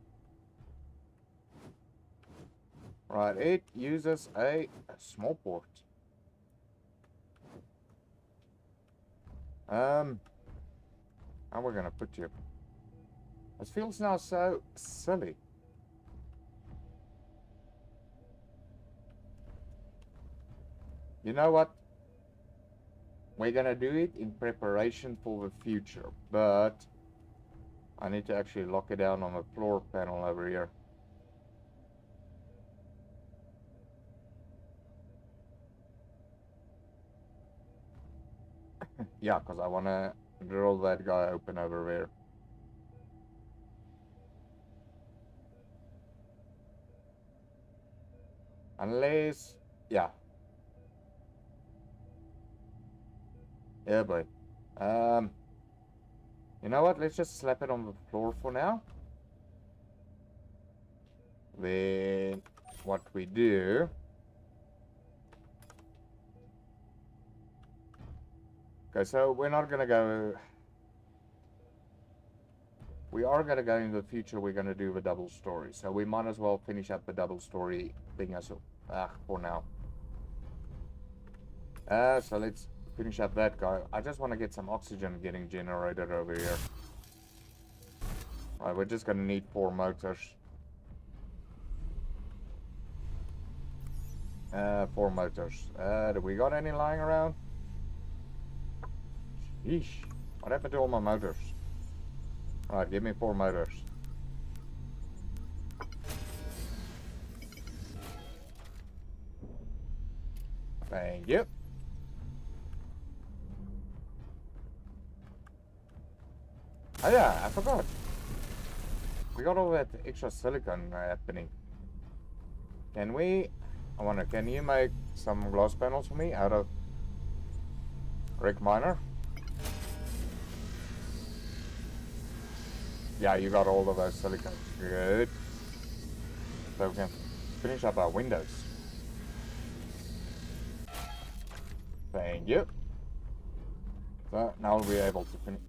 Right, it uses a small port. How we're gonna put you? It feels now so silly. You know what? We're gonna do it in preparation for the future, but I need to actually lock it down on the floor panel over here. Yeah, because I want to drill that guy open over there. Unless, yeah. Yeah, boy. You know what? Let's just slap it on the floor for now. Then what we do... Okay, so we're not gonna go... We are gonna go in the future, we're gonna do the double story. So we might as well finish up the double story thing as for now. So let's finish up that guy. I just want to get some oxygen getting generated over here. Right, we're just gonna need 4 motors. 4 motors. Do we got any lying around? Yeesh. What happened to all my motors? Right, give me 4 motors. Thank you. Oh yeah, I forgot. We got all that extra silicon happening. Can we... can you make some glass panels for me out of Rick Miner? Yeah, you got all of those silicon. Good. So we can finish up our windows. Thank you. So now we'll be able to finish.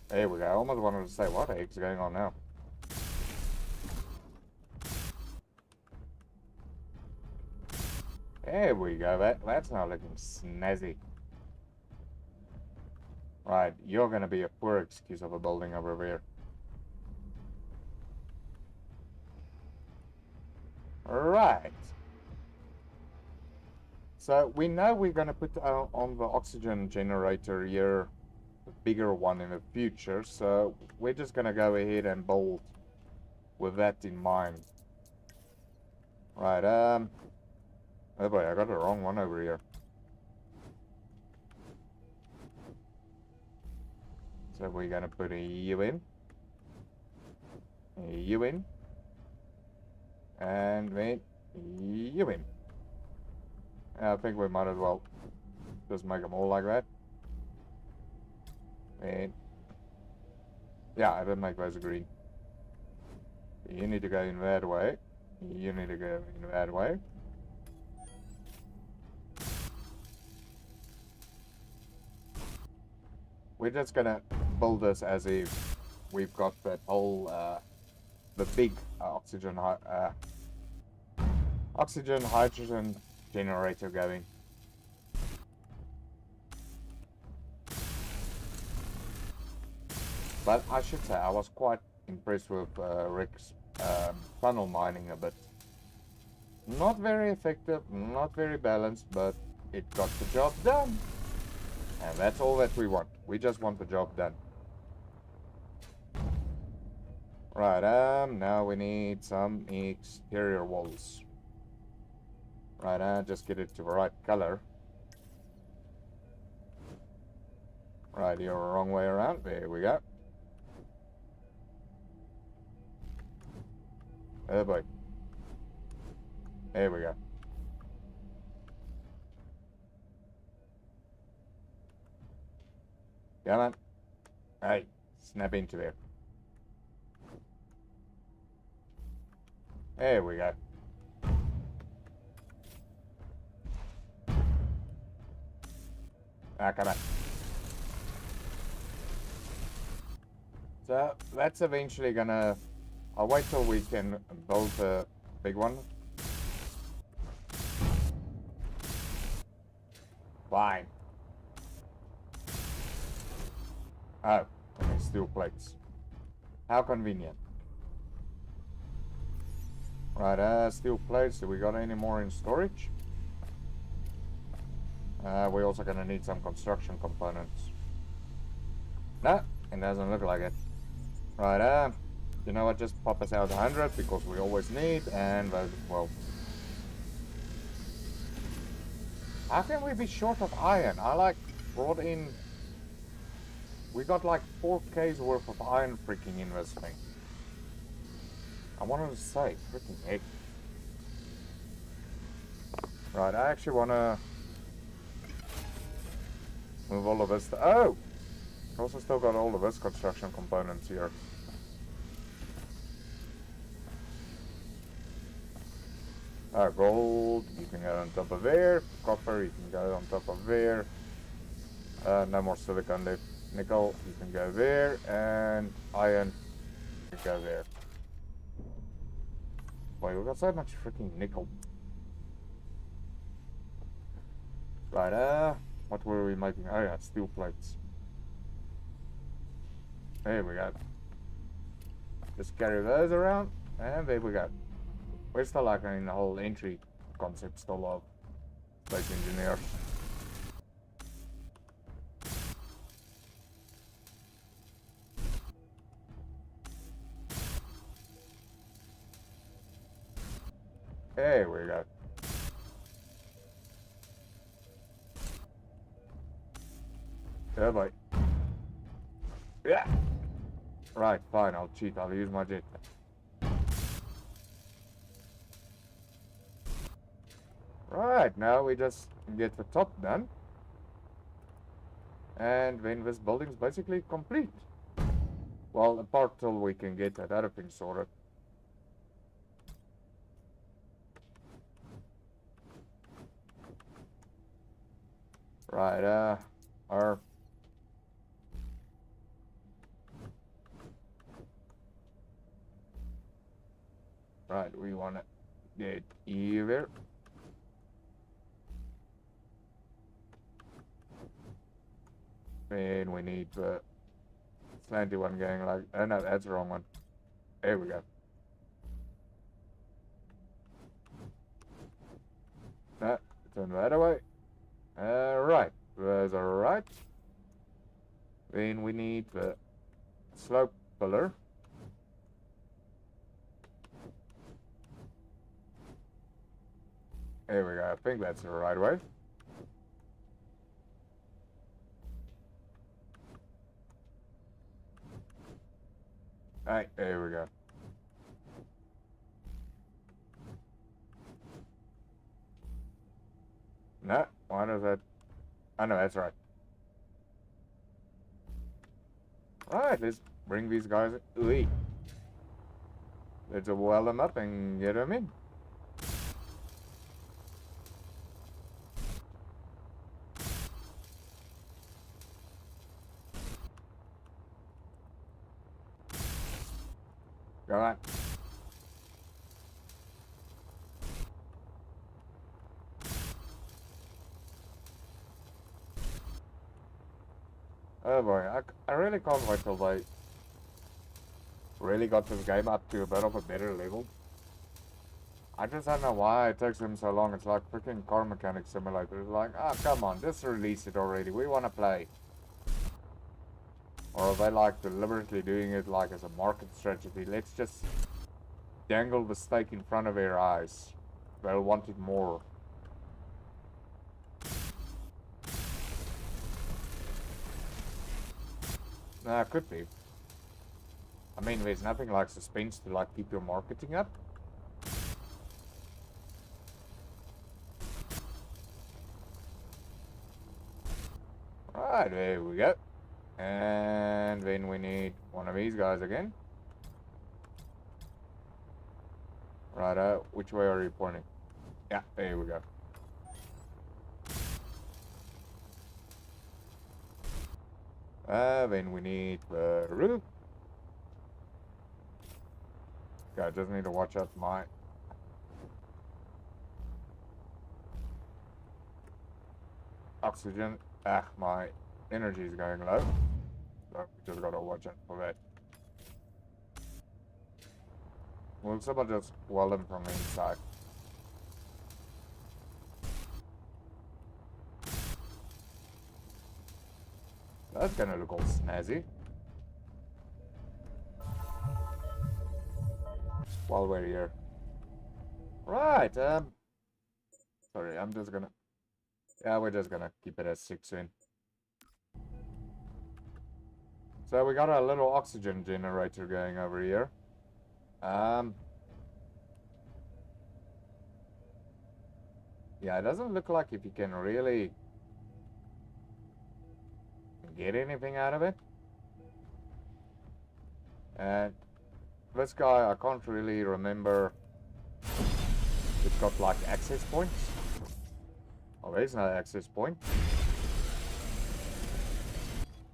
There we go. I almost wanted to say, what the heck's going on now? There we go. That's now looking snazzy. Right, you're going to be a poor excuse of a building over here. Right. So we know we're going to put on the oxygen generator here, the bigger one in the future. So we're just going to go ahead and build with that in mind. Right, oh boy, I got the wrong one over here. So we're gonna put a U in, a U in, and then U in. I think we might as well just make them all like that. And yeah, I didn't make those green. You need to go in that way. You need to go in that way. We're just gonna build this as if we've got that whole, the big oxygen hydrogen generator going. But I should say I was quite impressed with Rick's tunnel mining a bit. Not very effective, not very balanced, but it got the job done. And that's all that we want. We just want the job done. Right, now we need some exterior walls. Right, just get it to the right color. Right, you're the wrong way around. There we go. Oh boy. There we go. Come on. Hey, snap into there. There we go. Ah, come on. So that's eventually gonna... I'll wait till we can build a big one. Fine. Oh, okay, steel plates. How convenient. Right, steel plates. Do we got any more in storage? We're also gonna need some construction components. No, it doesn't look like it. Right, you know what? Just pop us out 100 because we always need, and well. How can we be short of iron? I like brought in. We got like 4K's worth of iron freaking in this thing. I wanted to say, freaking heck. Right, I actually want to move all of this. Oh! I also still got all of this construction components here. Gold, you can go on top of there. Copper, you can go on top of there. No more silicon left. Nickel, you can go there. And iron, you can go there. Boy, we got so much freaking nickel. Right, what were we making? Oh yeah, steel plates. There we go. Just carry those around, and there we go. We're still like in the whole entry concept still of space engineers. There we go. Oh boy. Yeah. Right, fine, I'll cheat. I'll use my jet. Right, now we just get the top done. And then this building's basically complete. Well, apart till we can get that other thing sorted. Right, our... Right, we want to get here. And we need the slanty one going like... Oh no, that's the wrong one. There we go. No, turn that away. Right, those are right. Then we need the slope pillar. There we go, I think that's the right way. Right, there we go. No, why does that? Oh no, that's right. Right, let's bring these guys. Ooh, let's weld them up and get them in. Go on. Oh boy, I really can't wait till they really got this game up to a bit of a better level. I just don't know why it takes them so long. It's like freaking car mechanic simulator. It's like, ah, oh, come on, just release it already. We want to play. Or are they like deliberately doing it like as a market strategy? Let's just dangle the steak in front of their eyes. They'll want it more. Nah, it could be. I mean, there's nothing like suspense to like keep your marketing up. Right, there we go. And then we need one of these guys again. Right, which way are you pointing? Yeah, there we go. Then we need the roof. Okay, I just need to watch out my... oxygen. Ah, my energy is going low. So we just gotta watch out for that. Will someone just weld them from the inside? That's gonna look all snazzy. While we're here. Right, sorry, I'm just gonna... Yeah, we're just gonna keep it as 6 in. So we got a little oxygen generator going over here. Yeah, it doesn't look like if you can really get anything out of it. And this guy, I can't really remember. It's got like access points. Oh, there's no access point.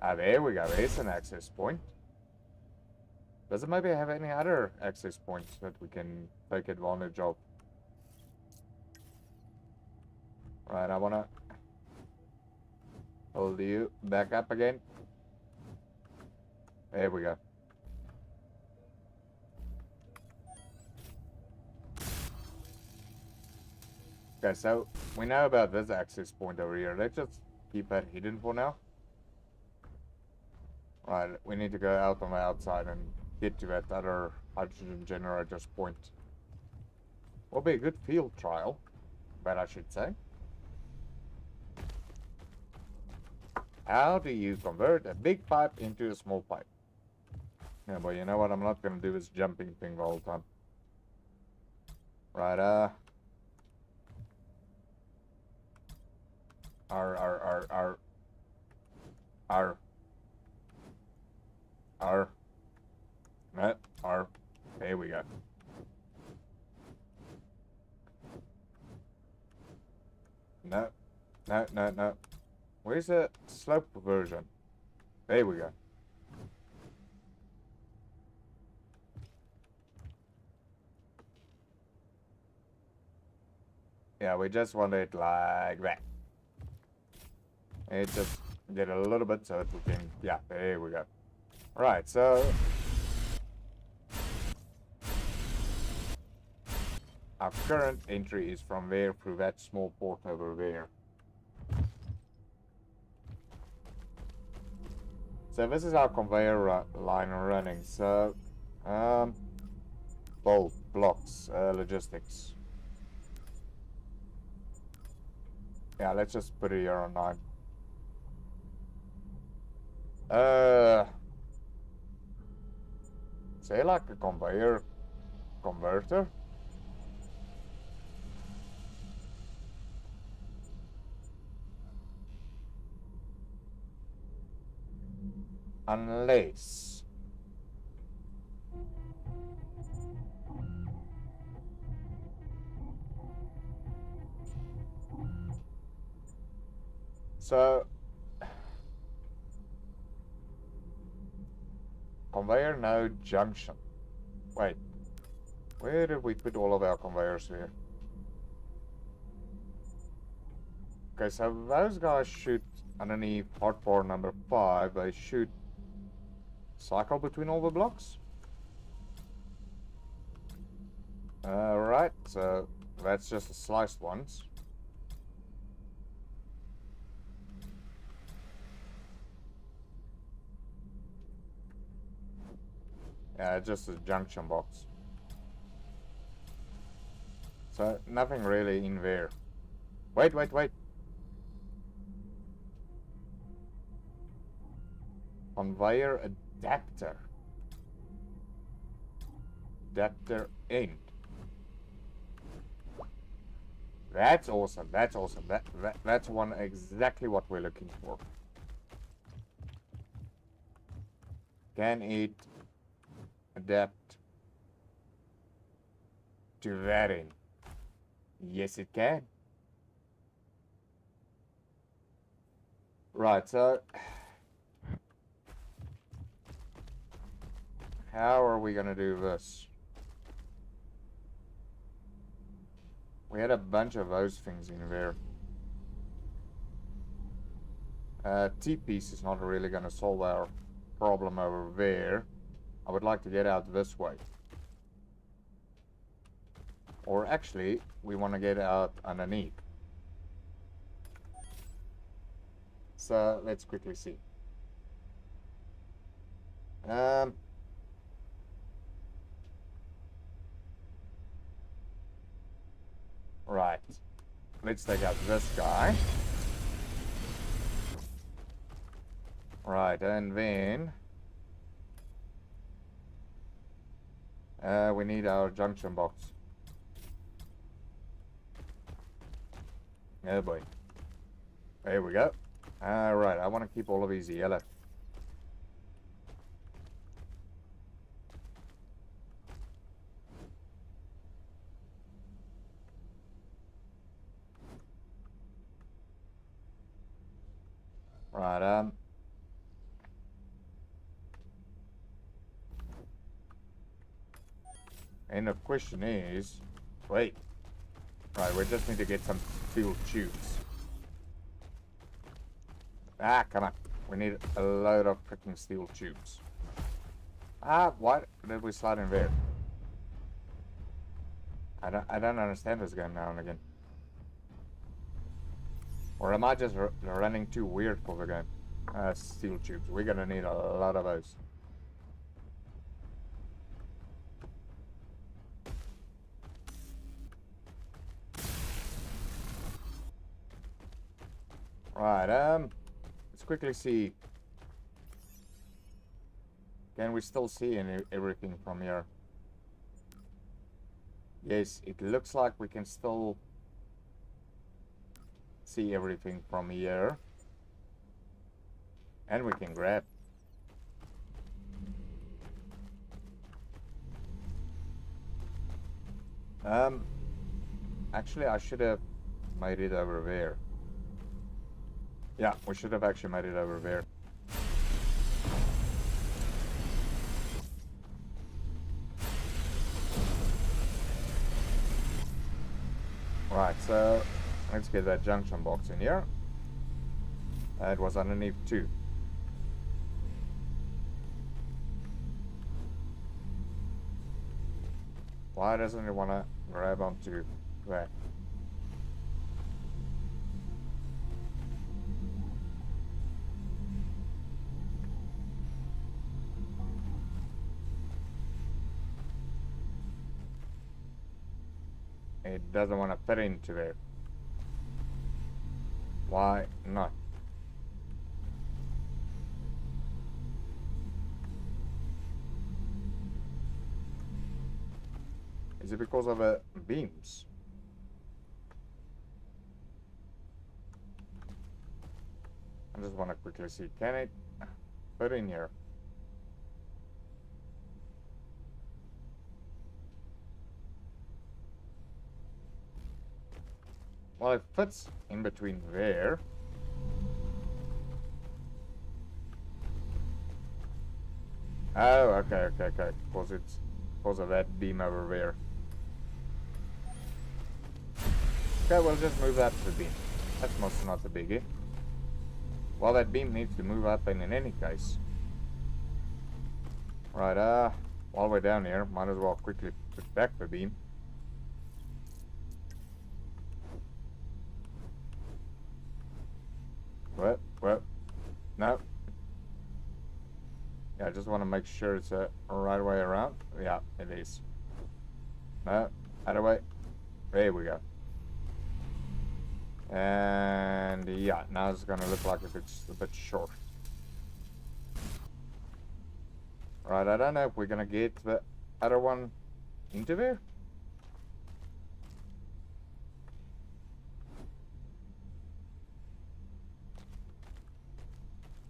Ah, there we go. There's an access point. Does it maybe have any other access points that we can take advantage of? Right, I wanna hold you back up again. There we go. Okay, so we know about this access point over here. Let's just keep that hidden for now. Right, we need to go out on the outside and get to that other hydrogen generator's point. Will be a good field trial, but I should say. How do you convert a big pipe into a small pipe? Yeah, but you know what? I'm not gonna do this jumping thing the whole time. Right, R. Right, R. There we go. No, no, no, no. Where's the slope version? There we go. Yeah, we just want it like that. It just get a little bit so that we can, yeah, there we go. Right, so our current entry is from there through that small port over there. So this is our conveyor line running. So, bolt, blocks, logistics. Yeah, let's just put it here on 9. Say like a conveyor converter. Unless so conveyor node junction. Wait, where did we put all of our conveyors here? Okay, so those guys shoot underneath hotbar number 5. They shoot cycle between all the blocks. Right, so that's just the sliced ones. Yeah, just a junction box. So nothing really in there. Wait. Conveyor adapter. Adapter end. That's awesome. That's awesome. That's one exactly what we're looking for. Can it adapt to that end? Yes, it can. Right, so how are we gonna do this? We had a bunch of those things in there. T-piece is not really gonna solve our problem over there. I would like to get out this way. Or actually, we want to get out underneath. So let's quickly see. Right. Let's take out this guy. Right, and then we need our junction box. Oh boy. There we go. Alright, I want to keep all of these yellow. Right, and the question is, wait. Right, we just need to get some steel tubes. Ah, come on. We need a load of freaking steel tubes. Ah, why did we slide in there? I don't understand this game now and again. Or am I just running too weird for the game? Steel tubes. We're gonna need a lot of those. Right, let's quickly see. Can we still see everything from here? Yes, it looks like we can still see everything from here. And we can grab. Actually, I should have made it over there. Yeah, we should have actually made it over there. Right, so let's get that junction box in here. It was underneath too. Why doesn't it want to grab onto that? It doesn't want to fit into there. Why not? Is it because of beams? I just want to quickly see. Can it fit in here? Well, it fits in between there. Oh, okay. Because it's because of that beam over there. Okay, we'll just move that to the beam. That's mostly not a biggie. Well, that beam needs to move up in any case. Right, while we're down here, might as well quickly put back the beam. What? No. Yeah, I just want to make sure it's the right way around. Yeah, it is. No, other way. There we go. And yeah, now it's gonna look like it's a bit short. Right, I don't know if we're gonna get the other one into there.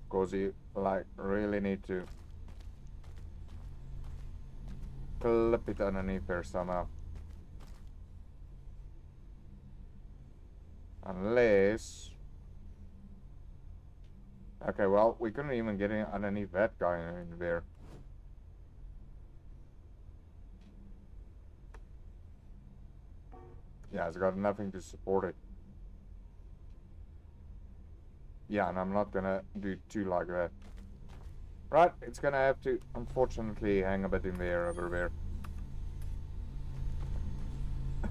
Because you like really need to clip it underneath there somehow. Unless... Okay, well, we couldn't even get in underneath that guy in there. Yeah, it's got nothing to support it. Yeah, and I'm not gonna do two like that. Right, it's gonna have to, unfortunately, hang a bit in the air over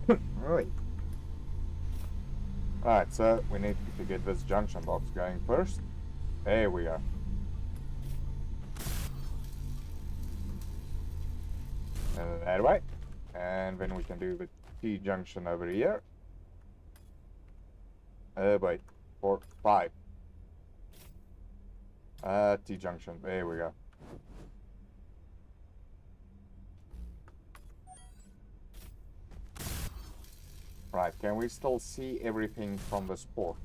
there. Right. Alright, so we need to get this junction box going first. There we go. And that way. And then we can do the T-junction over here. Wait, 4, 5. T-junction, there we go. Right, can we still see everything from this port?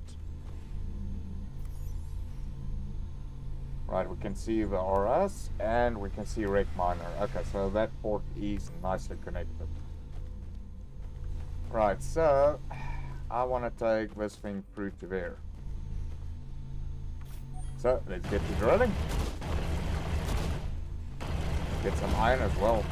Right, we can see the RS and we can see Rec Miner. Okay, so that port is nicely connected. Right, so I want to take this thing through to there. So let's get to drilling. Get some iron as well.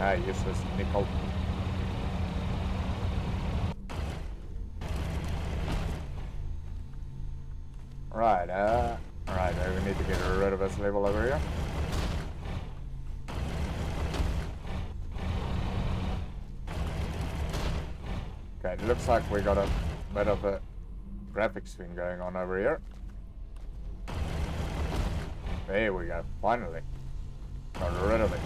Ah, useless nickel. Right, we need to get rid of this level over here. Okay, it looks like we got a bit of a graphics thing going on over here. There we go, finally. Got rid of it.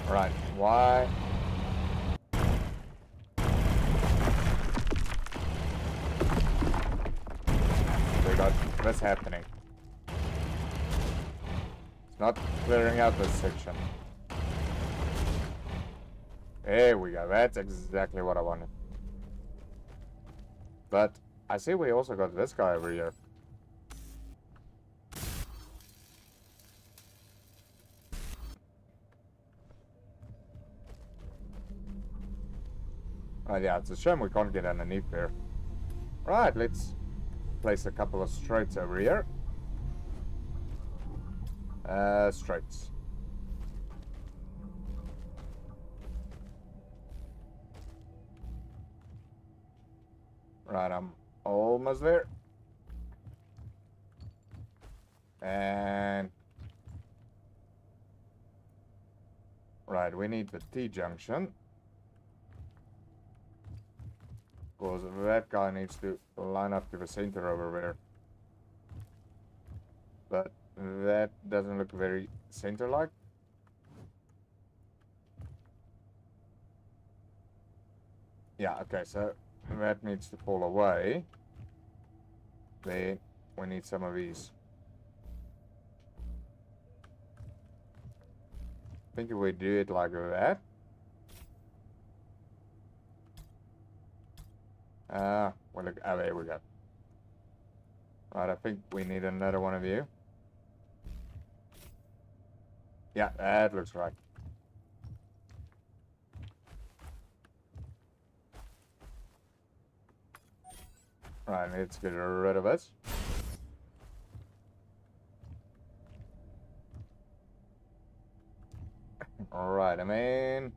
Right, why? We got this happening. It's not clearing out this section. There we go, that's exactly what I wanted. But I see we also got this guy over here. Oh yeah, it's a shame we can't get underneath there. Right, let's place a couple of straights over here. Straights. Right, I'm almost there. And... Right, we need the T-junction. Because that guy needs to line up to the center over there. But that doesn't look very center-like. Yeah, okay, so that needs to fall away. Then we need some of these. I think if we do it like that. Well, look, oh, there we go. Right, I think we need another one of you. Yeah, that looks right. Right, let's get rid of it. Alright, I'm in.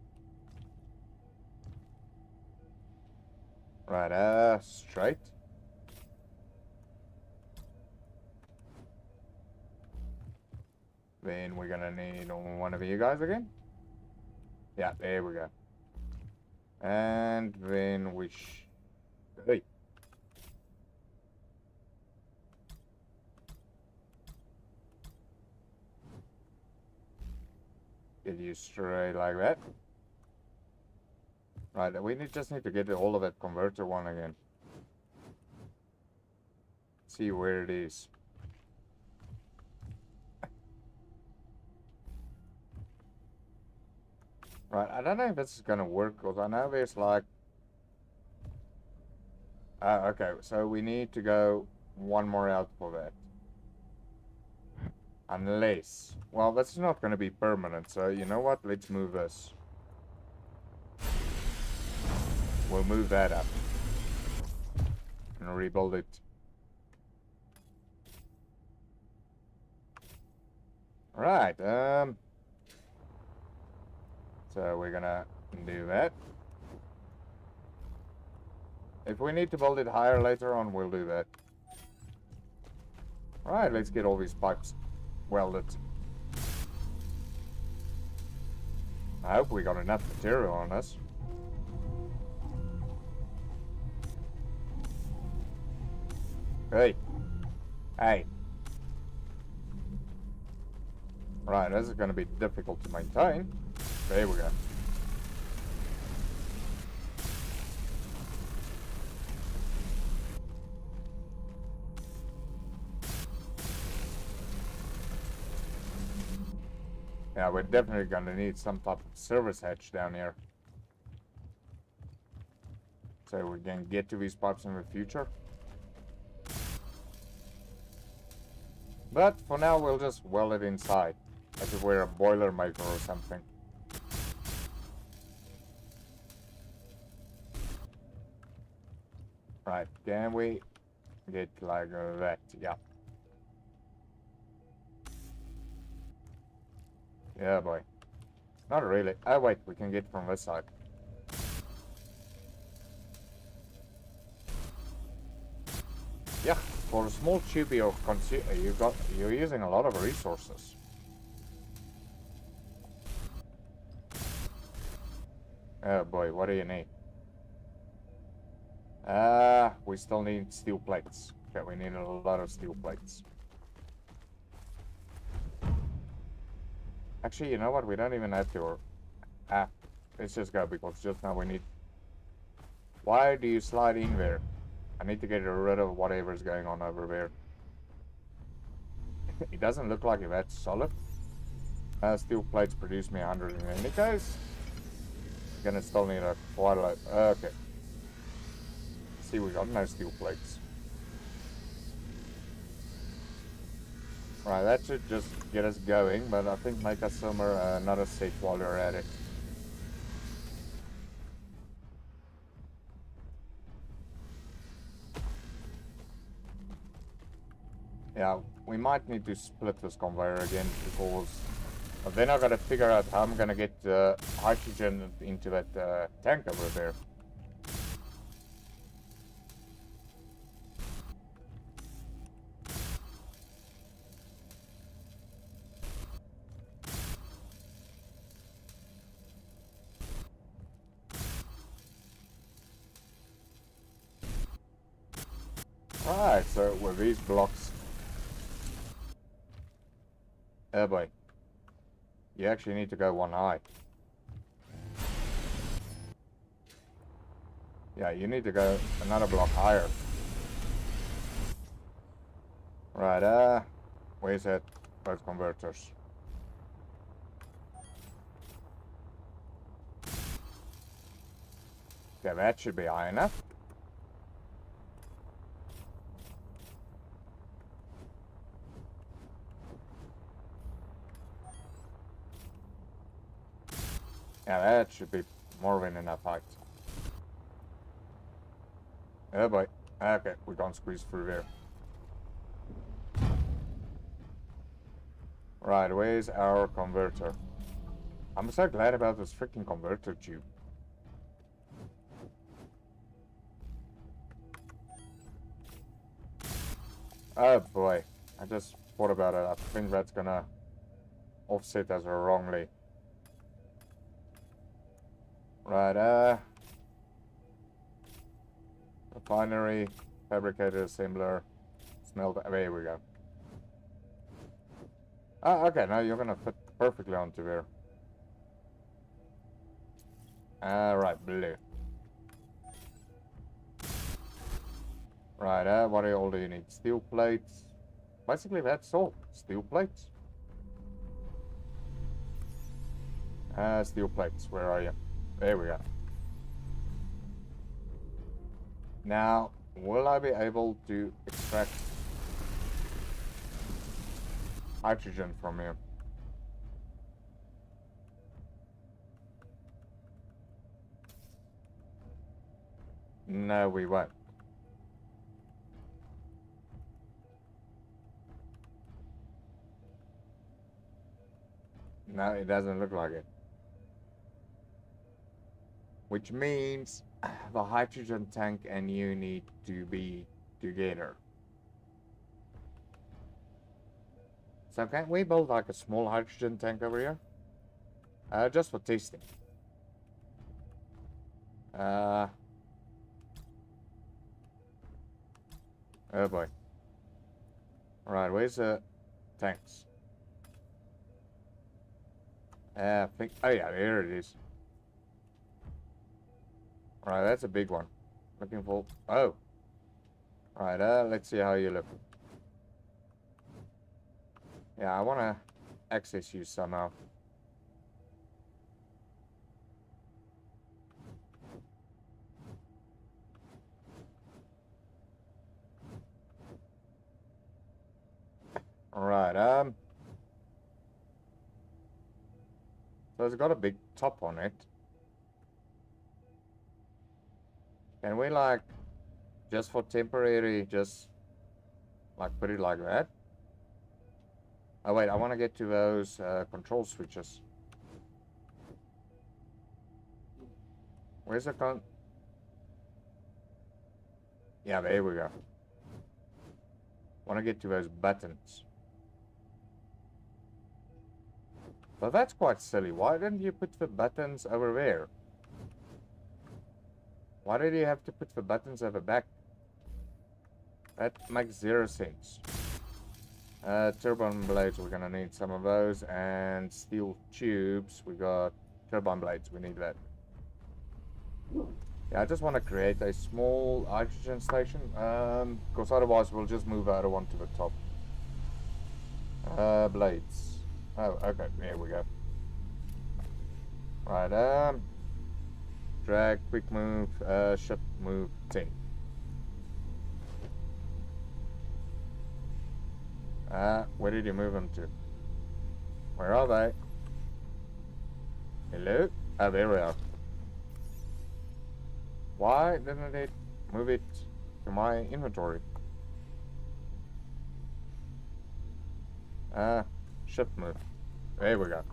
Right, straight. Then we're gonna need one of you guys again. Yeah, there we go. And then we hey. Get you straight like that. Right, we just need to get all of that converter one again. See where it is. Right, I don't know if this is gonna work, because I know there's like... okay, so we need to go one more out for that. Unless... Well, that's not gonna be permanent, so you know what? Let's move this. We'll move that up. And rebuild it. Right, so we're gonna do that. If we need to build it higher later on, we'll do that. Right, let's get all these pipes welded. I hope we got enough material on us. Hey. Hey. Right, this is going to be difficult to maintain. There we go. Yeah, we're definitely going to need some type of service hatch down here. So we can get to these pipes in the future. But for now, we'll just weld it inside. As if we're a boiler maker or something. Right, can we get like that? Yeah. Yeah, boy. Not really. Oh, wait, we can get from this side. Yeah, for a small tube you're using a lot of resources. Oh boy, what do you need? We still need steel plates. Okay, we need a lot of steel plates. Actually, you know what? We don't even have to. Let's just go, because just now we need... Why do you slide in there? I need to get rid of whatever's going on over there. It doesn't look like that's solid. Steel plates produce me 100 in any case. Gonna still need a quite a lot. Okay. See, we got no steel plates. Right, that should just get us going, but I think make us another set while you're at it. Yeah, we might need to split this conveyor again, because then I gotta figure out how I'm gonna get hydrogen into that tank over there. Right, so with these blocks... Oh boy. You actually need to go one high. Yeah, you need to go another block higher. Right, where's that? Those converters. Okay, that should be high enough. Yeah, that should be more than enough height. Oh boy. Okay, we can't squeeze through there. Right, where's our converter? I'm so glad about this freaking converter tube. Oh boy, I just thought about it. I think that's gonna offset us wrongly. Right, refinery, fabricator, assembler, smelter. There we go. Ah, okay, now you're gonna fit perfectly onto there. Right, blue. Right, what all do you need? Steel plates. Basically, that's all. Steel plates. Steel plates, where are you? There we go. Now, will I be able to extract hydrogen from here? No, we won't. No, it doesn't look like it. Which means the hydrogen tank and you need to be together. So can we build like a small hydrogen tank over here? Just for testing. Oh boy. Right, where's the tanks? I think, oh yeah, there it is. Right, that's a big one. Looking for, oh. Right, let's see how you look. Yeah, I want to access you somehow. Alright, so it's got a big top on it. Can we like, just for temporary, just like put it like that? Oh wait, I want to get to those control switches. Where's the Yeah, there we go. Want to get to those buttons. But that's quite silly. Why didn't you put the buttons over there? Why did you have to put the buttons over back? That makes zero sense. Turbine blades, we're gonna need some of those. And steel tubes, we got turbine blades, we need that. Yeah, I just want to create a small hydrogen station. Because otherwise we'll just move out of one to the top. Blades. Oh, okay, there we go. Right, drag, quick move, shift move 10. Where did you move them to? Where are they? Hello? Oh, there we are. Why didn't it move it to my inventory? Shift move. There we go.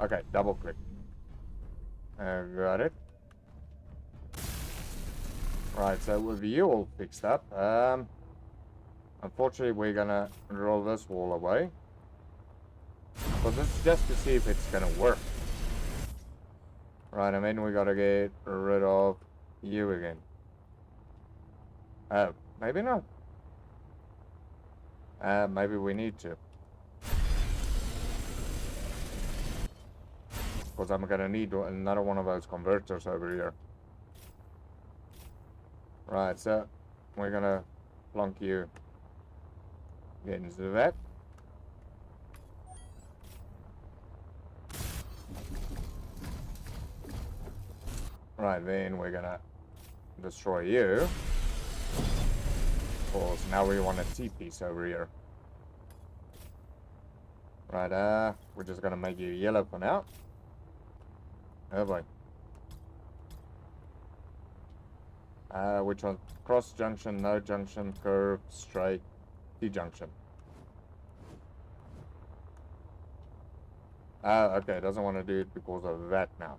Okay, double click. Got it. Right, so with you all fixed up, unfortunately we're gonna roll this wall away. But this is just to see if it's gonna work. Right, and then we gotta get rid of you again. Oh, maybe not. Maybe we need to. Because I'm gonna need another one of those converters over here. Right, so we're gonna plonk you into that. Right, then we're gonna destroy you. Of course, now we want a T-piece over here. Right, we're just gonna make you yellow for now. Oh boy. Which one? Cross junction, no junction, curve, straight, T-junction. Okay, it doesn't want to do it because of that now.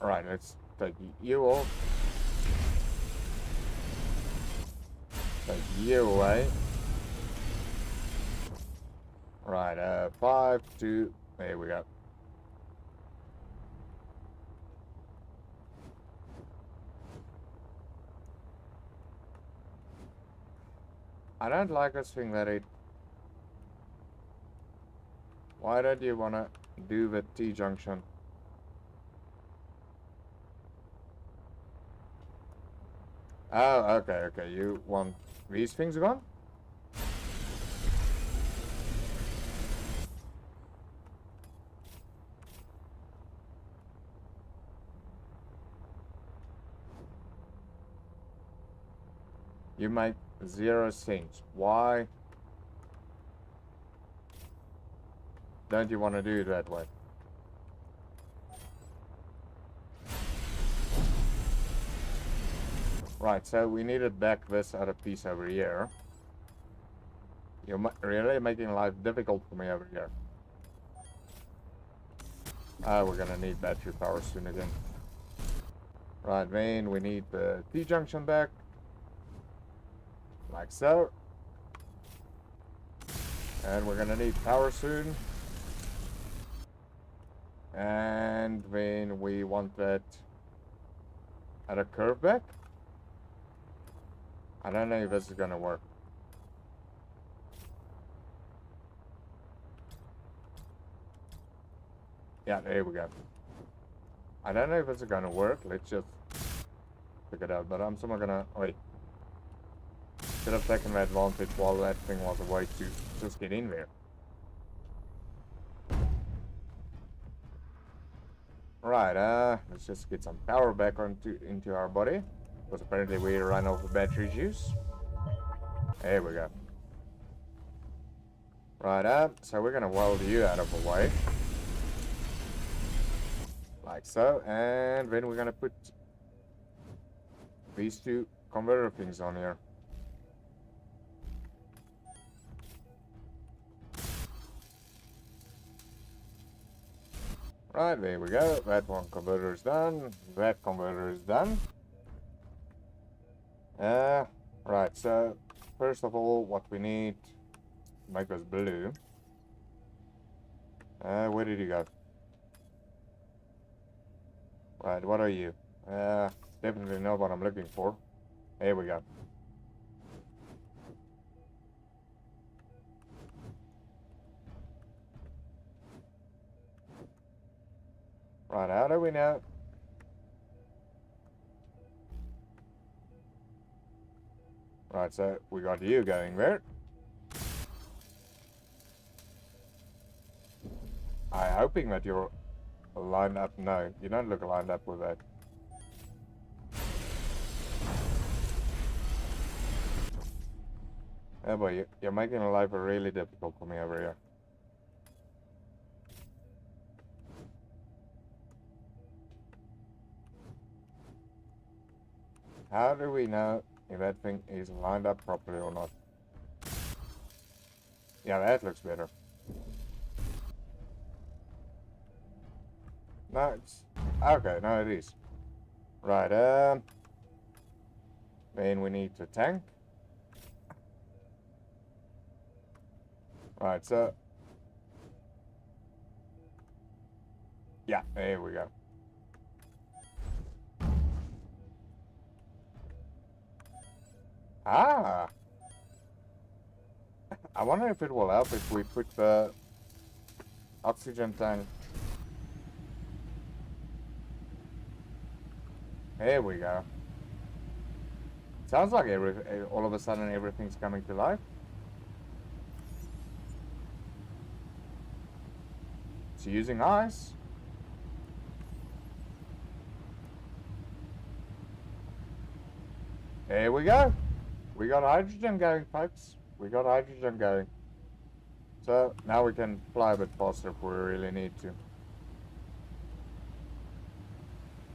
Right, let's take you off. Take you away. Right, 5, 2, there we go. I don't like this thing that it... Why don't you want to do the T-junction? Oh, okay, you want these things gone? You make 0 cents. Why don't you want to do it that way? Right, so we needed back this other piece over here. You're really making life difficult for me over here. We're gonna need battery power soon again. Right, then we need the T-junction back. Like so. And we're gonna need power soon. And then we want that at a curve back. I don't know if this is gonna work. Yeah, there we go. I don't know if it's gonna work. Let's just figure it out. But I'm somehow gonna... Wait. Should have taken the advantage while that thing was away to just get in there. Right, let's just get some power back into our body. Because apparently we ran out of battery juice. There we go. Right, so we're gonna weld you out of the way. Like so, and then we're gonna put these two converter things on here. Right, there we go. That one converter is done. That converter is done. Right, so first of all, what we need to make us blue. Where did you go? Right, what are you? Definitely not what I'm looking for. Here we go. Right, how do we know? Right, so we got you going there. I'm hoping that you're lined up. No, you don't look lined up with that. Oh boy, you're making life really difficult for me over here. How do we know if that thing is lined up properly or not? Yeah, that looks better. No, it's... Okay, no, it is. Right, then we need the tank. Right, so... Yeah, there we go. Ah! I wonder if it will help if we put the oxygen tank. There we go. Sounds like all of a sudden everything's coming to life. It's using ice. There we go. We got hydrogen going, folks. We got hydrogen going. So now we can fly a bit faster if we really need to.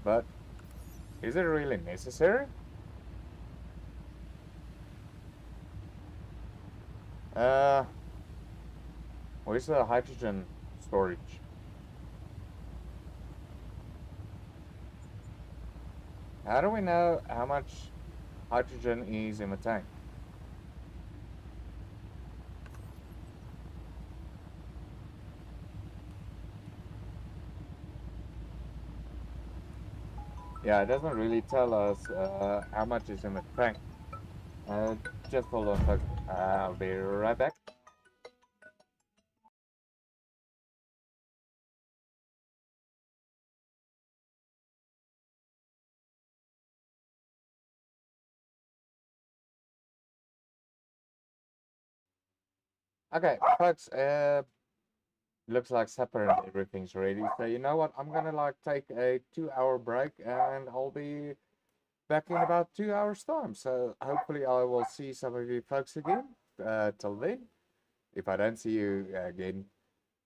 But is it really necessary? Where's the hydrogen storage? How do we know how much hydrogen is in the tank? Yeah, it doesn't really tell us how much is in the tank. Just hold on, folks. I'll be right back. Okay, folks, looks like supper and everything's ready. So you know what? I'm gonna like take a 2-hour break and I'll be back in about 2 hours time. So hopefully I will see some of you folks again. Till then, if I don't see you again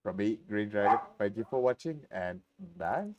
from me, Green Dragon, thank you for watching and bye.